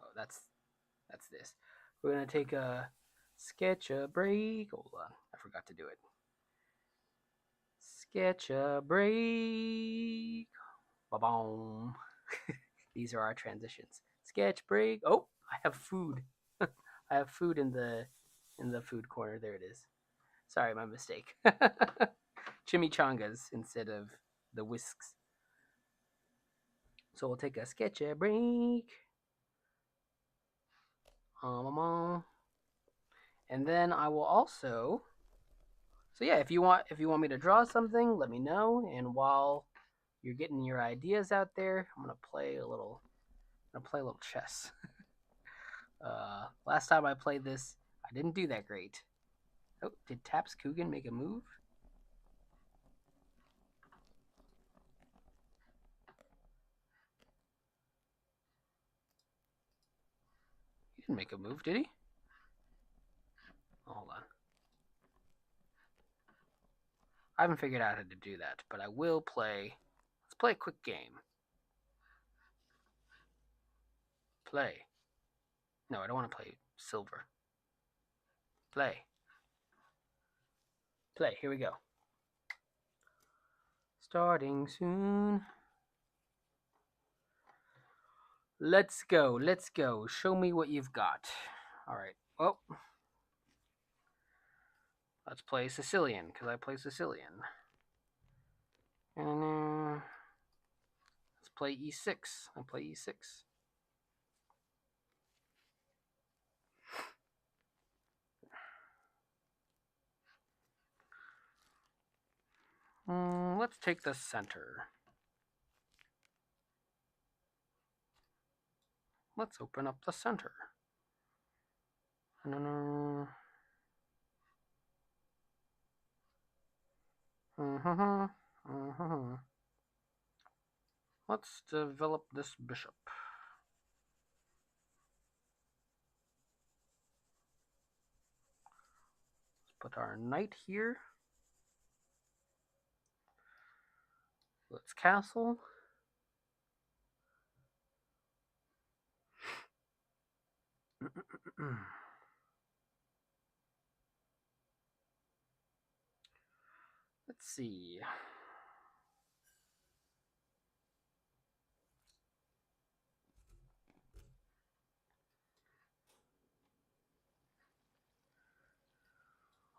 Speaker 1: Oh, that's this. We're gonna take a sketch a break. Hold on, I forgot to do it. Sketch a break. Ba-boom. These are our transitions. Sketch break. Oh, I have food. I have food in the food corner. There it is. Sorry, my mistake. Chimichangas instead of the whisks. So we'll take a sketch a break. And then I will also. So yeah, if you want me to draw something, let me know. And while you're getting your ideas out there, I'm gonna play a little chess. Last time I played this, I didn't do that great. Oh, did Taps Coogan make a move? He didn't make a move, did he? Hold on. I haven't figured out how to do that, but I will play. Let's play a quick game. Play. No, I don't want to play silver. Play. Play. Here we go. Starting soon. Let's go. Let's go. Show me what you've got. All right. Well, let's play Sicilian because I play Sicilian. And let's play e6. I play e6. Let's take the center. Let's open up the center. No. Let's develop this bishop. Let's put our knight here. Let's castle. Let's see.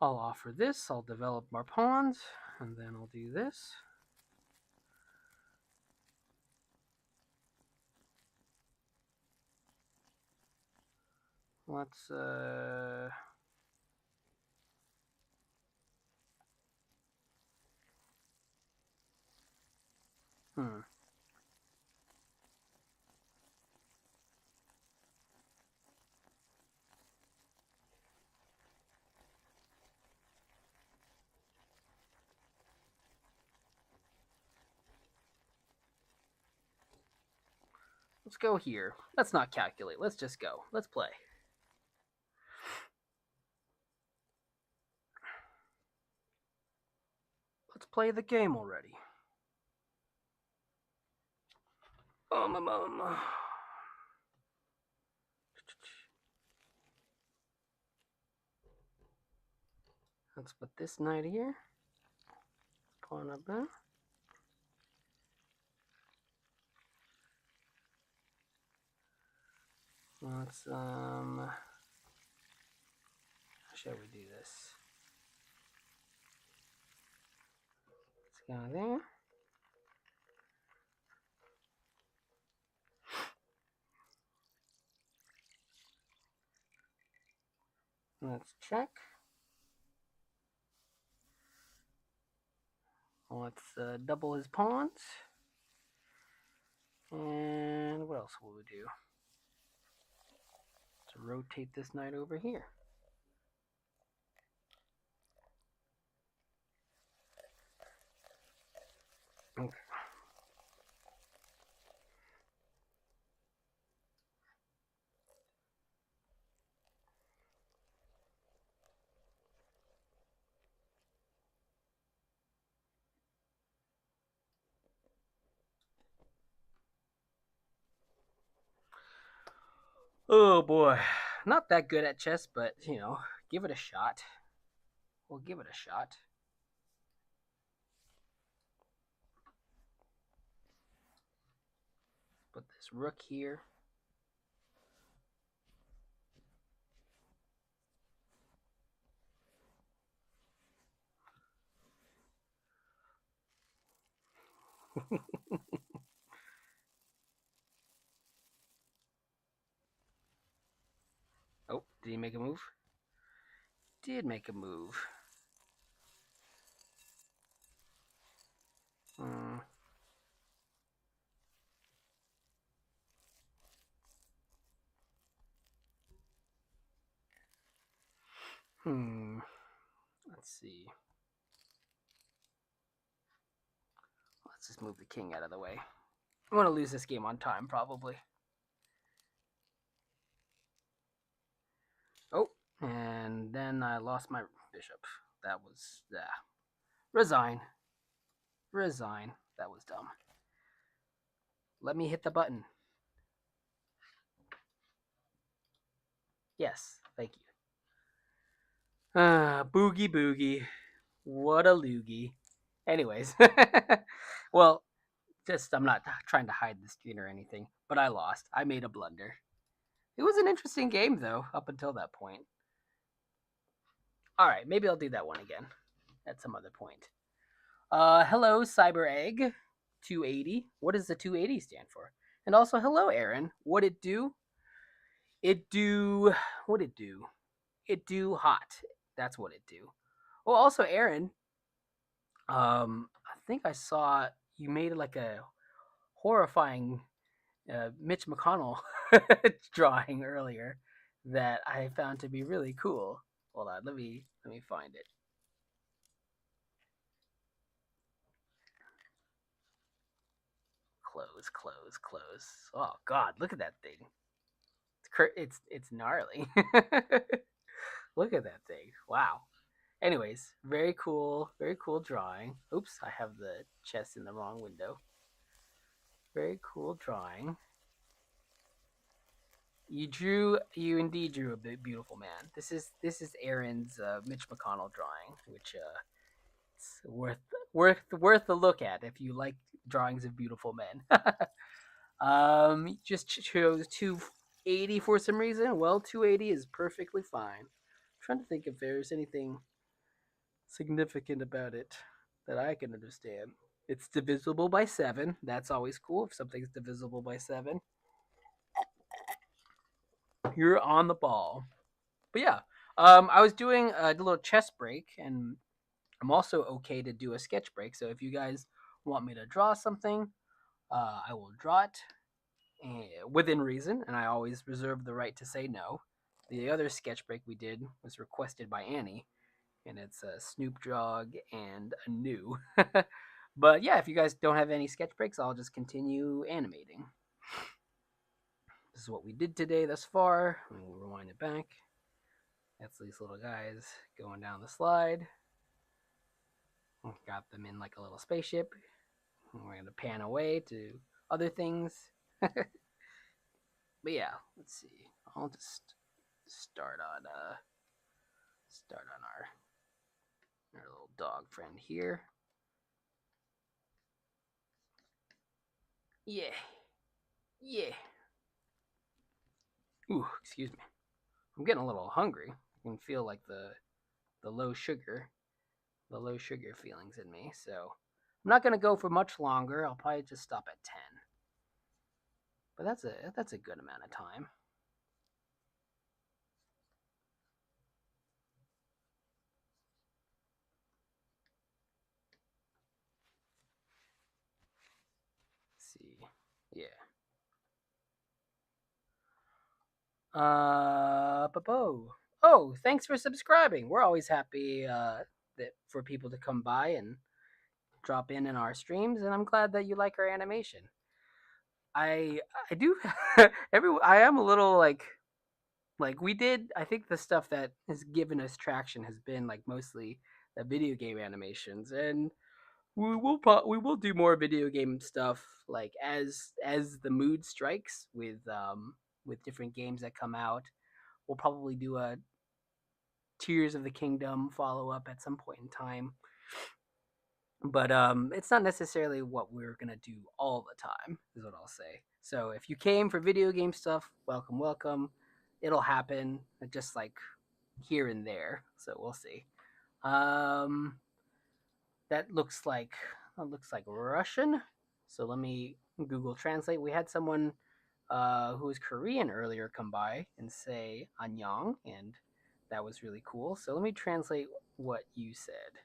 Speaker 1: I'll offer this. I'll develop more pawns, and then I'll do this. Let's hmm. Let's go here. Let's not calculate. Let's just go. Let's play. Let's play the game already. Um. Let's put this knight here. Pawn up there. Let's how shall we do this? Let's go there. Let's check. Let's double his pawns. And what else will we do? To rotate this knight over here. Okay. Oh boy. Not that good at chess, but give it a shot. We'll give it a shot. Put this rook here. Oh, did he make a move? Did make a move. Hmm. Let's see. Let's just move the king out of the way. I'm going to lose this game on time, probably. Oh, and then I lost my bishop. That was, resign. Resign. That was dumb. Let me hit the button. Yes, thank you. Boogie boogie. What a loogie. Anyways, well, I'm not trying to hide the screen or anything, but I lost. I made a blunder. It was an interesting game, though, up until that point. All right, maybe I'll do that one again at some other point. Hello, Cyber Egg 280. What does the 280 stand for? And also, hello, Aaron. What it do? It do. What it do? It do hot. That's what it do. Well, also, Aaron. think I saw you made like a horrifying Mitch McConnell drawing earlier that I found to be really cool. Hold on, let me find it. Close, close, close. Oh God, look at that thing. It's gnarly. Look at that thing. Wow. Anyways, very cool drawing. Oops, I have the chest in the wrong window. Very cool drawing. You indeed drew a beautiful man. This is Aaron's Mitch McConnell drawing, which it's worth a look at if you like drawings of beautiful men. Just chose 280 for some reason. Well, 280 is perfectly fine. I'm trying to think if there's anything significant about it that I can understand. It's divisible by 7. That's always cool if something's divisible by 7. You're on the ball. But yeah, I was doing a little chess break, and I'm also okay to do a sketch break. So if you guys want me to draw something, I will draw it within reason, and I always reserve the right to say no. The other sketch break we did was requested by Annie, and it's a Snoop Dogg and a new. But yeah, if you guys don't have any sketch breaks, I'll just continue animating. This is what we did today thus far. We'll rewind it back. That's these little guys going down the slide. Got them in like a little spaceship. We're going to pan away to other things. But yeah, let's see. I'll just start on our little dog friend here. Yeah. Yeah. Ooh, excuse me. I'm getting a little hungry. I can feel like the low sugar, the low sugar feelings in me. So I'm not gonna go for much longer. I'll probably just stop at 10. But that's a good amount of time. Let's see. Yeah. Oh, thanks for subscribing. We're always happy that for people to come by and drop in our streams, and I'm glad that you like our animation. I I do I am a little like we did. I think the stuff that has given us traction has been like mostly the video game animations, and we will do more video game stuff like as the mood strikes with different games that come out. We'll probably do a Tears of the Kingdom follow up at some point in time, but it's not necessarily what we're gonna do all the time. Is what I'll say. So if you came for video game stuff, welcome, welcome. It'll happen just like here and there. So we'll see. Um, that looks like Russian. So let me Google Translate. We had someone who was Korean earlier come by and say "annyeong," and that was really cool. So let me translate what you said.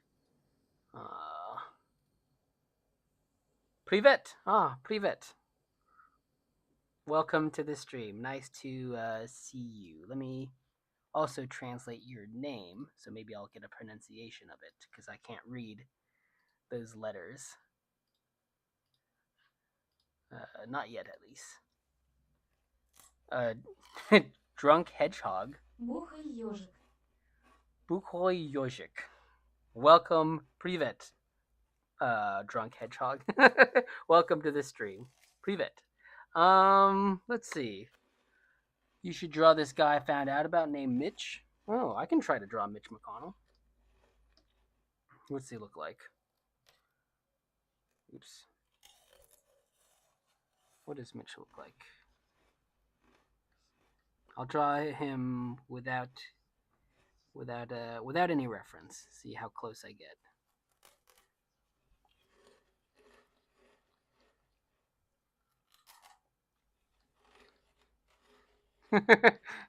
Speaker 1: Privet. Privet. Welcome to the stream. Nice to see you. Let me also translate your name, so maybe I'll get a pronunciation of it because I can't read those letters. Not yet, at least. Uh, Drunk Hedgehog.
Speaker 3: Бухой ежик.
Speaker 1: Bukhoy Yojik. Welcome, Privet. Drunk Hedgehog. Welcome to the stream. Privet. Let's see. You should draw this guy I found out about named Mitch. Oh, I can try to draw Mitch McConnell. What's he look like? Oops. What does Mitch look like? I'll draw him without any reference. See how close I get.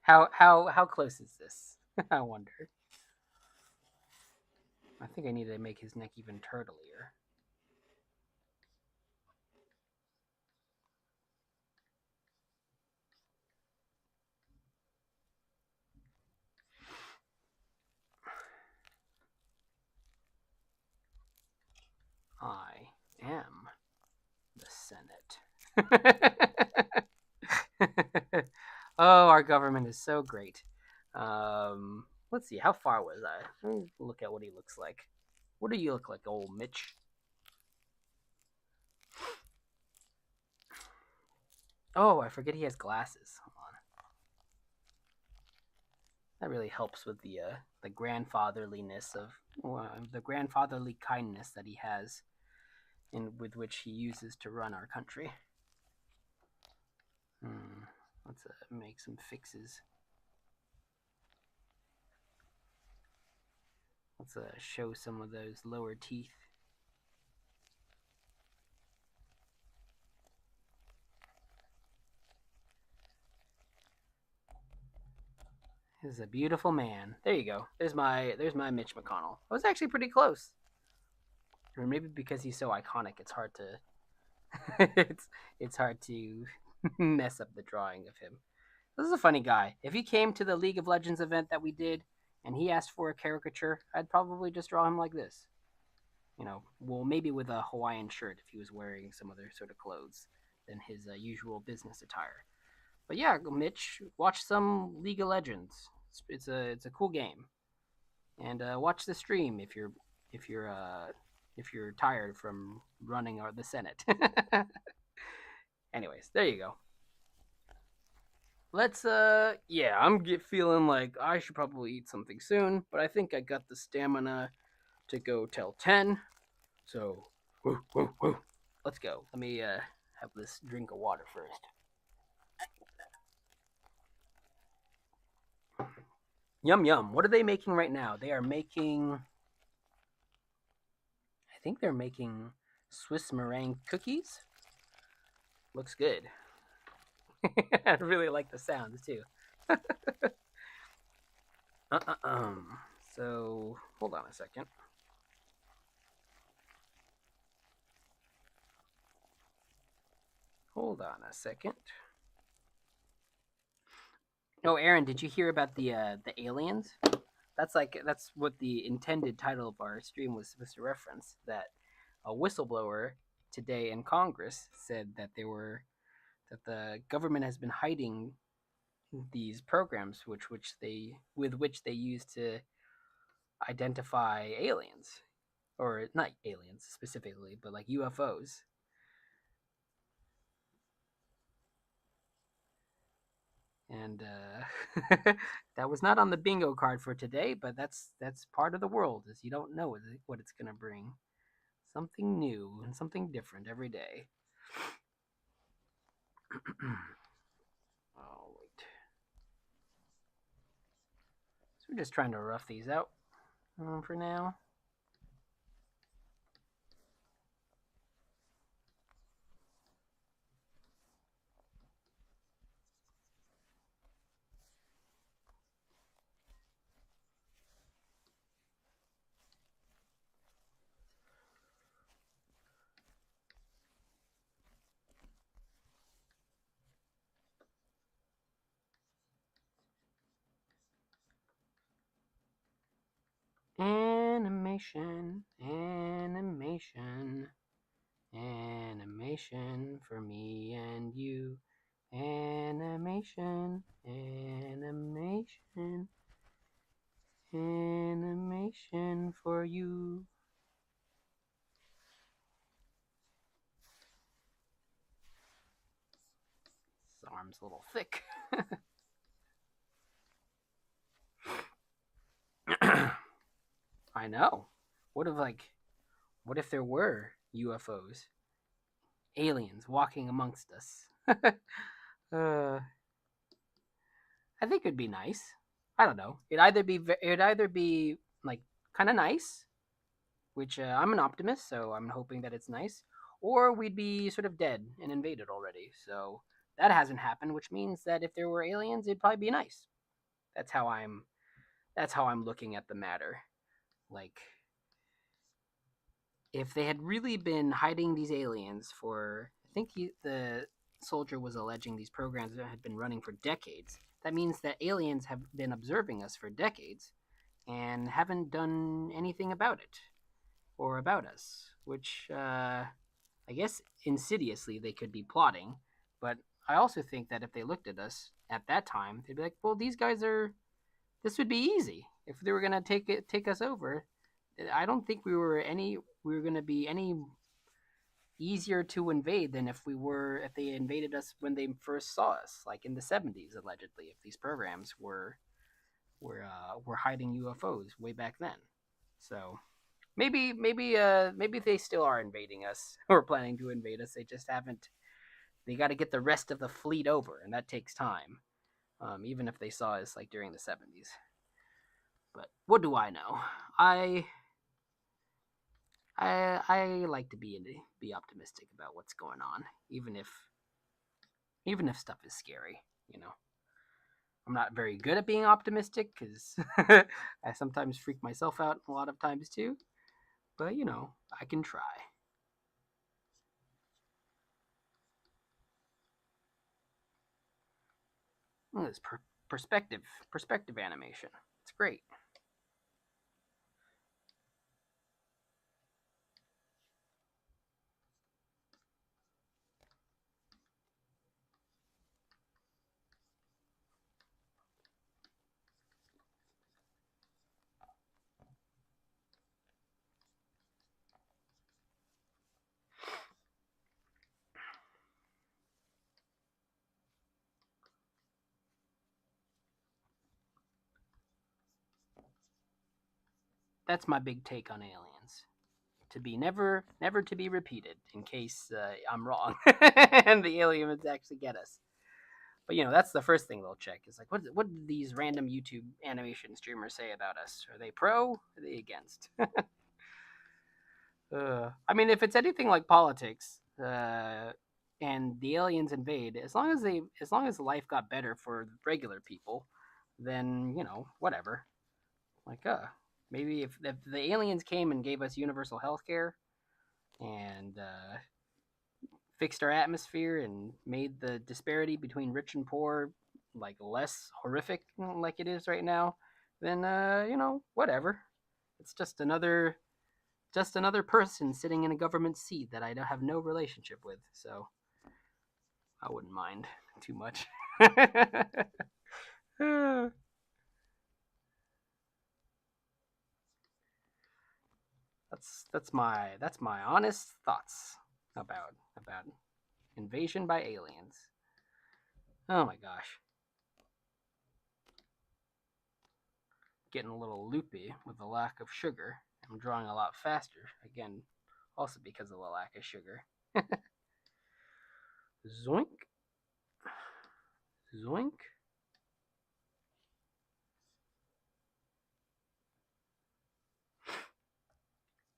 Speaker 1: How close is this? I wonder. I think I need to make his neck even turtlier. Oh, our government is so great. Let's see, how far was I? Let me look at what he looks like. What do you look like, old Mitch? Oh, I forget he has glasses. Hold on. That really helps with the grandfatherliness of the grandfatherly kindness that he has, in with which he uses to run our country. Hmm. Let's make some fixes. Let's show some of those lower teeth. He's a beautiful man. There you go. There's my Mitch McConnell. I was actually pretty close. Or maybe because he's so iconic, it's hard to it's hard to mess up the drawing of him. This is a funny guy. If he came to the League of Legends event that we did and he asked for a caricature, I'd probably just draw him like this. Well, maybe with a Hawaiian shirt if he was wearing some other sort of clothes than his usual business attire. But yeah, Mitch, watch some League of Legends. It's a cool game, and watch the stream if you're if you're tired from running or the Senate. Anyways, there you go. Let's yeah, feeling like I should probably eat something soon, but I think I got the stamina to go till 10. So, woo, woo, woo. Let's go. Let me have this drink of water first. Yum yum. What are they making right now? They are making, I think they're making Swiss meringue cookies. Looks good. I really like the sounds too. So, hold on a second. Hold on a second. Oh, Aaron, did you hear about the aliens? That's what the intended title of our stream was supposed to reference. That a whistleblower today in Congress said that the government has been hiding these programs with which they use to identify aliens, or not aliens specifically, but like UFOs. And that was not on the bingo card for today, but that's part of the world, is you don't know what it's gonna bring. Something new and something different every day. Oh wait, so we're just trying to rough these out for now. Animation, animation, animation for me and you. Animation, animation, animation for you. His arm's a little thick. I know. What if what if there were UFOs, aliens walking amongst us? uh, I think it'd be nice. I don't know. It'd either be like kind of nice, which I'm an optimist, so I'm hoping that it's nice, or we'd be sort of dead and invaded already. So that hasn't happened, which means that if there were aliens, it'd probably be nice. That's how I'm. That's how I'm looking at the matter. Like, if they had really been hiding these aliens for, I think the soldier was alleging these programs that had been running for decades. That means that aliens have been observing us for decades and haven't done anything about it or about us, which I guess insidiously they could be plotting, but I also think that if they looked at us at that time, they'd be like, "Well, these guys are. This would be easy if they were gonna take us over. I don't think we were gonna be any easier to invade than if they invaded us when they first saw us, like in the 70s allegedly. If these programs were hiding UFOs way back then, so maybe they still are invading us or planning to invade us. They just haven't. They got to get the rest of the fleet over, and that takes time. Even if they saw us like during the 70s. But what do I know? I I like to be optimistic about what's going on, even if stuff is scary. You know, I'm not very good at being optimistic because I sometimes freak myself out a lot of times too. But I can try. Oh, this perspective animation. It's great. That's my big take on aliens. To be never to be repeated in case I'm wrong and the aliens actually get us. But that's the first thing they'll check is like what did these random YouTube animation streamers say about us? Are they pro? Are they against? I mean, if it's anything like politics, and the aliens invade, as long as life got better for regular people, then whatever. Like, maybe if the aliens came and gave us universal health care and fixed our atmosphere and made the disparity between rich and poor like less horrific like it is right now, then whatever. It's just another person sitting in a government seat that I don't have no relationship with, so I wouldn't mind too much. that's my honest thoughts about invasion by aliens. Oh my gosh, getting a little loopy with the lack of sugar. I'm drawing a lot faster again, also because of the lack of sugar. Zoink, zoink.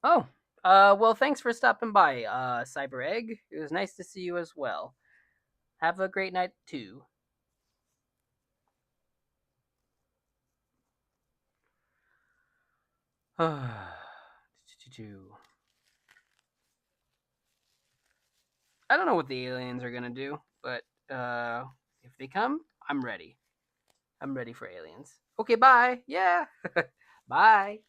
Speaker 1: Oh, well, thanks for stopping by, Cyber Egg. It was nice to see you as well. Have a great night too. I don't know what the aliens are gonna do, but if they come, I'm ready. I'm ready for aliens. Okay, bye. Yeah, bye.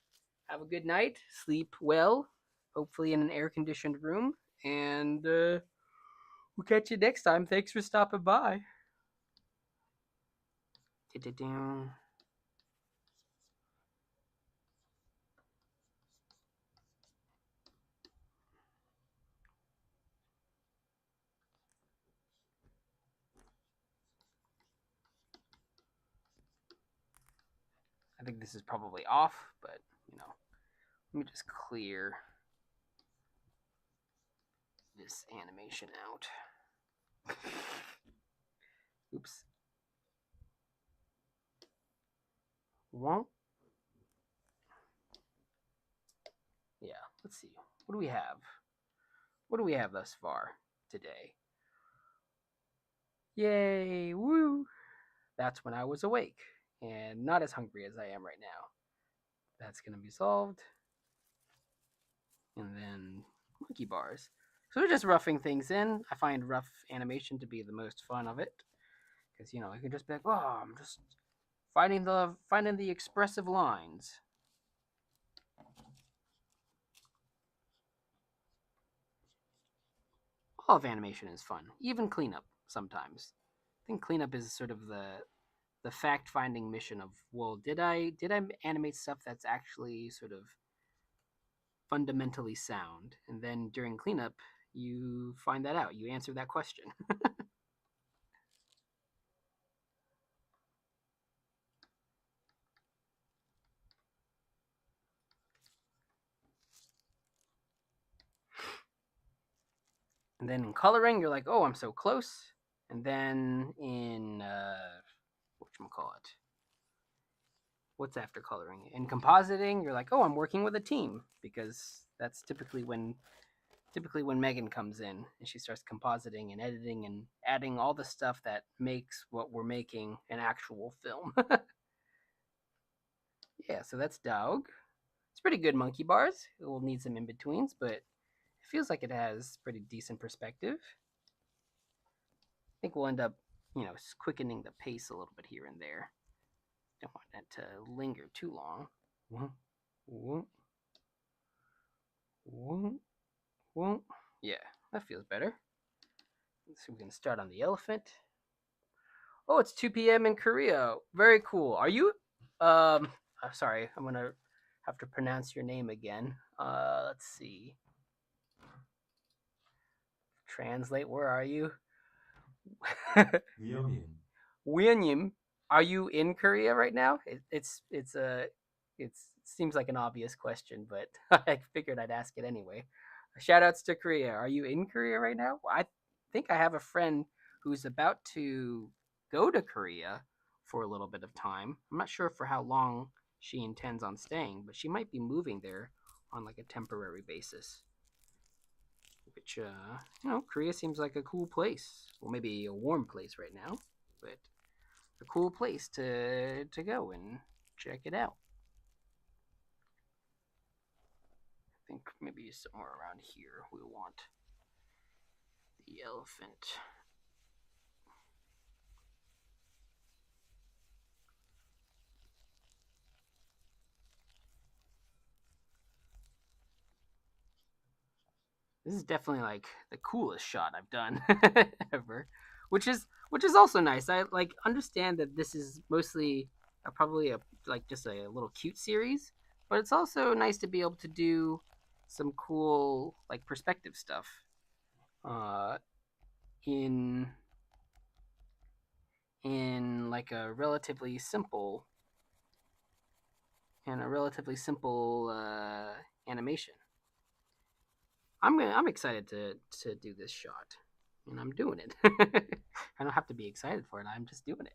Speaker 1: Have a good night. Sleep well. Hopefully in an air-conditioned room. And we'll catch you next time. Thanks for stopping by. I think this is probably off, but let me just clear this animation out. Oops. Won't. Yeah. Let's see. What do we have? What do we have thus far today? Yay! Woo! That's when I was awake and not as hungry as I am right now. That's gonna be solved. And then monkey bars. So we're just roughing things in. I find rough animation to be the most fun of it because I can just be like, oh, I'm just finding the expressive lines. All of animation is fun, even cleanup sometimes. I think cleanup is sort of the fact finding mission of, well, did I animate stuff that's actually sort of fundamentally sound, and then during cleanup you find that out, you answer that question. And then in coloring you're like, oh, I'm so close. And then in whatchamacallit, what's after coloring, in compositing you're like, oh, I'm working with a team, because that's typically when Megan comes in and she starts compositing and editing and adding all the stuff that makes what we're making an actual film. Yeah, so that's Dog. It's pretty good monkey bars. It will need some in betweens, but it feels like it has pretty decent perspective. I think we'll end up, quickening the pace a little bit here and there. Don't want that to linger too long. Yeah, that feels better. So we can start on the elephant. Oh, it's 2 p.m. in Korea. Very cool. Are you? Sorry, I'm gonna have to pronounce your name again. Let's see. Translate. Where are you?
Speaker 2: 위험인,
Speaker 1: William, are you in Korea right now? It seems like an obvious question, but I figured I'd ask it anyway. Shout outs to Korea. Are you in Korea right now? I think I have a friend who's about to go to Korea for a little bit of time. I'm not sure for how long she intends on staying, but she might be moving there on like a temporary basis. Which, Korea seems like a cool place. Well, maybe a warm place right now, but a cool place to go and check it out. I think maybe somewhere around here we want the elephant. This is definitely like the coolest shot I've done ever, which is also nice. I like understand that this is mostly probably a like just a little cute series, but it's also nice to be able to do some cool like perspective stuff uh, in like a relatively simple animation. I'm excited to do this shot, and I'm doing it. I don't have to be excited for it. I'm just doing it.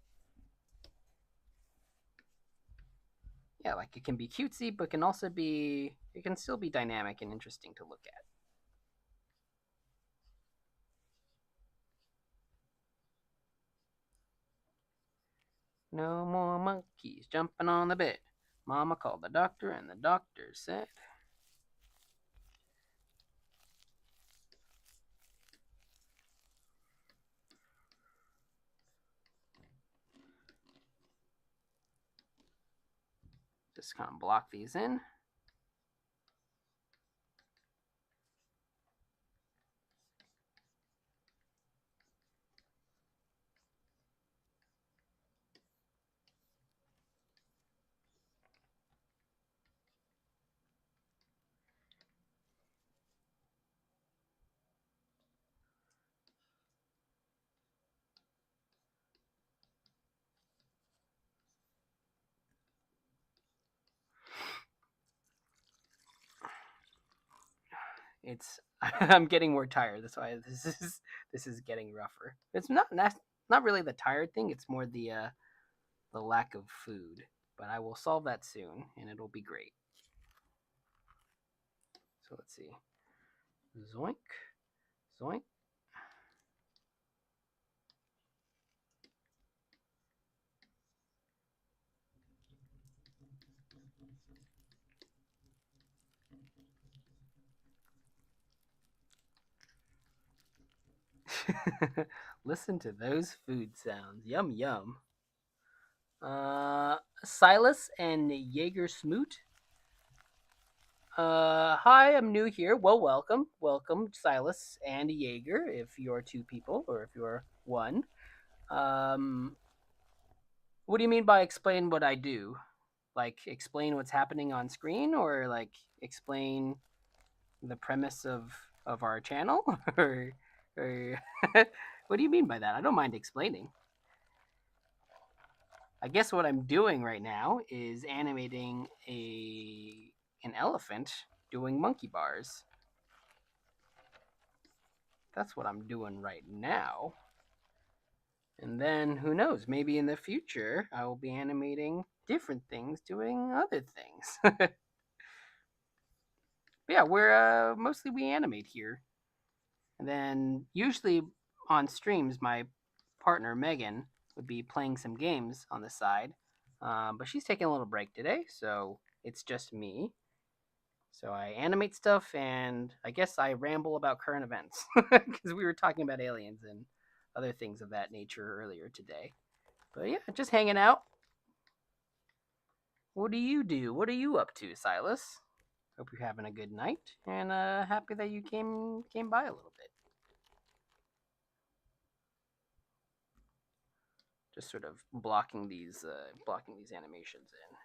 Speaker 1: Yeah, like it can be cutesy, but it can still be dynamic and interesting to look at. No more monkeys jumping on the bed. Mama called the doctor, and the doctor said, just kind of block these in. It's I'm getting more tired. That's why this is getting rougher. It's not really the tired thing. It's more the lack of food. But I will solve that soon, and it'll be great. So let's see. Zoink, zoink. Listen to those food sounds. Yum yum. Silas and Jaeger Smoot. Hi, I'm new here. Well, welcome, Silas and Jaeger, if you're two people or if you're one. Um, what do you mean by explain what I do? Like explain what's happening on screen, or like explain the premise of our channel, or what do you mean by that? I don't mind explaining. I guess what I'm doing right now is animating a an elephant doing monkey bars. That's what I'm doing right now. And then who knows, maybe in the future I will be animating different things doing other things. But yeah, we're mostly we animate here. And then usually on streams my partner Megan would be playing some games on the side. But she's taking a little break today, so it's just me. So I animate stuff and I guess I ramble about current events because we were talking about aliens and other things of that nature earlier today. But yeah, just hanging out. What do you do? What are you up to, Silas? Hope you're having a good night and happy that you came by a little bit. Just sort of blocking these animations in.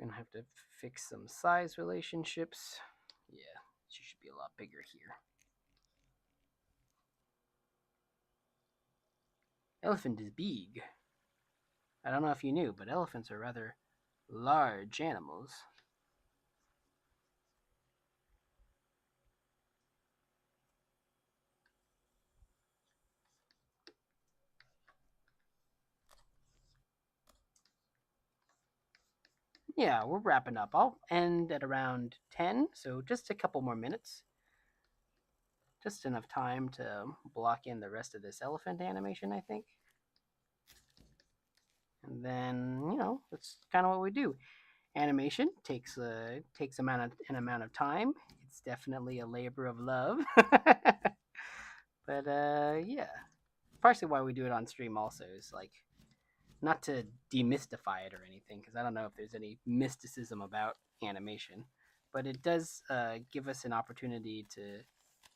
Speaker 1: Gonna have to fix some size relationships. Yeah, she should be a lot bigger here. Elephant is big. I don't know if you knew, but elephants are rather large animals. Yeah, we're wrapping up. I'll end at around 10, so just a couple more minutes. Just enough time to block in the rest of this elephant animation, I think. And then, that's kind of what we do. Animation takes an amount of time. It's definitely a labor of love. But yeah, partially why we do it on stream also is like not to demystify it or anything, because I don't know if there's any mysticism about animation, but it does give us an opportunity to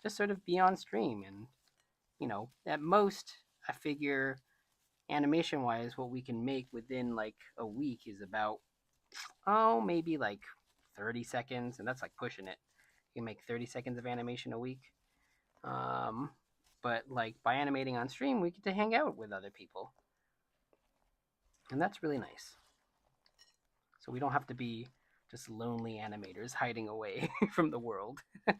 Speaker 1: just sort of be on stream. And at most I figure animation wise what we can make within like a week is about, maybe like 30 seconds, and that's like pushing it. You can make 30 seconds of animation a week. um, but like by animating on stream we get to hang out with other people, and that's really nice. So we don't have to be just lonely animators hiding away from the world. So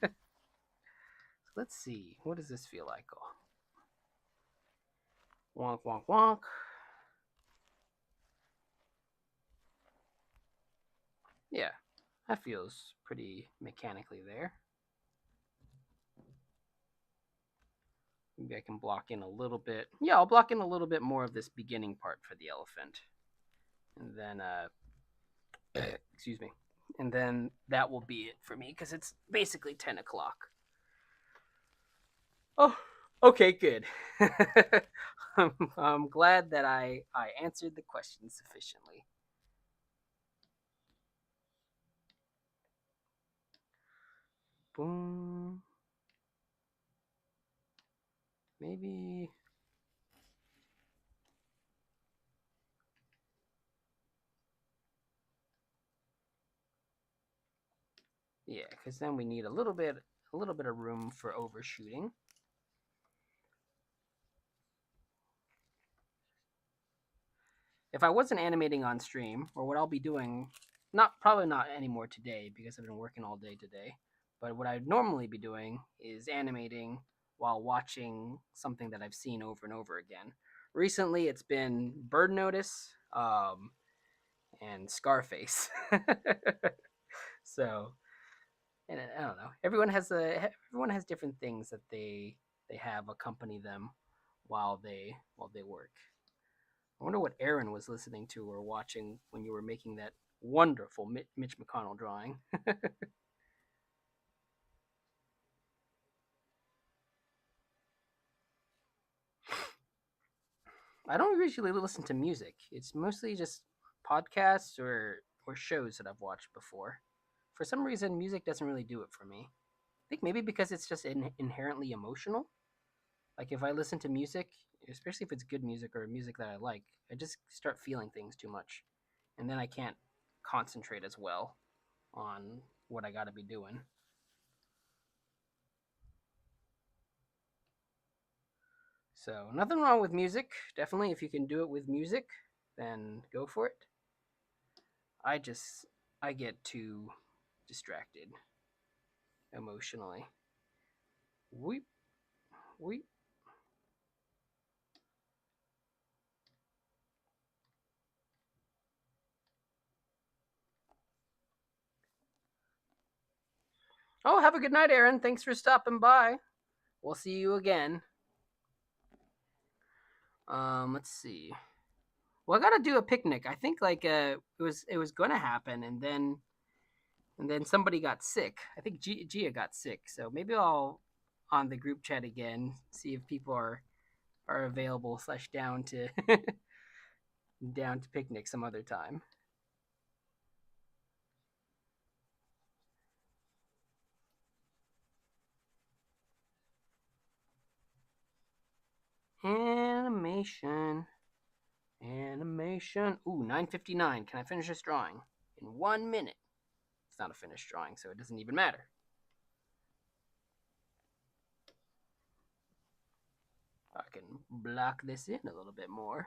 Speaker 1: let's see, what does this feel like? Oh, wonk, wonk, wonk. Yeah, that feels pretty mechanically there. Maybe I can block in a little bit. Yeah, I'll block in a little bit more of this beginning part for the elephant. And then, excuse me. And then that will be it for me because it's basically 10 o'clock. Oh, okay, good. I'm glad that I answered the question sufficiently. Boom. Maybe. Yeah, because then we need a little bit of room for overshooting. If I wasn't animating on stream, or what I'll be doing, probably not anymore today because I've been working all day today, but what I'd normally be doing is animating while watching something that I've seen over and over again. Recently, it's been Bird Notice, and Scarface. So, and I don't know. Everyone has different things that they have accompany them while they work. I wonder what Aaron was listening to or watching when you were making that wonderful Mitch McConnell drawing. I don't usually listen to music. It's mostly just podcasts or shows that I've watched before. For some reason, music doesn't really do it for me. I think maybe because it's just inherently emotional. Like if I listen to music, especially if it's good music or music that I like, I just start feeling things too much, and then I can't concentrate as well on what I got to be doing. So nothing wrong with music. Definitely, if you can do it with music, then go for it. I just I get too distracted emotionally. Weep, weep. Oh, have a good night, Aaron. Thanks for stopping by. We'll see you again. Let's see. Well, I gotta do a picnic. I think like it was gonna happen, and then somebody got sick. I think Gia got sick, so maybe I'll on the group chat again see if people are available slash down to down to picnic some other time. Animation, animation. Ooh, 9:59. Can I finish this drawing in 1 minute? It's not a finished drawing, so it doesn't even matter. I can block this in a little bit more.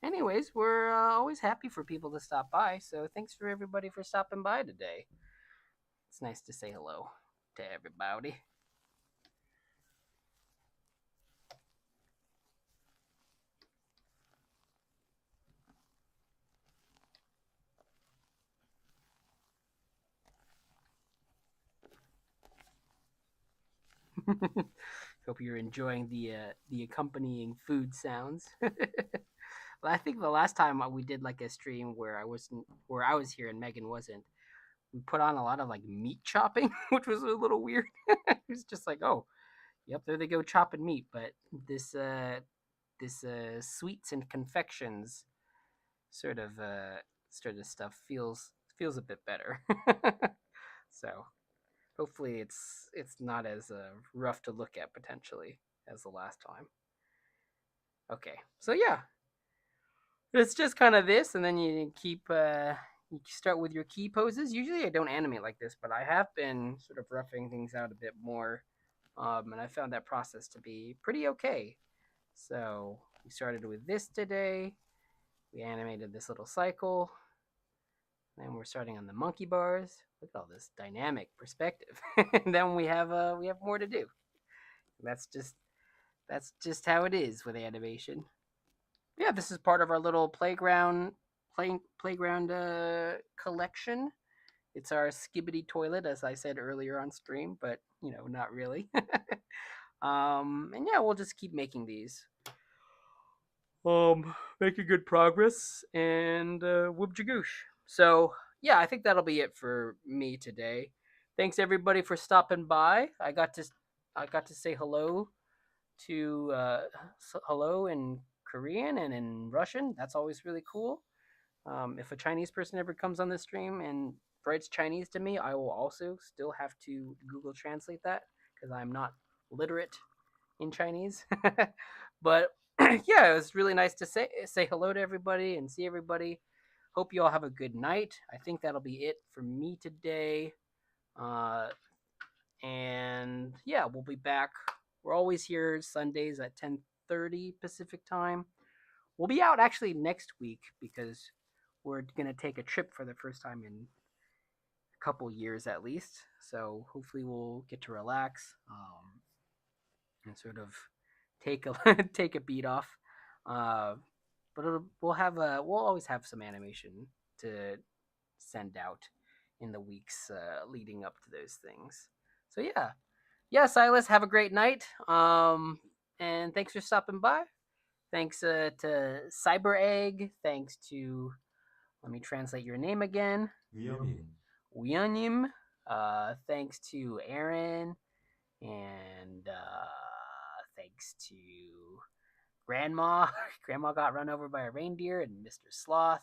Speaker 1: Anyways, we're always happy for people to stop by, so thanks for everybody for stopping by today. It's nice to say hello to everybody. Hope you're enjoying the accompanying food sounds. Well, I think the last time we did like a stream where I was here and Megan wasn't, we put on a lot of like meat chopping, which was a little weird. It was just like, oh, yep, there they go chopping meat. But this sweets and confections sort of stuff feels a bit better. So hopefully it's not as rough to look at potentially as the last time. Okay, so yeah, it's just kind of this, and then you start with your key poses. Usually I don't animate like this, but I have been sort of roughing things out a bit more, and I found that process to be pretty okay. So we started with this today. We animated this little cycle. And we're starting on the monkey bars. Look at all this dynamic perspective. And then we have more to do. That's just that's just how it is with animation. Yeah, this is part of our little playground collection. It's our skibbity toilet, as I said earlier on stream, but not really. And yeah, we'll just keep making these. Making good progress, and whoop jagoosh. So yeah, I think that'll be it for me today. Thanks everybody for stopping by. I got to say hello to hello in Korean and in Russian. That's always really cool. If a Chinese person ever comes on this stream and writes Chinese to me, I will also still have to Google Translate that because I'm not literate in Chinese. But yeah, it was really nice to say hello to everybody and see everybody. Hope you all have a good night. I think that'll be it for me today. Uh, and yeah, we'll be back. We're always here Sundays at 10:30 Pacific time. We'll be out actually next week because we're gonna take a trip for the first time in a couple years at least. So hopefully we'll get to relax. And sort of take a take a beat off. Uh, but we'll always have some animation to send out in the weeks leading up to those things. So yeah, Silas, have a great night. And thanks for stopping by. Thanks to Cyber Egg. Thanks to let me translate your name again.
Speaker 2: 위어밍,
Speaker 1: Wianim. Thanks to Aaron, and thanks to Grandma. Grandma got run over by a reindeer, and Mr. Sloth,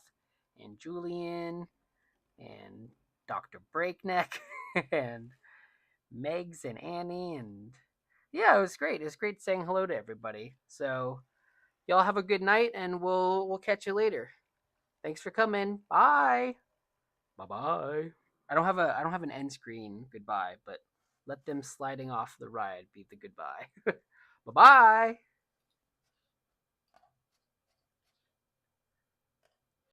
Speaker 1: and Julian, and Dr. Breakneck, and Megs and Annie, and yeah, it was great. It was great saying hello to everybody. So y'all have a good night, and we'll catch you later. Thanks for coming. Bye. Bye bye. I don't have an end screen goodbye, but let them sliding off the ride be the goodbye. Bye bye.